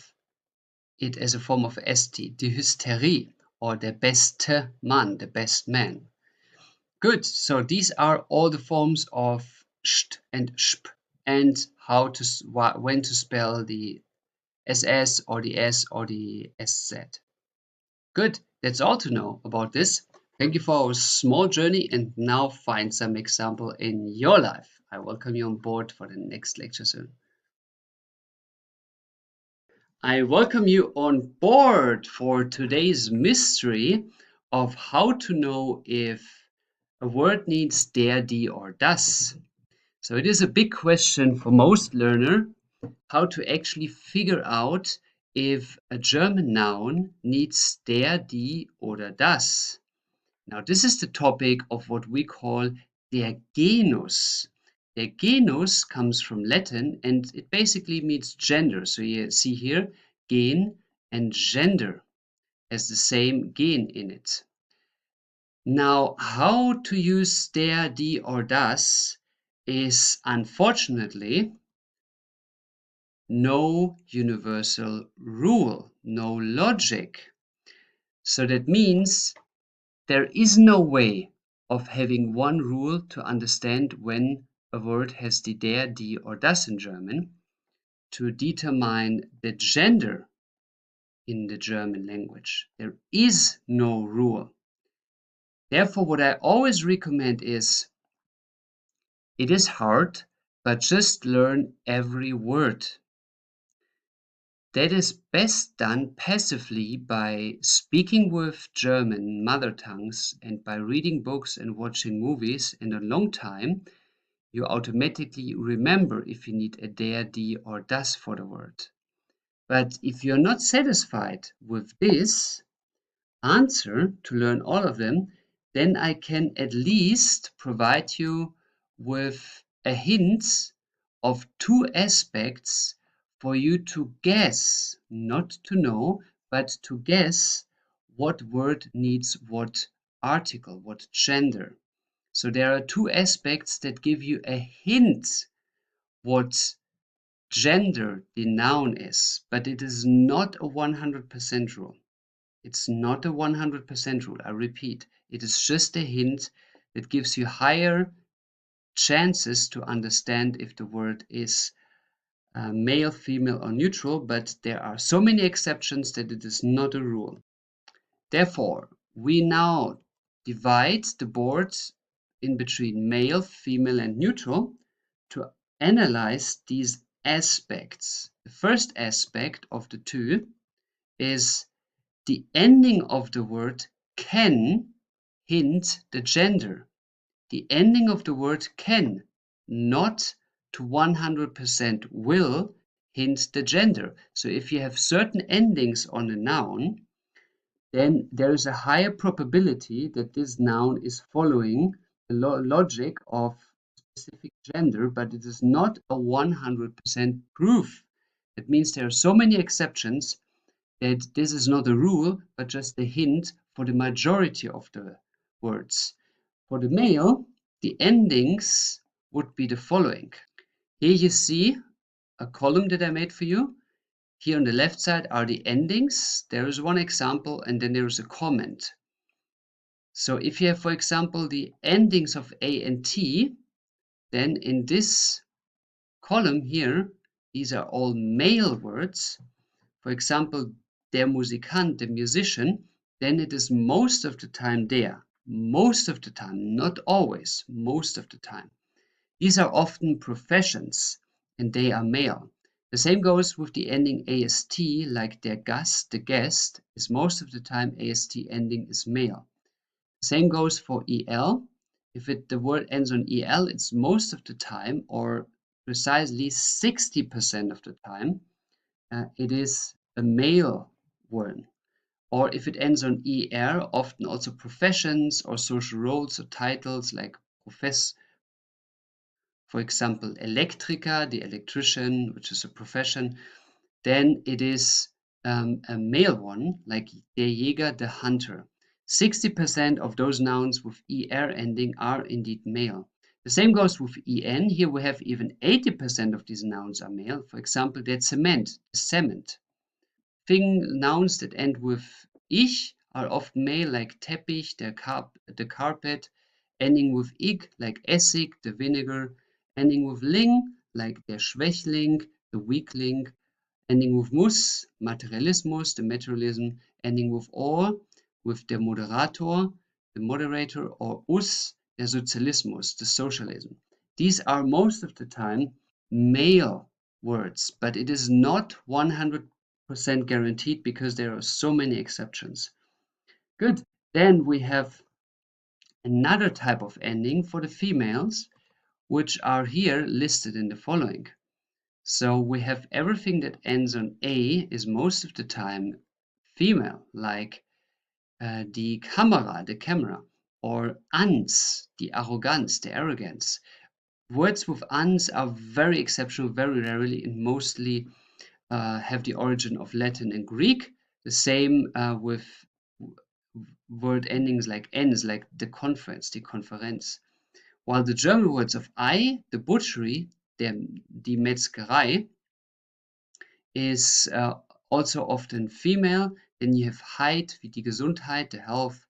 S1: it as a form of st, die Hysterie, or der beste Mann, the best man. Good, so these are all the forms of st and sp, and how to when to spell the ss or the s or the sz. Good, that's all to know about this. Thank you for our small journey, and now find some example in your life. I welcome you on board for the next lecture soon. I welcome you on board for today's mystery of how to know if a word needs der, die, or das. So it is a big question for most learners how to actually figure out if a German noun needs der, die, oder das. Now this is the topic of what we call der genus. Der genus comes from Latin and it basically means gender. So you see here, gen and gender has the same gen in it. Now, how to use der, die, or das is unfortunately no universal rule, no logic. So that means There is no way of having one rule to understand when a word has der, die, or das in German to determine the gender in the German language. There is no rule. Therefore, what I always recommend is, it is hard, but just learn every word. That is best done passively by speaking with German mother tongues and by reading books and watching movies. In a long time, you automatically remember if you need a der, die, or das for the word. But if you're not satisfied with this answer to learn all of them, then I can at least provide you with a hint of two aspects for you to guess, not to know, but to guess what word needs what article, what gender. So there are two aspects that give you a hint what gender the noun is, but it is not a 100% rule. It's not a 100% rule. I repeat, it is just a hint that gives you higher chances to understand if the word is male, female, or neutral, but there are so many exceptions that it is not a rule. Therefore, we now divide the board in between male, female, and neutral to analyze these aspects. The first aspect of the two is the ending of the word can hint the gender. The ending of the word can, not to 100% will, hint the gender. So if you have certain endings on a noun, then there is a higher probability that this noun is following the logic of specific gender, but it is not a 100% proof. That means there are so many exceptions that this is not a rule, but just a hint for the majority of the words. For the male, the endings would be the following. Here you see a column that I made for you. Here on the left side are the endings. There is one example, and then there is a comment. So if you have, for example, the endings of A and T, then in this column here, these are all male words. For example, der Musikant, the musician, then it is most of the time der. Most of the time, not always, most of the time. These are often professions, and they are male. The same goes with the ending ast, like der Gast, the guest, is most of the time ast ending is male. The same goes for el. If the word ends on el, it's most of the time, or precisely 60% of the time, it is a male word. Or if it ends on er, often also professions or social roles or titles like profess, for example, Elektriker, the electrician, which is a profession, then it is a male one, like der Jäger, the hunter. 60% of those nouns with er ending are indeed male. The same goes with en. Here we have even 80% of these nouns are male. For example, der Zement, the cement. Nouns that end with ich are often male, like Teppich, the carpet, ending with ig, like Essig, the vinegar, ending with ling, like der Schwächling, the weakling, ending with mus, Materialismus, the materialism, ending with or, with der Moderator, the moderator, or us, der Sozialismus, the socialism. These are most of the time male words, but it is not 100% guaranteed because there are so many exceptions. Good. Then we have another type of ending for the females, which are here listed in the following. So we have everything that ends on a is most of the time female, like die Kamera, the camera, or ans, the arrogance, the arrogance. Words with ans are very exceptional, very rarely, and mostly have the origin of Latin and Greek. The same with word endings like ens, like the conference, die Konferenz. While the German words of I, the butchery, die Metzgerei, is also often female. Then you have Heit, wie die Gesundheit, the health,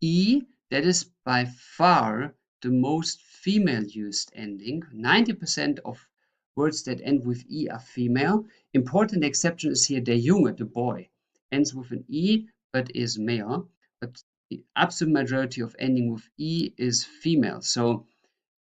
S1: I, that is by far the most female used ending. 90% of words that end with I are female. Important exception is here der Junge, the boy. Ends with an I, but is male. But the absolute majority of ending with I is female. So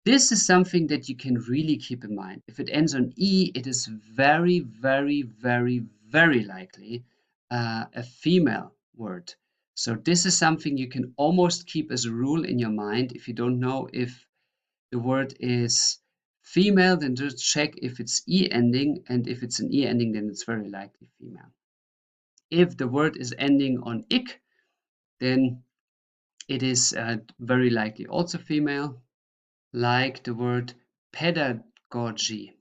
S1: this is something that you can really keep in mind. If it ends on E, it is very, very, very, very likely a female word. So this is something you can almost keep as a rule in your mind. If you don't know if the word is female, then just check if it's E ending, and if it's an E ending, then it's very likely female. If the word is ending on ik, then it is very likely also female, like the word pedagogy,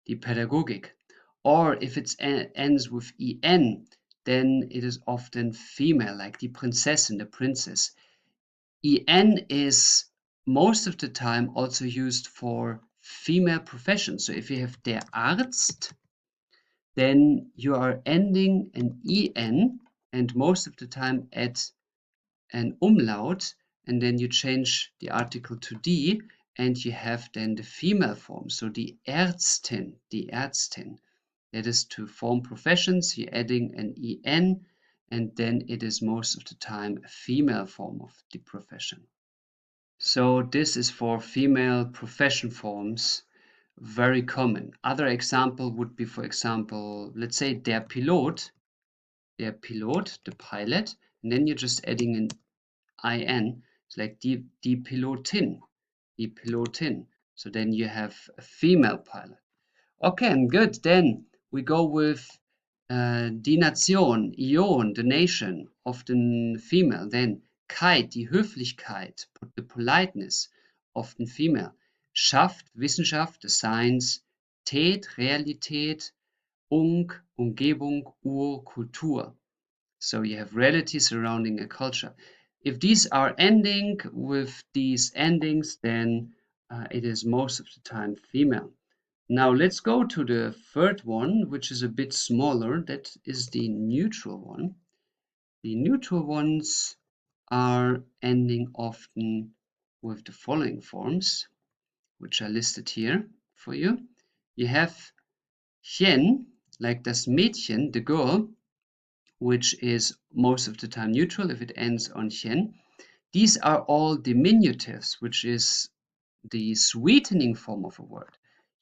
S1: die Pädagogik. Or if it ends with en, then it is often female, like die Prinzessin, the princess. En is most of the time also used for female professions. So if you have der Arzt, then you are ending an en and most of the time add an umlaut, and then you change the article to die, and you have then the female form. So die Ärztin, that is to form professions, you're adding an en, and then it is most of the time a female form of the profession. So this is for female profession forms, very common. Other example would be, for example, let's say der Pilot, the pilot, and then you're just adding an in. It's like die Pilotin, die Pilotin. So then you have a female pilot. Okay, and good. Then we go with die Nation, Ion, the nation, often female. Then Keit, die Höflichkeit, the politeness, often female. Schaft, Wissenschaft, the science. Tät, Realität. Umgebung, Kultur. So you have reality surrounding a culture. If these are ending with these endings, then it is most of the time female. Now let's go to the third one, which is a bit smaller. That is the neutral one. The neutral ones are ending often with the following forms, which are listed here for you. You have chen, like das Mädchen, the girl, which is most of the time neutral if it ends on chen. These are all diminutives, which is the sweetening form of a word.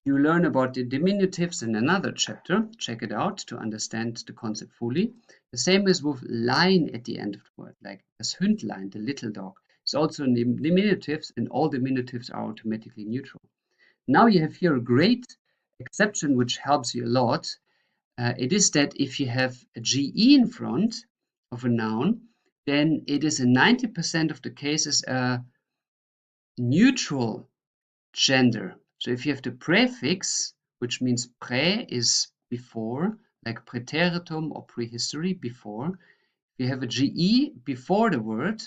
S1: You learn about the diminutives in another chapter. Check it out to understand the concept fully. The same is with lein at the end of the word, like das Hündlein, the little dog. It's also diminutives, and all diminutives are automatically neutral. Now you have here a great exception which helps you a lot. It is that if you have a ge in front of a noun, then it is in 90% of the cases a neutral gender. So if you have the prefix, which means pre is before, like preteritum or prehistory, before. If you have a ge before the word,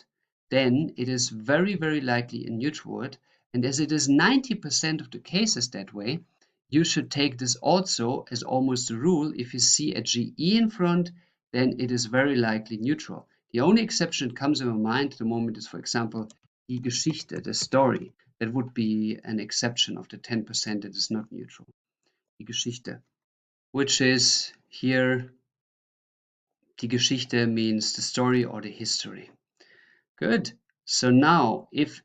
S1: then it is very, very likely a neutral word. And as it is 90% of the cases that way, you should take this also as almost a rule. If you see a ge in front, then it is very likely neutral. The only exception that comes in my mind at the moment is, for example, die Geschichte, the story. That would be an exception of the 10% that is not neutral. Die Geschichte, which is here, die Geschichte means the story or the history. Good. So now, if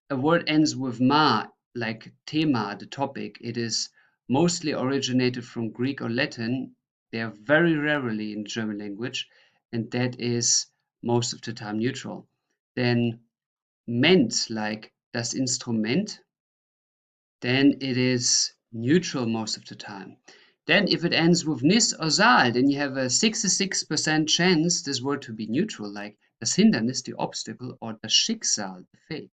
S1: a word ends with ma, like thema, the topic, it is mostly originated from Greek or Latin. They are very rarely in German language, and that is most of the time neutral. Then ment, like das Instrument, then it is neutral most of the time. Then if it ends with nis or sal, then you have a 66% chance this word to be neutral, like das Hindernis, the obstacle, or das Schicksal, the fate.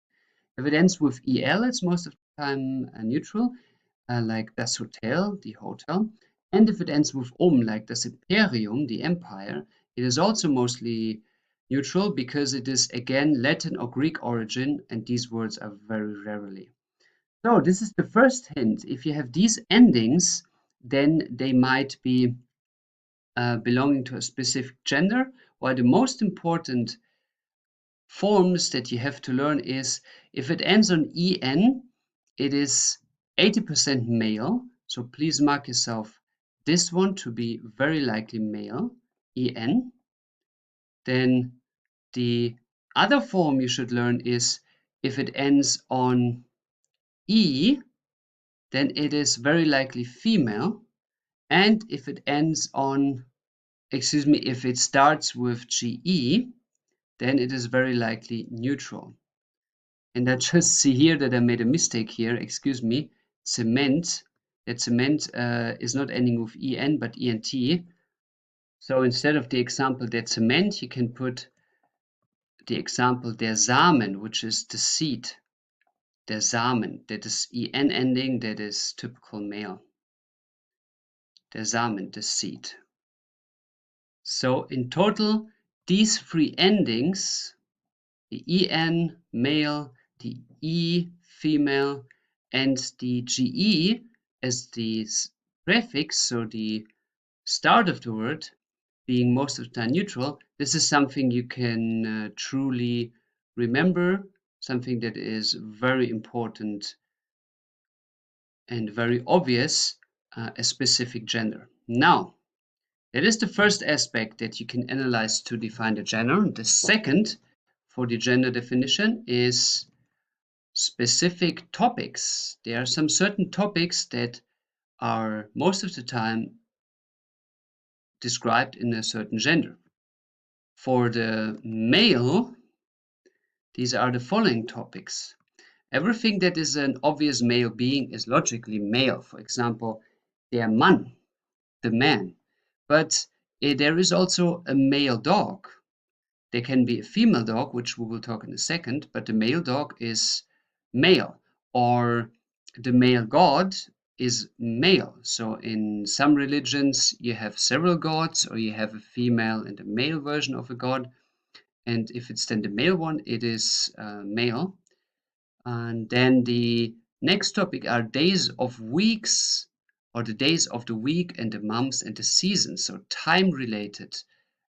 S1: If it ends with el, it's most of the time neutral, like das Hotel, the hotel. And if it ends with like das Imperium, the empire, it is also mostly neutral because it is again Latin or Greek origin, and these words are very rarely. So this is the first hint. If you have these endings, then they might be belonging to a specific gender, while the most important forms that you have to learn is if it ends on en, it is 80% male. So please mark yourself this one to be very likely male, en. Then the other form you should learn is if it ends on e, then it is very likely female. And if it ends on, if it starts with ge, then it is very likely neutral. And I just see here that I made a mistake here, excuse me, cement. That cement is not ending with en but ent. So instead of the example der Zement, you can put the example der Samen, which is the seed. Der Samen, that is en ending, that is typical male. Der Samen, the seed. So in total, these three endings, the en, male, the e, female, and the ge as the prefix, so the start of the word, being most of the time neutral, this is something you can truly remember, something that is very important and very obvious, a specific gender. Now, that is the first aspect that you can analyze to define the gender. The second for the gender definition is specific topics. There are some certain topics that are most of the time described in a certain gender. For the male, these are the following topics. Everything that is an obvious male being is logically male. For example, der Mann, the man. But there is also a male dog. There can be a female dog, which we will talk in a second, but the male dog is male. Or the male god is male. So in some religions, you have several gods, or you have a female and a male version of a god. And if it's then the male one, it is male. And then the next topic are days of weeks, or the days of the week and the months and the seasons. So time-related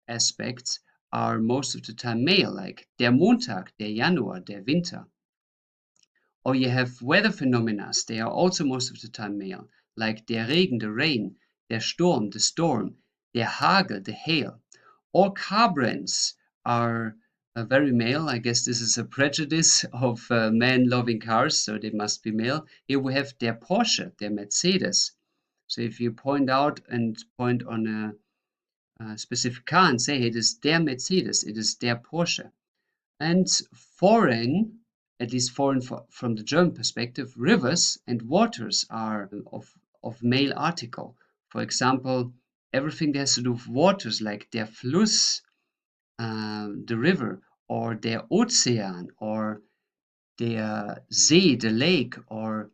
S1: aspects are most of the time male, like der Montag, der Januar, der Winter. Or you have weather phenomena, they are also most of the time male, like der Regen, the rain, der Sturm, the storm, der Hagel, the hail. All car brands are very male. I guess this is a prejudice of men loving cars, so they must be male. Here we have der Porsche, der Mercedes. So if you point out and point on a specific car and say it is der Mercedes, it is der Porsche. And foreign, at least foreign from the German perspective, rivers and waters are of male article. For example, everything that has to do with waters, like der Fluss, the river, or der Ozean, or der See, the lake, or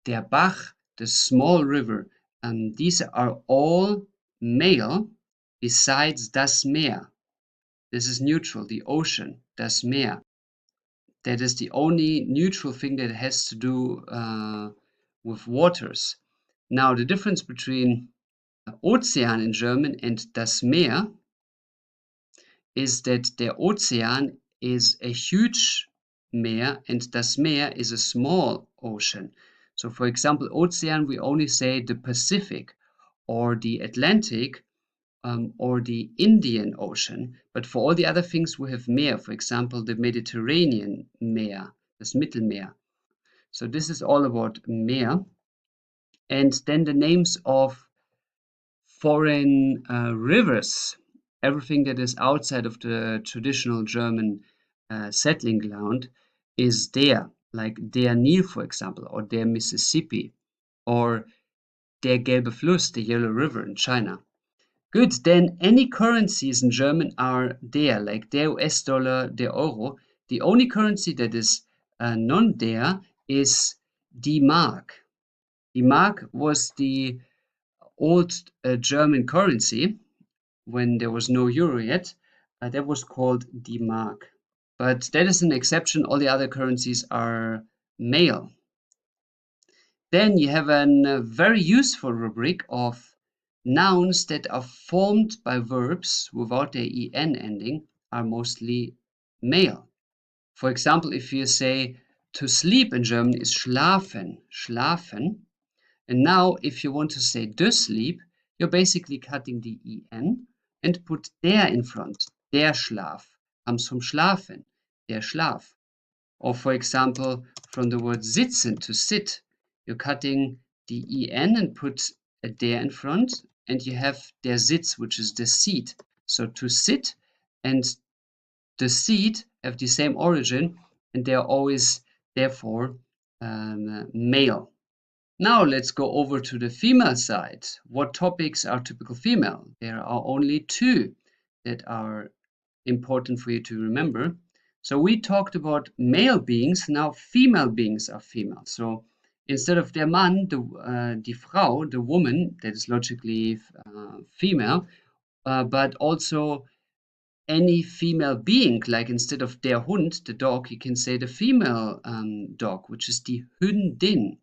S1: der Bach, the small river. These are all male besides das Meer. This is neutral, the ocean, das Meer. That is the only neutral thing that has to do with waters. Now, the difference between Ozean in German and das Meer is that der Ozean is a huge Meer and das Meer is a small ocean. So, for example, Ozean, we only say the Pacific or the Atlantic or the Indian Ocean. But for all the other things, we have Meer, for example, the Mediterranean Meer, das Mittelmeer. So this is all about Meer. And then the names of foreign rivers, everything that is outside of the traditional German settling ground is der, like der Nil, for example, or der Mississippi, or der Gelbe Fluss, the Yellow River in China. Good, then any currencies in German are der, like der US dollar, der Euro. The only currency that is non-der is die Mark. Die Mark was the old German currency when there was no euro yet. That was called die Mark. But that is an exception. All the other currencies are male. Then you have a very useful rubric of nouns that are formed by verbs without their en ending are mostly male. For example, if you say to sleep in German is schlafen, schlafen. And now if you want to say de sleep, you're basically cutting the en and put der in front. Der Schlaf comes from schlafen, der Schlaf. Or for example, from the word sitzen, to sit, you're cutting the en and put a der in front, and you have der Sitz, which is the seat. So to sit and the seat have the same origin, and they are always therefore male. Now let's go over to the female side. What topics are typical female? There are only two that are important for you to remember. So we talked about male beings, now female beings are female. So instead of der Mann, die Frau, the woman, that is logically female, but also any female being, like instead of der Hund, the dog, you can say the female dog, which is die Hündin.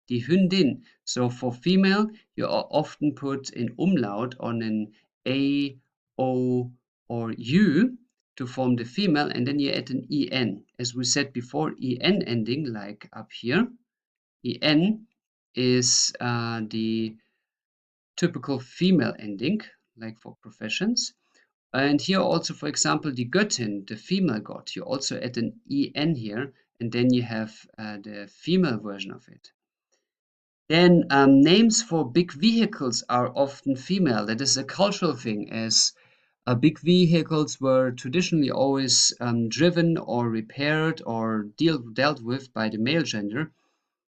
S1: Die Hündin. So for female, you often put an umlaut on an A, O, or U to form the female, and then you add an en. As we said before, en ending, like up here, en is the typical female ending, like for professions. And here also, for example, die Göttin, the female god, you also add an en here, and then you have the female version of it. Then names for big vehicles are often female. That is a cultural thing, as big vehicles were traditionally always driven or repaired or dealt with by the male gender.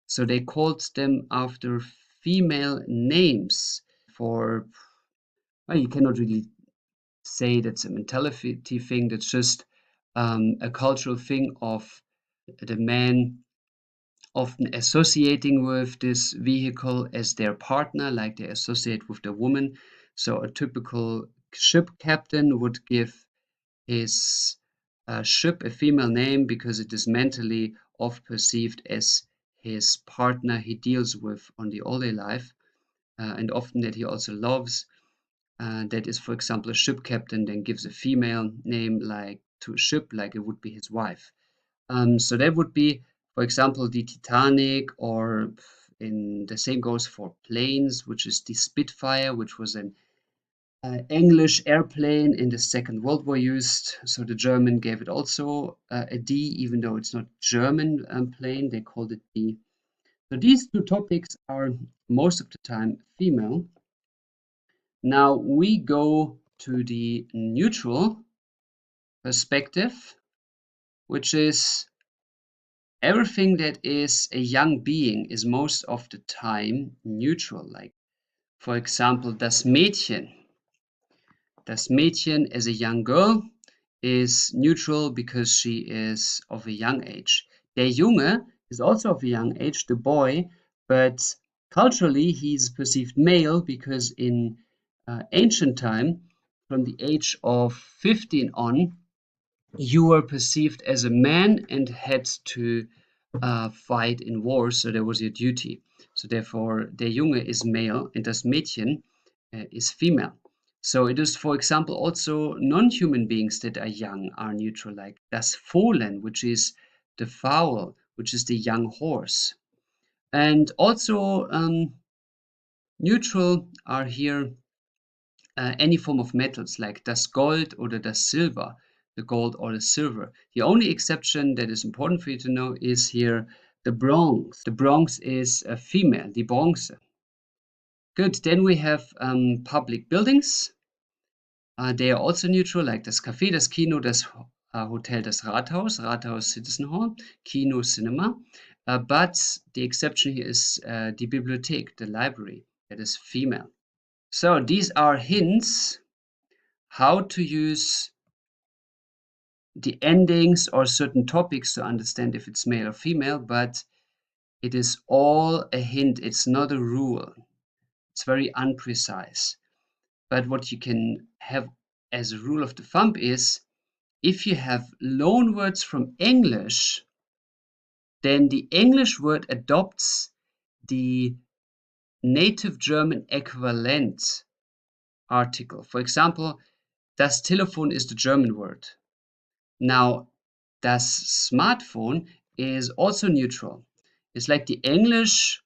S1: So they called them after female names. For, well, you cannot really say that's a mentality thing, that's just a cultural thing of the man often associating with this vehicle as their partner, like they associate with the woman. So a typical ship captain would give his ship a female name because it is mentally oft perceived as his partner he deals with on the all-day life, and often that he also loves. That is, for example, a ship captain then gives a female name like to a ship, like it would be his wife. So that would be, for example, the Titanic, or in the same goes for planes, which is the Spitfire, which was an English airplane in the Second World War used. So the German gave it also a D, even though it's not German plane, they called it D. So these two topics are most of the time female. Now we go to the neutral perspective, which is everything that is a young being is most of the time neutral. Like, for example, das Mädchen. Das Mädchen as a young girl is neutral because she is of a young age. Der Junge is also of a young age, the boy, but culturally he's perceived male because in ancient time, from the age of 15 on, you were perceived as a man and had to fight in wars, so that was your duty. So therefore, der Junge is male and das Mädchen is female. So it is, for example, also non-human beings that are young are neutral, like das Fohlen, which is the fowl, which is the young horse. And also neutral are here any form of metals, like das Gold or das Silber, the gold or the silver. The only exception that is important for you to know is here the bronze. The bronze is a female, die Bronze. Good, then we have public buildings. They are also neutral, like das Café, das Kino, das Hotel, das Rathaus, Rathaus Citizen Hall, Kino, Cinema. But the exception here is die Bibliothek, the library, that is female. So these are hints how to use the endings or certain topics to understand if it's male or female, but it is all a hint. It's not a rule. It's very unprecise. But what you can have as a rule of the thumb is if you have loan words from English, then the English word adopts the native German equivalent article. For example, das Telefon is the German word. Now, das Smartphone is also neutral. It's like the English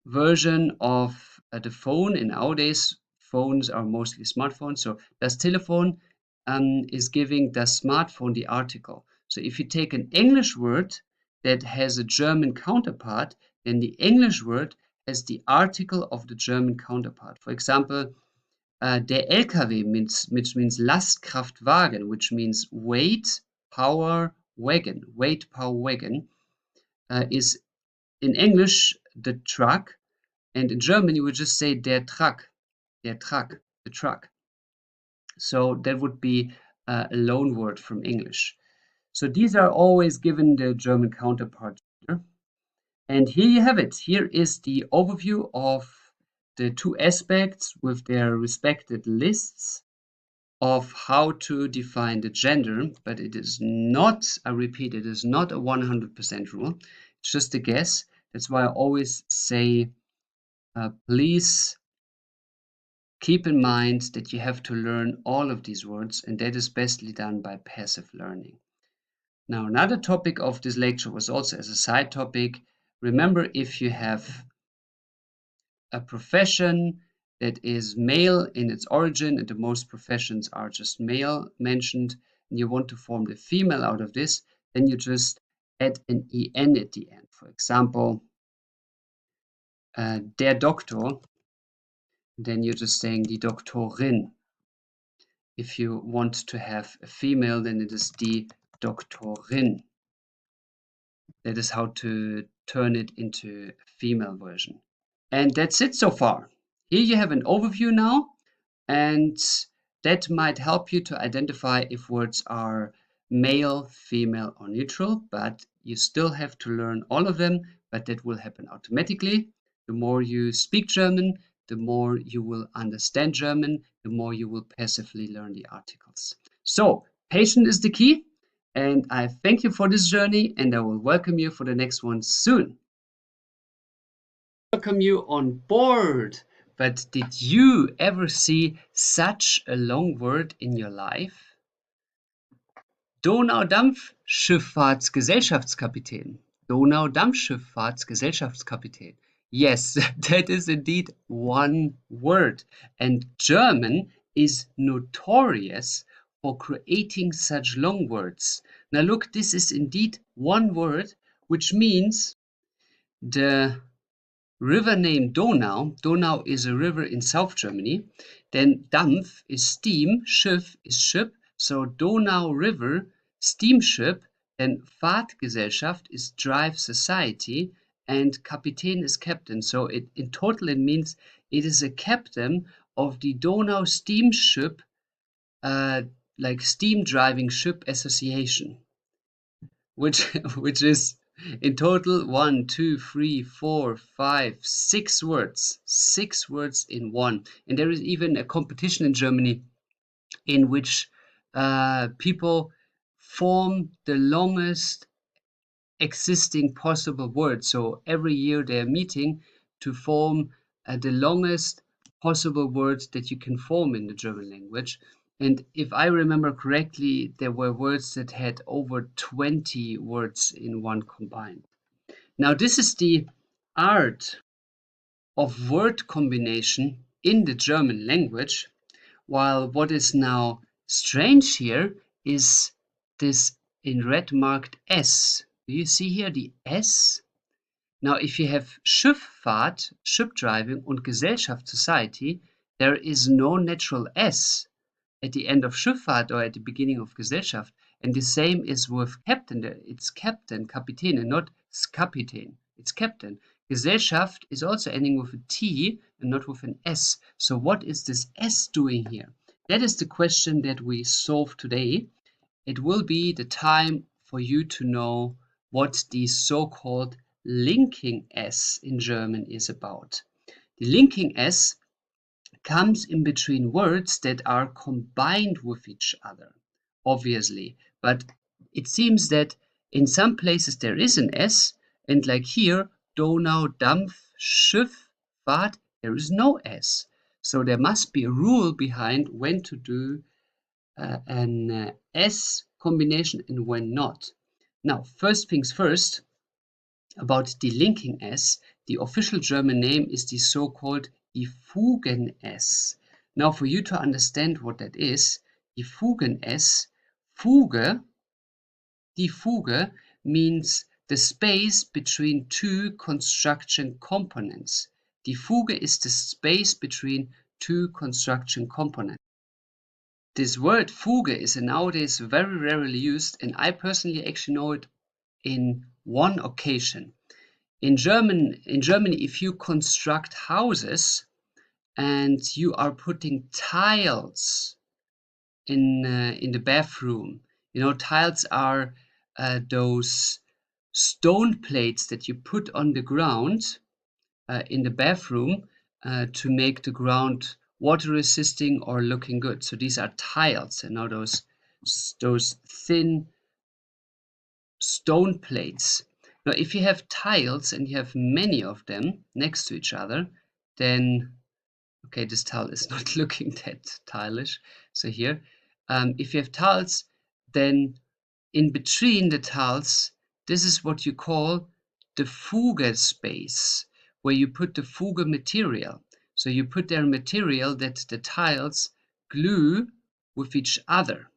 S1: version of the phone. In nowadays, phones are mostly smartphones. So das Telefon is giving das Smartphone the article. So if you take an English word that has a German counterpart, then the English word has the article of the German counterpart. For example, der LKW which means Lastkraftwagen, which means weight power wagon, is in English the truck, and in German you would just say der Truck, the truck. So that would be a loan word from English. So these are always given the German counterpart here. And here you have it. Here is the overview of the two aspects with their respected lists of how to define the gender, but it is not, I repeat, it is not a 100% rule. It's just a guess. That's why I always say, please keep in mind that you have to learn all of these words, and that is bestly done by passive learning. Now, another topic of this lecture was also as a side topic. Remember, if you have a profession that is male in its origin, and the most professions are just male mentioned, and you want to form the female out of this, then you just add an en at the end. For example, der Doktor, then you're just saying die Doktorin. If you want to have a female, then it is die Doktorin. That is how to turn it into a female version. And that's it so far. Here you have an overview now, and that might help you to identify if words are male, female, or neutral, but you still have to learn all of them, but that will happen automatically. The more you speak German, the more you will understand German, the more you will passively learn the articles. So, patience is the key, and I thank you for this journey, and I will welcome you for the next one soon. Welcome you on board. But did you ever see such a long word in your life? Donaudampfschifffahrtsgesellschaftskapitän. Donaudampfschifffahrtsgesellschaftskapitän. Yes, that is indeed one word. And German is notorious for creating such long words. Now look, this is indeed one word, which means the river name Donau. Donau is a river in South Germany. Then Dampf is steam, Schiff is ship. So Donau River Steamship. Then Fahrtgesellschaft is drive society, and Kapitän is captain. So in total it means it is a captain of the Donau Steamship, like steam driving ship association, which is in total 1, 2, 3, 4, 5, 6 words. 6 words in one. And there is even a competition in Germany in which people form the longest existing possible word. So every year they're meeting to form the longest possible words that you can form in the German language. And if I remember correctly, there were words that had over 20 words in one combined. Now, this is the art of word combination in the German language, while what is now strange here is this in red marked S. Do you see here the S? Now, if you have Schifffahrt, ship driving, und Gesellschaft, society, there is no natural S at the end of Schifffahrt or at the beginning of Gesellschaft. And the same is with captain. It's captain, Kapitän, and not Skapitän. It's captain. Gesellschaft is also ending with a T and not with an S. So what is this S doing here? That is the question that we solve today. It will be the time for you to know what the so-called linking S in German is about. The linking S comes in between words that are combined with each other, obviously. But it seems that in some places there is an S, and like here, Donaudampfschifffahrt, there is no S. So there must be a rule behind when to do an S combination and when not. Now, first things first, about die linking S, the official German name is the so-called die Fugen-s. Now, for you to understand what that is, die Fugen-s, Fuge, die Fuge means the space between two construction components. Die Fuge is the space between two construction components. This word Fuge is nowadays very rarely used, and I personally actually know it in one occasion. In Germany, if you construct houses and you are putting tiles in the bathroom, you know, tiles are those stone plates that you put on the ground in the bathroom to make the ground water resisting or looking good. So these are tiles, and now those thin stone plates. Now, if you have tiles and you have many of them next to each other, then, okay, this tile is not looking that tileish. So here, if you have tiles, then in between the tiles, this is what you call the Fuge space, where you put the Fuge material. So you put there material that the tiles glue with each other.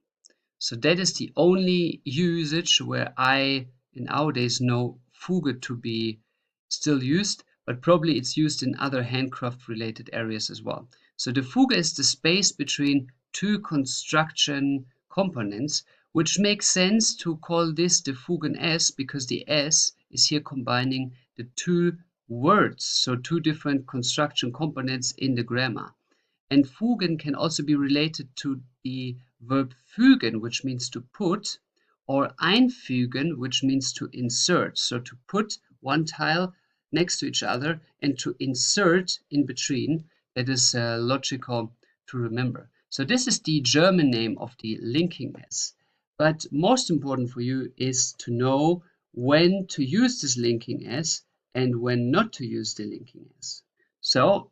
S1: So that is the only usage where I nowadays know Fuge to be still used, but probably it's used in other handcraft related areas as well. So the Fuge is the space between two construction components, which makes sense to call this the Fugen-s because the S is here combining the two words, so two different construction components in the grammar. And Fugen can also be related to the verb fügen, which means to put, or einfügen, which means to insert. So to put one tile next to each other and to insert in between. That is logical to remember. So this is the German name of the linking S. But most important for you is to know when to use this linking S and when not to use the linking S. So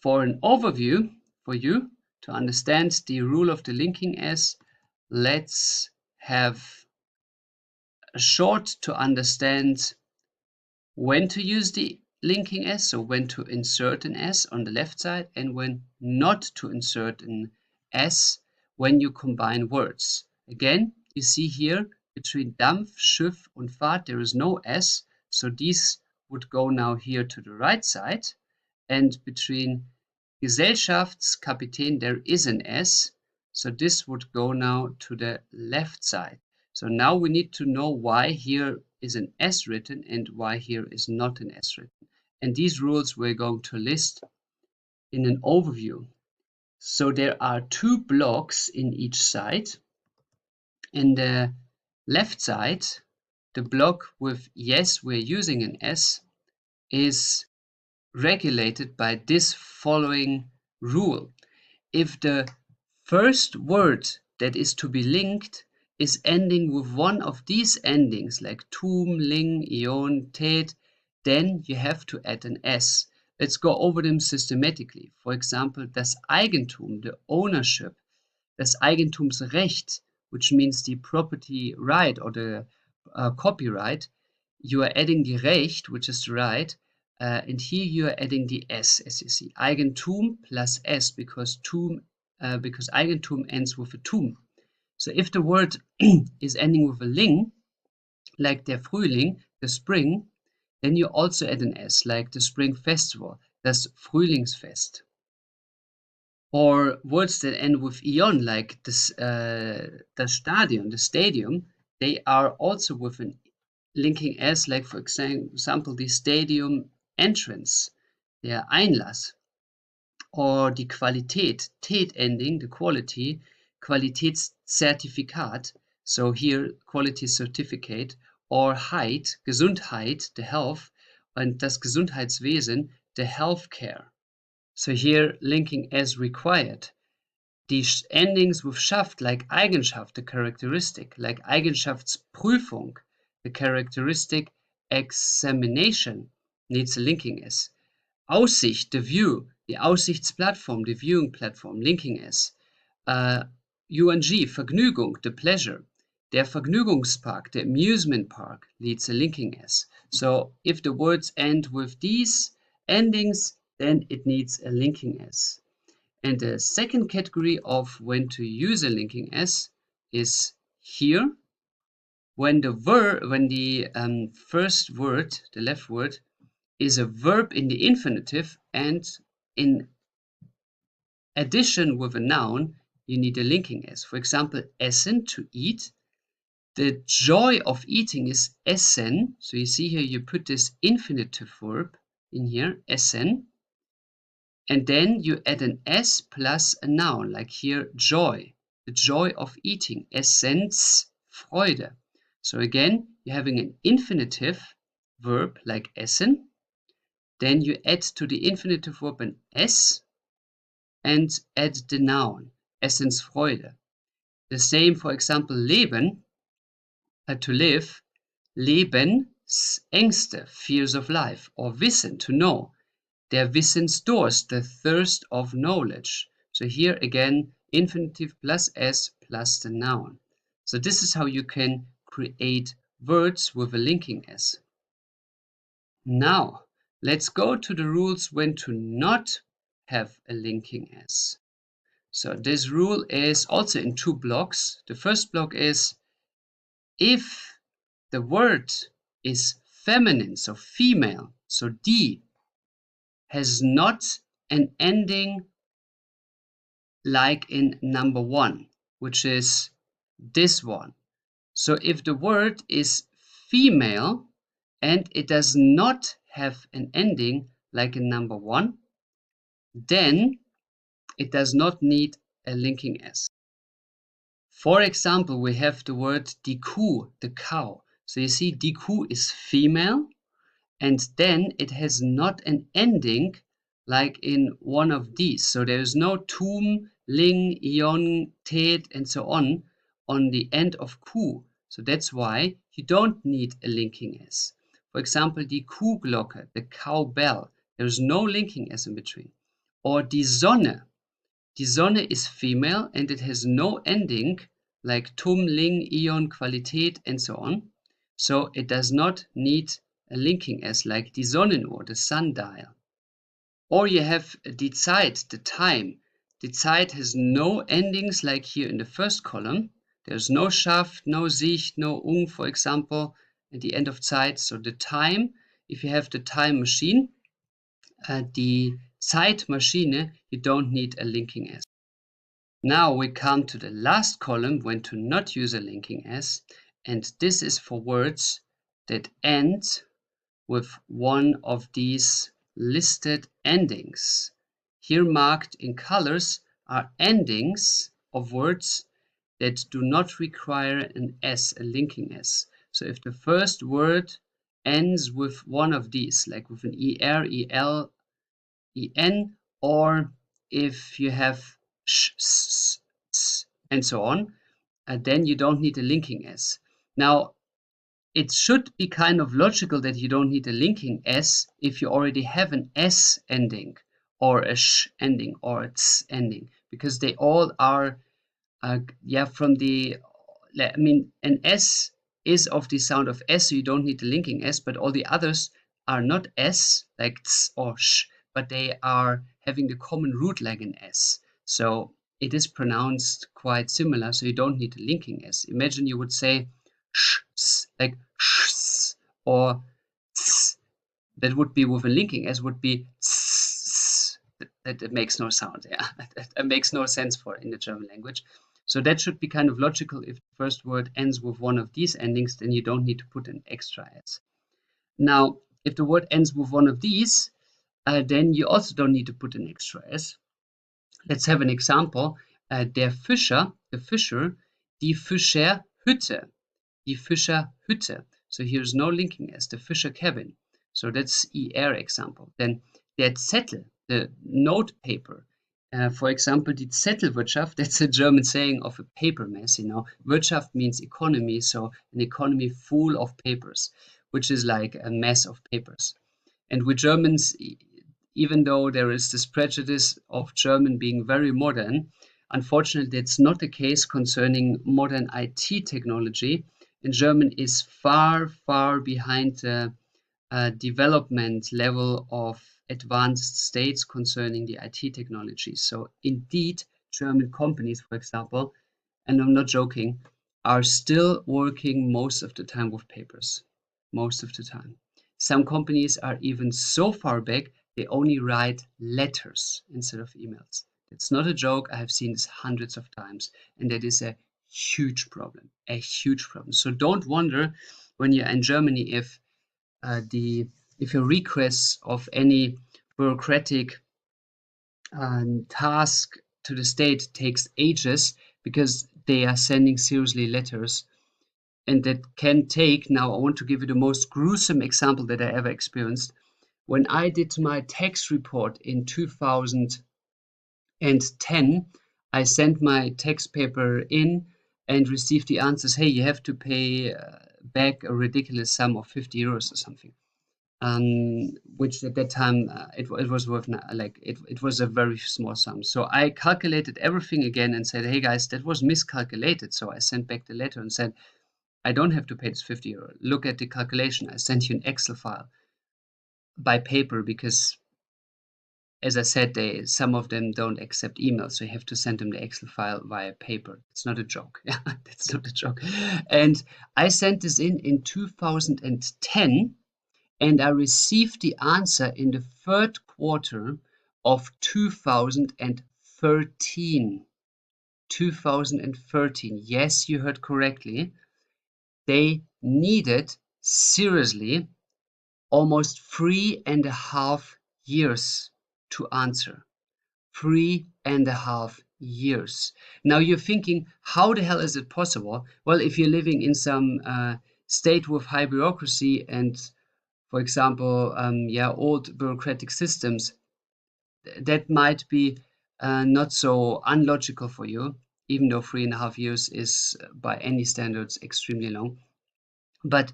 S1: for an overview for you to understand the rule of the linking S, let's have a short to understand when to use the linking S, so when to insert an S on the left side and when not to insert an S when you combine words. Again, you see here between Dampf, Schiff und Fahrt there is no S, so these would go now here to the right side, and between Gesellschaftskapitän there is an S, so this would go now to the left side. So now we need to know why here is an S written and why here is not an S written. And these rules we're going to list in an overview. So there are two blocks in each side. In the left side, the block with yes, we're using an S, is regulated by this following rule. If the first word that is to be linked is ending with one of these endings like tum, ling, ion, tät, then you have to add an S. Let's go over them systematically. For example, das Eigentum, the ownership, das Eigentumsrecht, which means the property right or the copyright, you are adding the Recht, which is the right, and here you are adding the S, as you see. Eigentum plus S, because Eigentum ends with a tum. So if the word is ending with a ling, like der Frühling, the spring, then you also add an S, like the spring festival, das Frühlingsfest. Or words that end with ion, like das Stadion, the stadium, they are also with an linking S, like for example, the stadium entrance, der Einlass, or die Qualität, tät ending, the quality, Qualitätszertifikat, so here quality certificate, or Heit, Gesundheit, the health, and das Gesundheitswesen, the healthcare. So here linking as required. Die endings with Schaft, like Eigenschaft, the characteristic, like Eigenschaftsprüfung, the characteristic examination, needs a linking S. Aussicht, the view, the Aussichtsplatform, the viewing platform, linking S. UNG, Vergnügung, the pleasure. Der Vergnügungspark, the amusement park, needs a linking s. So if the words end with these endings, then it needs a linking s. And the second category of when to use a linking s is here, when the first word, the left word, is a verb in the infinitive, and in addition with a noun, you need a linking s. For example, essen, to eat. The joy of eating is essen. So you see here, you put this infinitive verb in here, essen. And then you add an s plus a noun, like here, joy. The joy of eating, Essensfreude. So again, you're having an infinitive verb like essen. Then you add to the infinitive verb an s and add the noun, Essensfreude. The same, for example, leben, to live, Lebensängste, fears of life, or wissen, to know, der Wissensdurst, the thirst of knowledge. So here again, infinitive plus s plus the noun. So this is how you can create words with a linking s. Now, let's go to the rules when to not have a linking s. So this rule is also in 2 blocks. The first block is if the word is feminine, so female, so die, has not an ending like in number 1, which is this one. So if the word is female and it does not have an ending like in number 1, then it does not need a linking s. For example, we have the word die Kuh, the cow. So you see, die Kuh is female, and then it has not an ending like in one of these. So there is no tum, ling, ion, tet, and so on the end of Kuh. So that's why you don't need a linking s. For example, die Kuhglocke, the cowbell. There is no linking s in between. Or die Sonne. Die Sonne is female and it has no ending like tum, ling, ion, Qualität, and so on. So it does not need a linking s like die Sonnenuhr, the sundial. Or you have die Zeit, the time. Die Zeit has no endings like here in the first column. There's no Schaft, no Sicht, no ung, for example, at the end of Zeit. So the time, if you have the time machine, die Zeitmaschine, you don't need a linking s. Now we come to the last column when to not use a linking s, and this is for words that end with one of these listed endings. Here marked in colors are endings of words that do not require an s, a linking s. So if the first word ends with one of these, like with an er, el, en, or if you have sh, s, and so on, then you don't need a linking s. Now, it should be kind of logical that you don't need a linking s if you already have an s ending, or a sh ending, or a ts ending, because they all are, from the, I mean, an s is of the sound of s, so you don't need the linking s, but all the others are not s, like ts or sh, but they are having the common root like an s. So it is pronounced quite similar, so you don't need a linking s. Imagine you would say sh, like sh, or ts. That would be with a linking s, would be ts. That makes no sound. Yeah, that makes no sense for in the German language. So that should be kind of logical. If the first word ends with one of these endings, then you don't need to put an extra s. Now, if the word ends with one of these, then you also don't need to put an extra s. Let's have an example. Der Fischer, the fisher, die Fischerhütte, die Fischerhütte. So here's no linking s, the Fisher cabin. So that's er example. Then der Zettel, the note paper. For example, die Zettelwirtschaft, that's a German saying of a paper mess, you know. Wirtschaft means economy, so an economy full of papers, which is like a mess of papers. And we Germans, even though there is this prejudice of German being very modern, Unfortunately, that's not the case concerning modern IT technology, and German is far, far behind the development level of advanced states concerning the IT technology. So indeed, German companies, for example, and I'm not joking, are still working most of the time with papers, most of the time. Some companies are even so far back, they only write letters instead of emails. It's not a joke. I have seen this hundreds of times, and that is a huge problem, a huge problem. So don't wonder when you're in Germany if your requests of any bureaucratic task to the state takes ages, because they are sending seriously letters, and that can take, now I want to give you the most gruesome example that I ever experienced. When I did my tax report in 2010, I sent my tax paper in and received the answers, hey, you have to pay back a ridiculous sum of 50 euros or something. Which at that time it was worth it was a very small sum. So I calculated everything again and said, hey guys, that was miscalculated. So I sent back the letter and said, I don't have to pay this 50 euro. Look at the calculation. I sent you an Excel file by paper because, as I said, some of them don't accept emails, so you have to send them the Excel file via paper. It's not a joke. Yeah, that's not a joke. And I sent this in 2010. And I received the answer in the third quarter of 2013. 2013. Yes, you heard correctly. They needed, seriously, almost 3.5 years to answer. 3.5 years. Now you're thinking, how the hell is it possible? Well, if you're living in some state with high bureaucracy and, for example, old bureaucratic systems, that might be not so unlogical for you, even though 3.5 years is, by any standards, extremely long. But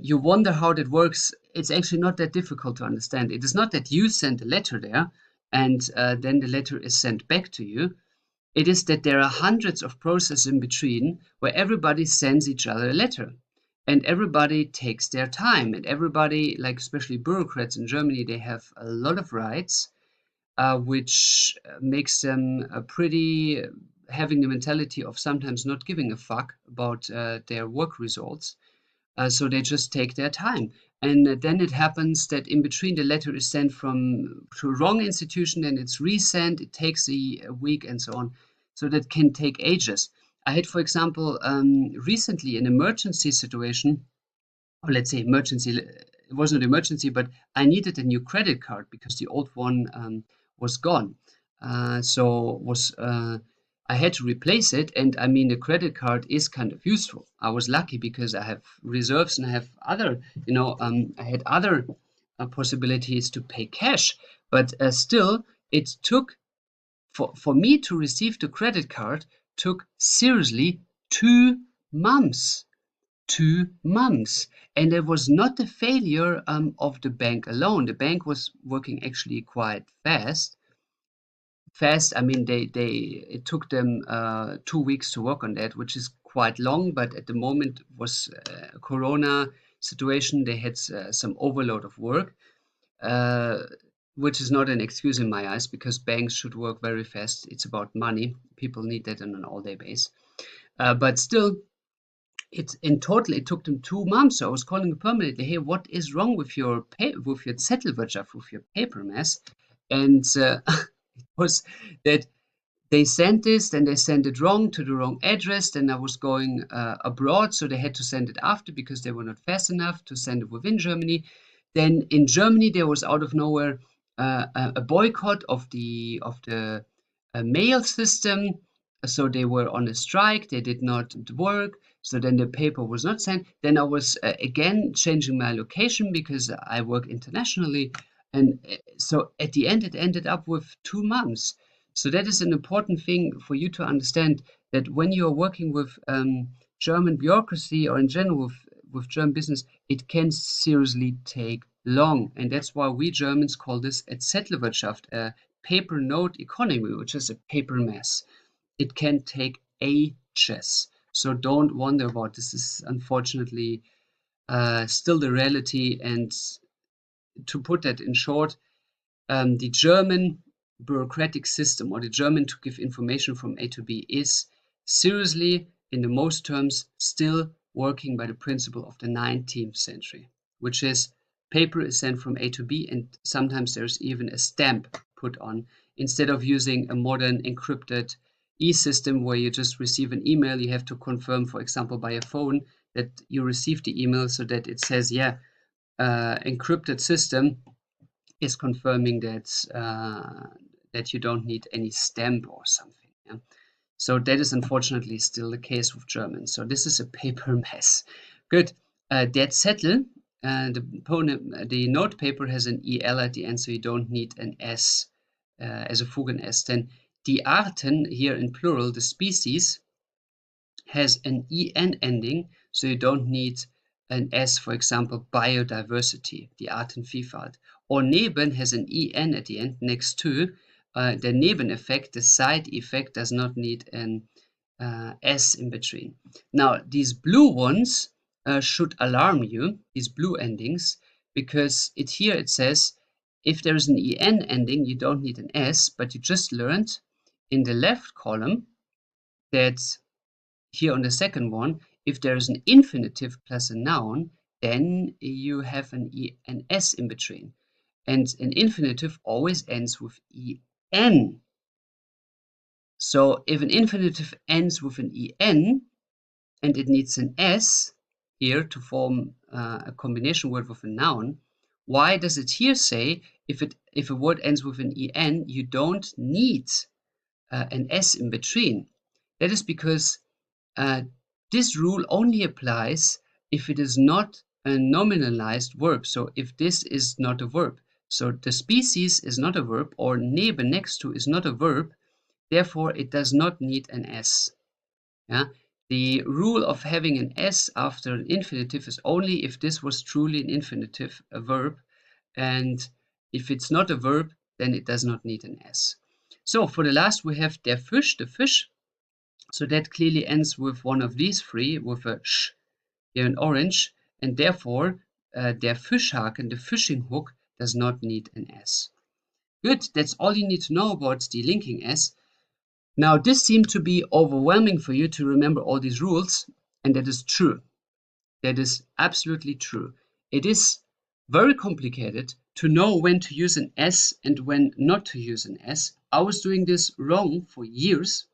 S1: you wonder how that works. It's actually not that difficult to understand. It is not that you send a letter there and then the letter is sent back to you. It is that there are hundreds of processes in between where everybody sends each other a letter. And everybody takes their time, and everybody, like especially bureaucrats in Germany, they have a lot of rights, which makes them pretty having the mentality of sometimes not giving a fuck about their work results. So they just take their time. And then it happens that in between the letter is sent to a wrong institution, and it's resent, it takes a week and so on. So that can take ages. I had, for example, recently an emergency situation, or let's say emergency, it wasn't an emergency, but I needed a new credit card because the old one was gone. I had to replace it, and I mean the credit card is kind of useful. I was lucky because I have reserves and I have other, I had other possibilities to pay cash, but still it took, for me to receive the credit card, took seriously 2 months. 2 months. And it was not the failure of the bank alone. The bank was working actually quite fast. I mean, it took them 2 weeks to work on that, which is quite long, but at the moment was a corona situation. They had some overload of work, which is not an excuse in my eyes, because banks should work very fast. It's about money. People need that on an all-day basis. But still, in total it took them 2 months. So I was calling permanently, hey, what is wrong with your Zettelwirtschaft, with your paper mess? And it was that they sent this, then they sent it wrong to the wrong address. Then I was going abroad, so they had to send it after because they were not fast enough to send it within Germany. Then in Germany there was out of nowhere a boycott of the mail system. So they were on a strike, they did not work, so then the paper was not sent. Then I was again changing my location because I work internationally, and so at the end it ended up with 2 months. So that is an important thing for you to understand, that when you're working with German bureaucracy, or in general with German business, it can seriously take long. And that's why we Germans call this a Zettelwirtschaft, paper note economy, which is a paper mess. It can take ages. So don't wonder about this. This is unfortunately still the reality. And to put that in short, the German bureaucratic system, or the German to give information from A to B, is seriously, in the most terms, still working by the principle of the 19th century, which is paper is sent from A to B, and sometimes there's even a stamp put on, instead of using a modern encrypted e-system where you just receive an email. You have to confirm, for example, by a phone that you received the email, so that it says, yeah, encrypted system is confirming that you don't need any stamp or something. Yeah? So that is unfortunately still the case with German. So this is a paper mess. Good. Der Zettel, the note paper has an el at the end, so you don't need an s as a Fugen-s. Then die Arten, here in plural, the species, has an en ending, so you don't need an s, for example, biodiversity, die Artenvielfalt. Or neben has an en at the end, next to. The Nebeneffekt, the side effect, does not need an s in between. Now, these blue ones should alarm you, these blue endings, because here it says if there is an en ending, you don't need an s, but you just learned in the left column that here on the second one, if there is an infinitive plus a noun, then you have an s in between. And an infinitive always ends with en. So if an infinitive ends with an en and it needs an s here to form a combination word with a noun, why does it here say if a word ends with an en, you don't need an s in between? That is because this rule only applies if it is not a nominalized verb. So if this is not a verb, so the species is not a verb, or neben, next to, is not a verb, therefore it does not need an s. Yeah? The rule of having an s after an infinitive is only if this was truly an infinitive, a verb, and if it's not a verb, then it does not need an s. So for the last, we have der Fisch, the fish. So that clearly ends with one of these three, with a sh here in orange, and therefore der Fischhaken, the fishing hook, does not need an s. Good, that's all you need to know about the linking s. Now, this seemed to be overwhelming for you to remember all these rules, and that is true. That is absolutely true. It is very complicated to know when to use an s and when not to use an s. I was doing this wrong for years.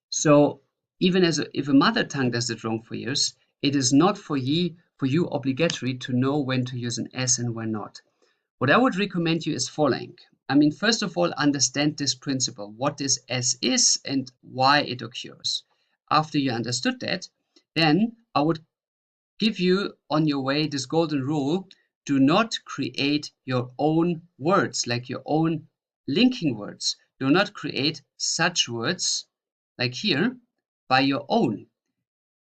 S1: So even if a mother tongue does it wrong for years, it is not for you obligatory to know when to use an s and when not. What I would recommend you is following. I mean, first of all, understand this principle, what this s is and why it occurs. After you understood that, then I would give you on your way this golden rule: do not create your own words, like your own linking words. Do not create such words like here by your own,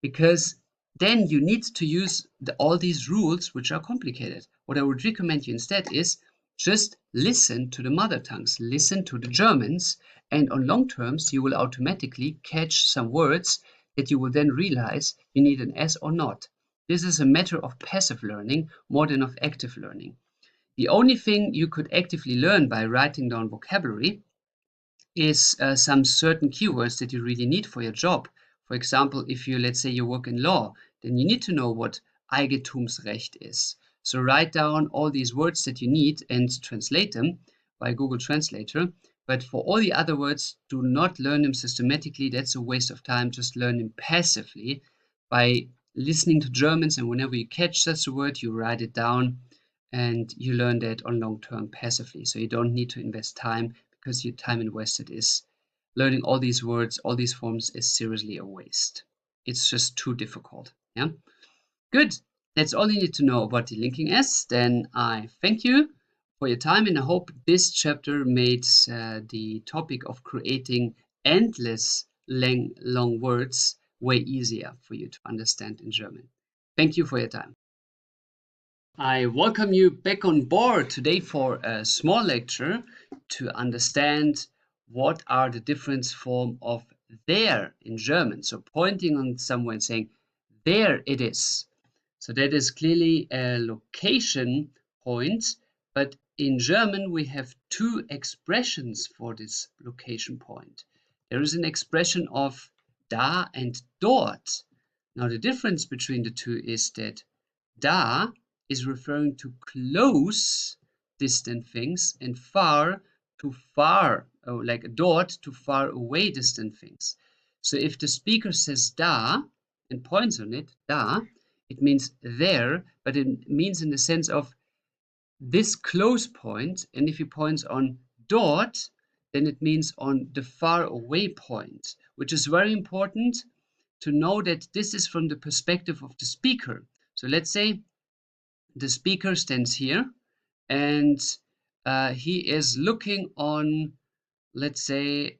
S1: because then you need to use all these rules, which are complicated. What I would recommend you instead is just listen to the mother tongues, listen to the Germans, and on long terms you will automatically catch some words that you will then realize you need an s or not. This is a matter of passive learning more than of active learning. The only thing you could actively learn by writing down vocabulary is some certain keywords that you really need for your job. For example, if you, let's say you work in law, then you need to know what Eigentumsrecht is. So write down all these words that you need and translate them by Google Translator. But for all the other words, do not learn them systematically. That's a waste of time. Just learn them passively by listening to Germans, and whenever you catch such a word, you write it down and you learn that on long term passively. So you don't need to invest time, because your time invested is learning all these words, all these forms, is seriously a waste. It's just too difficult. Yeah. Good. That's all you need to know about the linking s. Then I thank you for your time, and I hope this chapter made the topic of creating endless long words way easier for you to understand in German. Thank you for your time. I welcome you back on board today for a small lecture to understand what are the different forms of there in German. So pointing on someone and saying, there it is. So that is clearly a location point, but in German we have two expressions for this location point. There is an expression of da and dort. Now the difference between the two is that da is referring to close distant things and far to far, or like dort to far away distant things. So if the speaker says da and points on it, da, it means there, but it means in the sense of this close point. And if he points on dort, then it means on the far away point, which is very important to know that this is from the perspective of the speaker. So let's say the speaker stands here and he is looking on, let's say,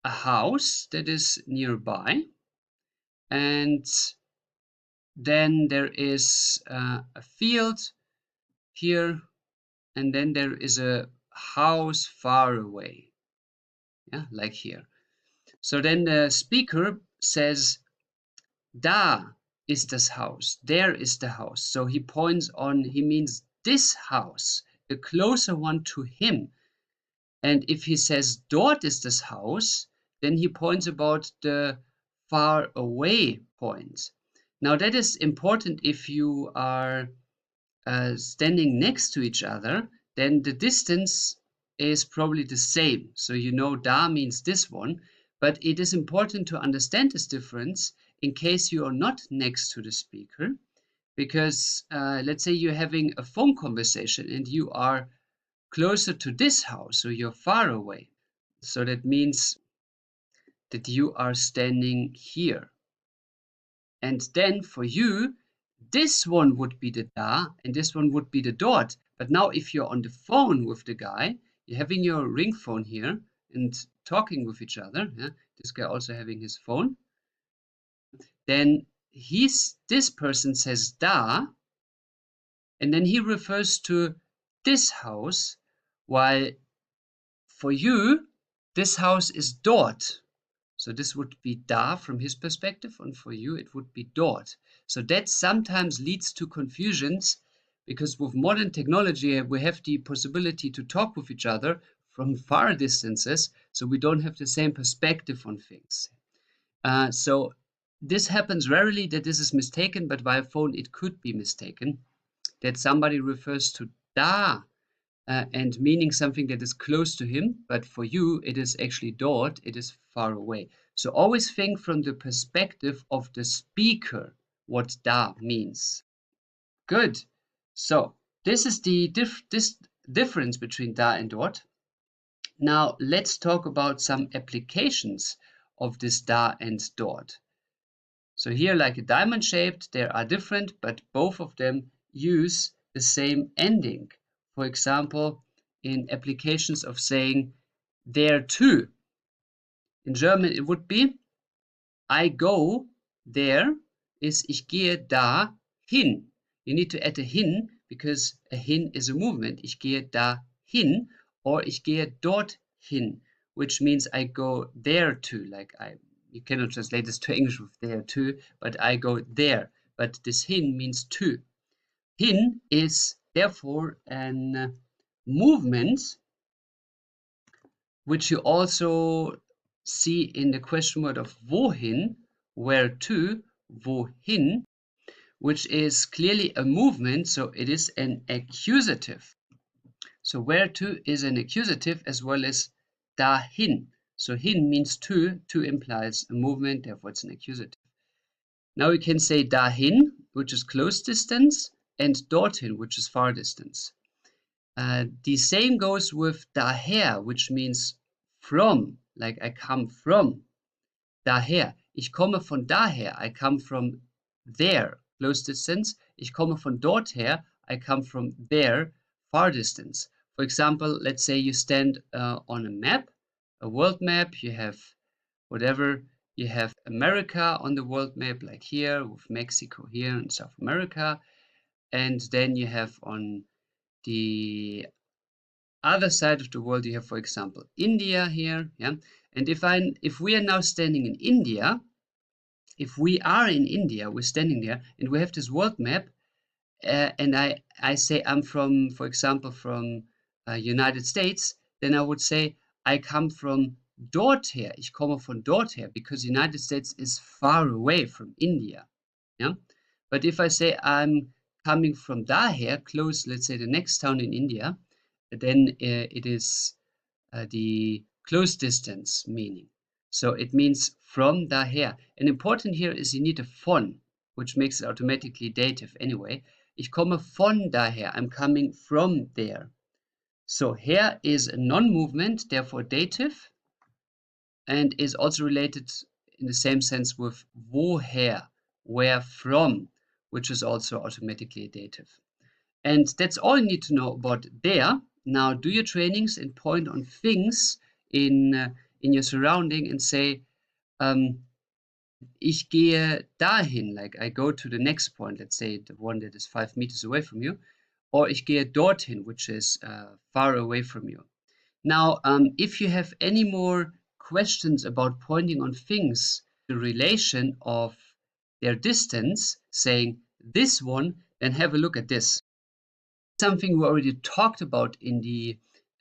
S1: a house that is nearby, and then there is a field here, and then there is a house far away, yeah, like here. So then the speaker says, da ist das Haus, there is the house. So he points on, he means this house, the closer one to him. And if he says dort ist das Haus, then he points about the far away point. Now that is important if you are standing next to each other, then the distance is probably the same. So you know da means this one, but it is important to understand this difference in case you are not next to the speaker, because let's say you're having a phone conversation and you are closer to this house, so you're far away. So that means that you are standing here. And then for you, this one would be the da and this one would be the dort. But now if you're on the phone with the guy, you're having your ring phone here and talking with each other, yeah? This guy also having his phone, then this person says da, and then he refers to this house, while for you, this house is dort. So this would be da from his perspective, and for you it would be dort. So that sometimes leads to confusions, because with modern technology we have the possibility to talk with each other from far distances, so we don't have the same perspective on things. So this happens rarely that this is mistaken, but by phone it could be mistaken, that somebody refers to da and meaning something that is close to him, but for you it is actually dort, it is far away. So always think from the perspective of the speaker what da means. Good. So this is the difference between da and dort. Now let's talk about some applications of this da and dort. So here, like a diamond shaped, there are different, but both of them use the same ending. For example, in applications of saying there too. In German it would be I go there is ich gehe da hin. You need to add a hin because a hin is a movement. Ich gehe da hin or ich gehe dort hin, which means I go there too. Like you cannot translate this to English with there too, but I go there. But this hin means to. Hin is therefore an movement which you also see in the question word of wohin, where to, wohin, which is clearly a movement, so it is an accusative. So where to is an accusative as well as dahin. So hin means to implies a movement, therefore it's an accusative. Now we can say dahin, which is close distance, and dorthin, which is far distance. The same goes with daher, which means from, like I come from. Daher, ich komme von daher, I come from there, close distance. Ich komme von dorther, I come from there, far distance. For example, let's say you stand on a map, a world map, you have whatever, you have America on the world map, like here, with Mexico here and South America. and then you have on the other side of the world, you have, for example, India here, yeah. And if we are now standing in India, if we are in India, we're standing there, and we have this world map, and I say I'm from, for example, from United States, then I would say I come from dort her. Ich komme von dort her, because United States is far away from India, yeah. But if I say I'm coming from daher, close, let's say the next town in India, then it is the close distance meaning. So it means from daher. And important here is you need a von, which makes it automatically dative anyway. Ich komme von daher. I'm coming from there. So her is a non-movement, therefore dative, and is also related in the same sense with woher, where from, which is also automatically a dative. And that's all you need to know about there. Now do your trainings and point on things in your surrounding and say, ich gehe dahin, like I go to the next point, let's say the one that is 5 meters away from you, or ich gehe dorthin, which is far away from you. Now, if you have any more questions about pointing on things, the relation of their distance, saying this one, then have a look at this. Something we already talked about in the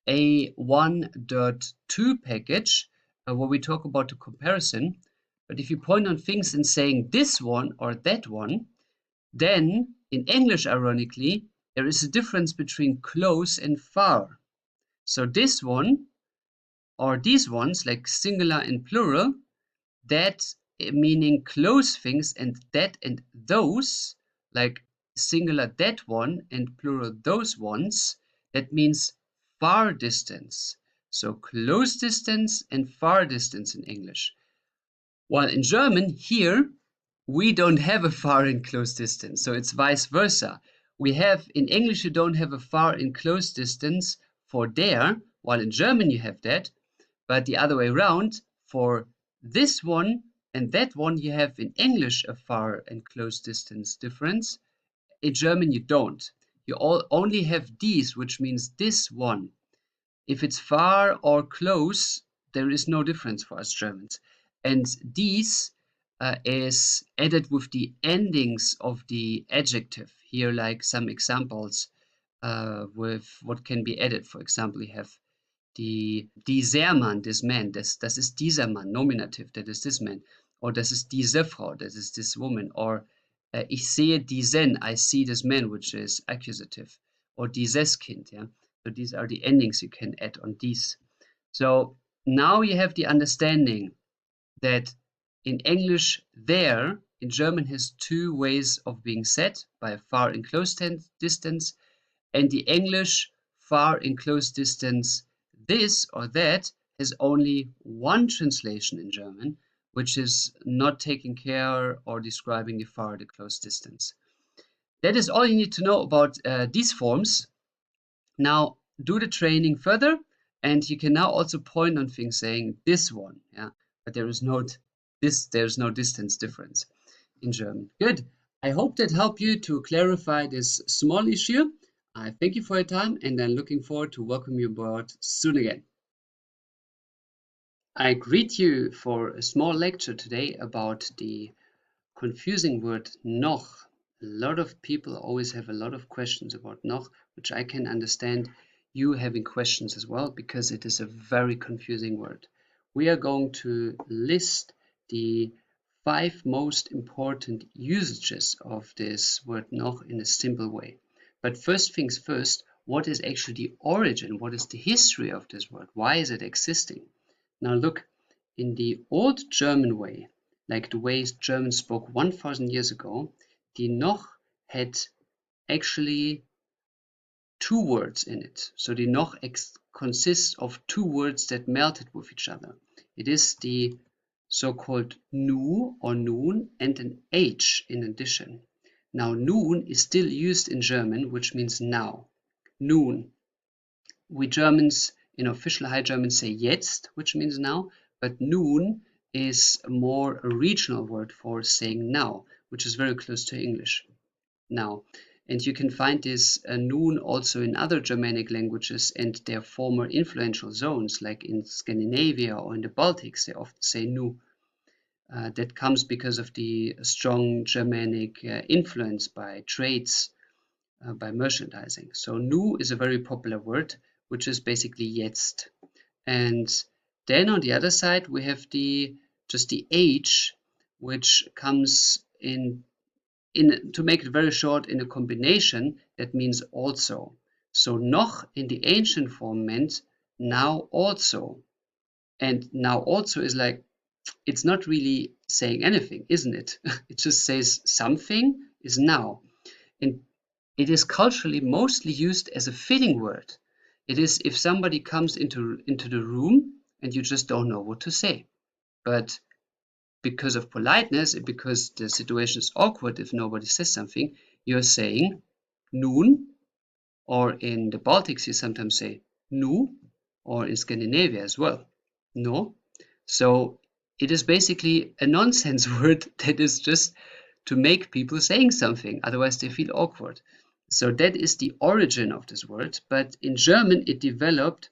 S1: A1.2 package, where we talk about the comparison. But if you point on things and saying this one or that one, then in English, ironically, there is a difference between close and far. So this one or these ones, like singular and plural, that meaning close things, and that and those, like singular that one and plural those ones, that means far distance. So close distance and far distance in English. While in German, here, we don't have a far and close distance. So it's vice versa. We have, in English, you don't have a far and close distance for there, while in German you have that. But the other way around, for this one and that one, you have in English a far and close distance difference. In German, you don't. You only have these, which means this one. If it's far or close, there is no difference for us Germans. And these is added with the endings of the adjective. Here, like some examples with what can be added. For example, you have dieser Mann, this man, das ist dieser Mann, nominative, that is this man. Or das ist diese Frau, that is this woman. Or ich sehe diesen, I see this man, which is accusative. Or dieses Kind, yeah. So these are the endings you can add on these. So now you have the understanding that in English, there, in German has two ways of being said, by far and close distance, and the English far and close distance, this or that, has only one translation in German, which is not taking care or describing the far or the close distance. That is all you need to know about these forms. Now do the training further, and you can now also point on things saying this one, yeah, but there's no distance difference in German. Good. I hope that helped you to clarify this small issue. I thank you for your time, and I'm looking forward to welcome you aboard soon again. I greet you for a small lecture today about the confusing word noch. A lot of people always have a lot of questions about noch, which I can understand you having questions as well, because it is a very confusing word. We are going to list the 5 most important usages of this word noch in a simple way. But first things first, what is actually the origin? What is the history of this word? Why is it existing? Now look, in the old German way, like the way Germans spoke 1000 years ago, the noch had actually 2 words in it. So the noch consists of 2 words that melted with each other. It is the so-called nu or nun and an h in addition. Now nun is still used in German, which means now. Nun. We Germans in official High German say jetzt, which means now, but nun is more a regional word for saying now, which is very close to English. Now, And you can find this noun also in other Germanic languages and their former influential zones, like in Scandinavia or in the Baltics, they often say nu. That comes because of the strong Germanic influence by trades, by merchandising. So nu is a very popular word, which is basically jetzt. And then on the other side, we have just the h, which comes in to make it very short, in a combination that means also. So noch in the ancient form meant now also. And now also is like, it's not really saying anything, isn't it? It just says something is now. And it is culturally mostly used as a fitting word. It is if somebody comes into the room and you just don't know what to say. But because of politeness and because the situation is awkward if nobody says something, you're saying nun, or in the Baltics you sometimes say nu, or in Scandinavia as well, no. So it is basically a nonsense word that is just to make people saying something, otherwise they feel awkward. So that is the origin of this word, but in German it developed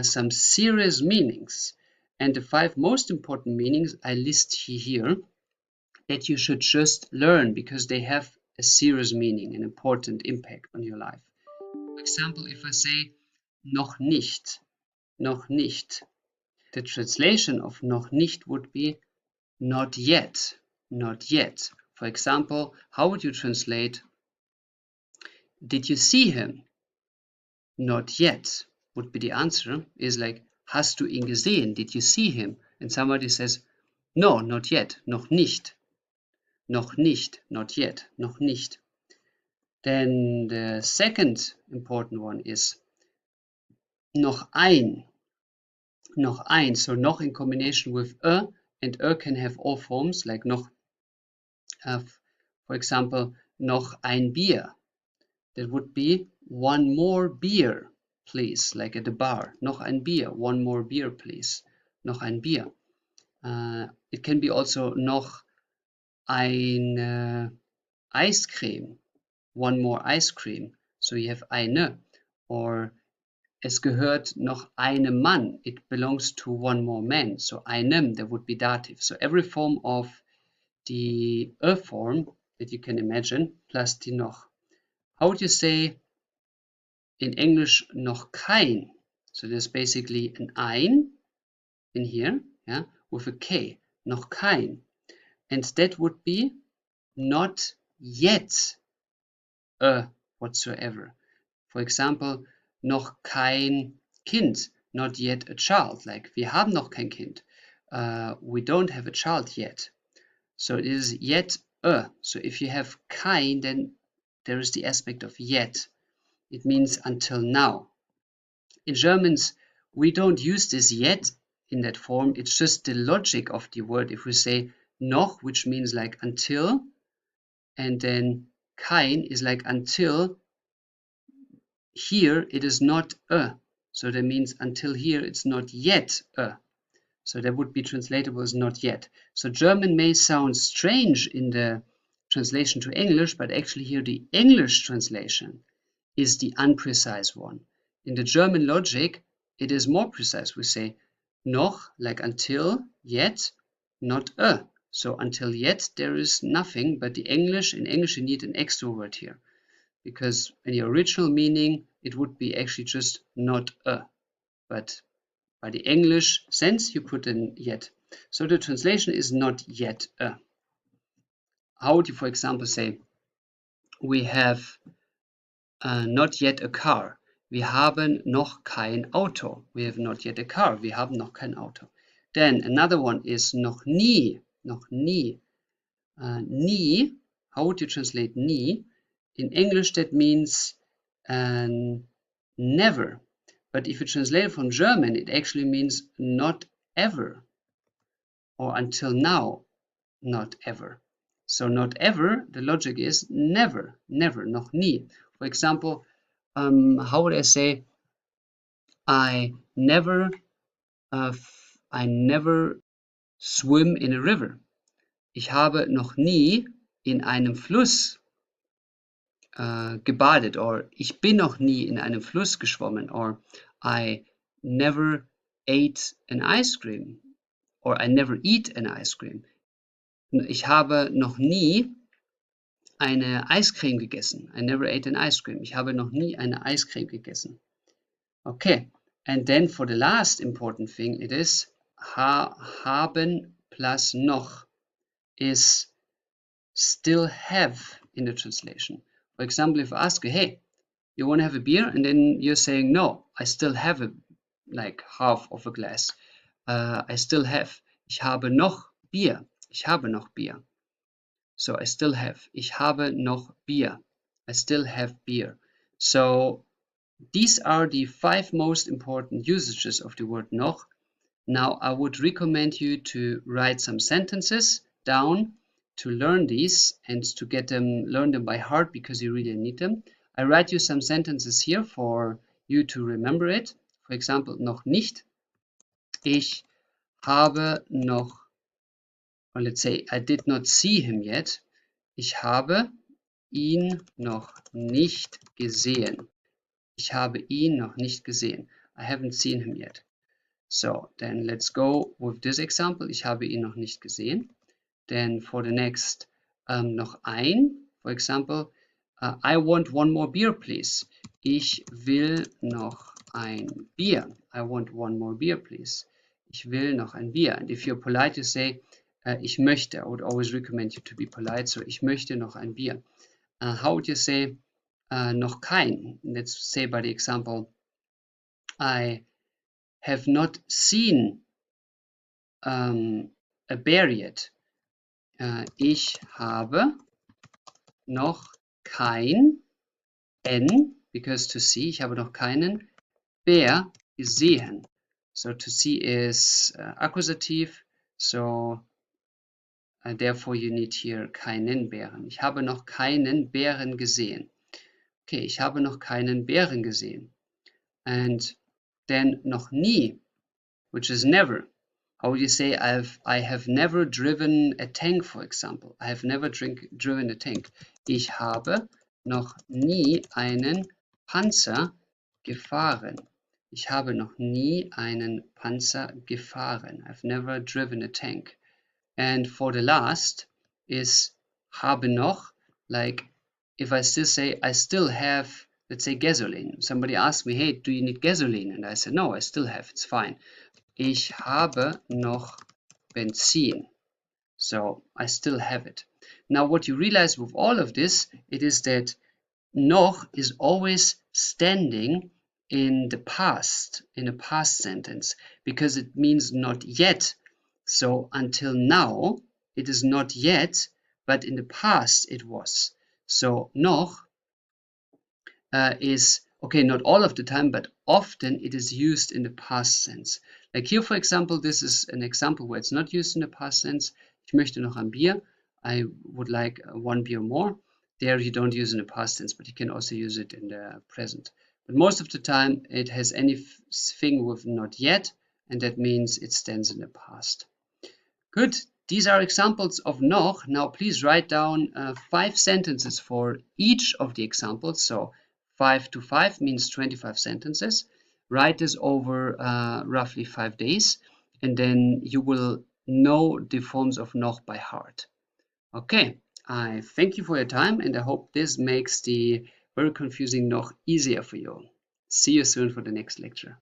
S1: some serious meanings. And the 5 most important meanings I list here that you should just learn because they have a serious meaning, an important impact on your life. For example, if I say noch nicht, the translation of noch nicht would be not yet, not yet. For example, how would you translate did you see him? Not yet would be the answer. Is like, hast du ihn gesehen? Did you see him? And somebody says, no, not yet, noch nicht. Noch nicht, not yet, noch nicht. Then the second important one is noch ein. Noch ein. So noch in combination with and can have all forms, like noch, for example, noch ein Bier. That would be one more beer, please, like at the bar. Noch ein Bier, one more beer, please. Noch ein Bier. It can be also noch ein ice cream, one more ice cream. So you have eine, or es gehört noch einem Mann. It belongs to one more man. So einem, that would be dative. So every form of the form that you can imagine, plus die noch. How would you say in English noch kein? So there's basically an ein in here, yeah, with a K, noch kein. And that would be not yet whatsoever. For example, noch kein Kind, not yet a child. Like, wir haben noch kein Kind. We don't have a child yet. So it is yet So if you have kein, then there is the aspect of yet. It means until now. In Germans, we don't use this yet in that form. It's just the logic of the word. If we say noch, which means like until, and then kein is like until, here it is not so that means until here it's not yet so that would be translatable as not yet. So German may sound strange in the translation to English, but actually here the English translation is the unprecise one. In the German logic it is more precise. We say noch, like until, yet, not so until yet there is nothing, but in English you need an extra word here, because in the original meaning it would be actually just not but by the English sense you put in yet. So the translation is not yet How would you, for example, say we have not yet a car? Wir haben noch kein Auto. We have not yet a car. Wir haben noch kein Auto. Then another one is noch nie. Noch nie. Nie. How would you translate nie? In English that means never. But if you translate it from German, it actually means not ever, or until now, not ever. So not ever, the logic is never, never, noch nie. For example, how would I say, I never swim in a river. Ich habe noch nie in einem Fluss gebadet, or ich bin noch nie in einem Fluss geschwommen, or I never ate an ice cream, or I never eat an ice cream. Ich habe noch nie eine Eiscreme gegessen. I never ate an ice cream. Ich habe noch nie eine Eiscreme gegessen. Okay, and then for the last important thing, it is haben plus noch is still have in the translation. For example, if I ask you, hey, you want to have a beer? And then you're saying, no, I still have like half of a glass. I still have. Ich habe noch Bier. Ich habe noch Bier. So I still have. Ich habe noch Bier. I still have beer. So these are the 5 most important usages of the word noch. Now I would recommend you to write some sentences down to learn these and to learn them by heart, because you really need them. I write you some sentences here for you to remember it. For example, noch nicht. Ich habe noch, or let's say I did not see him yet. Ich habe ihn noch nicht gesehen. Ich habe ihn noch nicht gesehen. I haven't seen him yet. So then let's go with this example. Ich habe ihn noch nicht gesehen. Then for the next, noch ein. For example, I want one more beer, please. Ich will noch ein Bier. I want one more beer, please. Ich will noch ein Bier. And if you're polite, you say, ich möchte. I would always recommend you to be polite. So, ich möchte noch ein Bier. How would you say noch kein? Let's say by the example, I have not seen a bear yet. Ich habe noch keinen, because to see, ich habe noch keinen Bär gesehen. So to see is accusative, so therefore you need here keinen Bären. Ich habe noch keinen Bären gesehen. Okay, ich habe noch keinen Bären gesehen. And then noch nie, which is never. How would you say I have never driven a tank, for example? I have never driven a tank. Ich habe noch nie einen Panzer gefahren. Ich habe noch nie einen Panzer gefahren. I've never driven a tank. And for the last is habe noch, like if I still say I still have, let's say, gasoline. Somebody asked me, hey, do you need gasoline? And I said, no, I still have, it's fine. Ich habe noch Benzin. So I still have it. Now what you realize with all of this, it is that noch is always standing in the past, in a past sentence, because it means not yet. So until now, it is not yet, but in the past it was. So noch is, okay, not all of the time, but often it is used in the past sense. Like here, for example, this is an example where it's not used in the past sense. Ich möchte noch ein Bier. I would like one beer more. There you don't use in the past tense, but you can also use it in the present. But most of the time it has anything with not yet, and that means it stands in the past. Good. These are examples of noch. Now please write down 5 sentences for each of the examples. So 5 to 5 means 25 sentences. Write this over roughly 5 days, and then you will know the forms of noch by heart. Okay, I thank you for your time, and I hope this makes the very confusing noch easier for you. See you soon for the next lecture.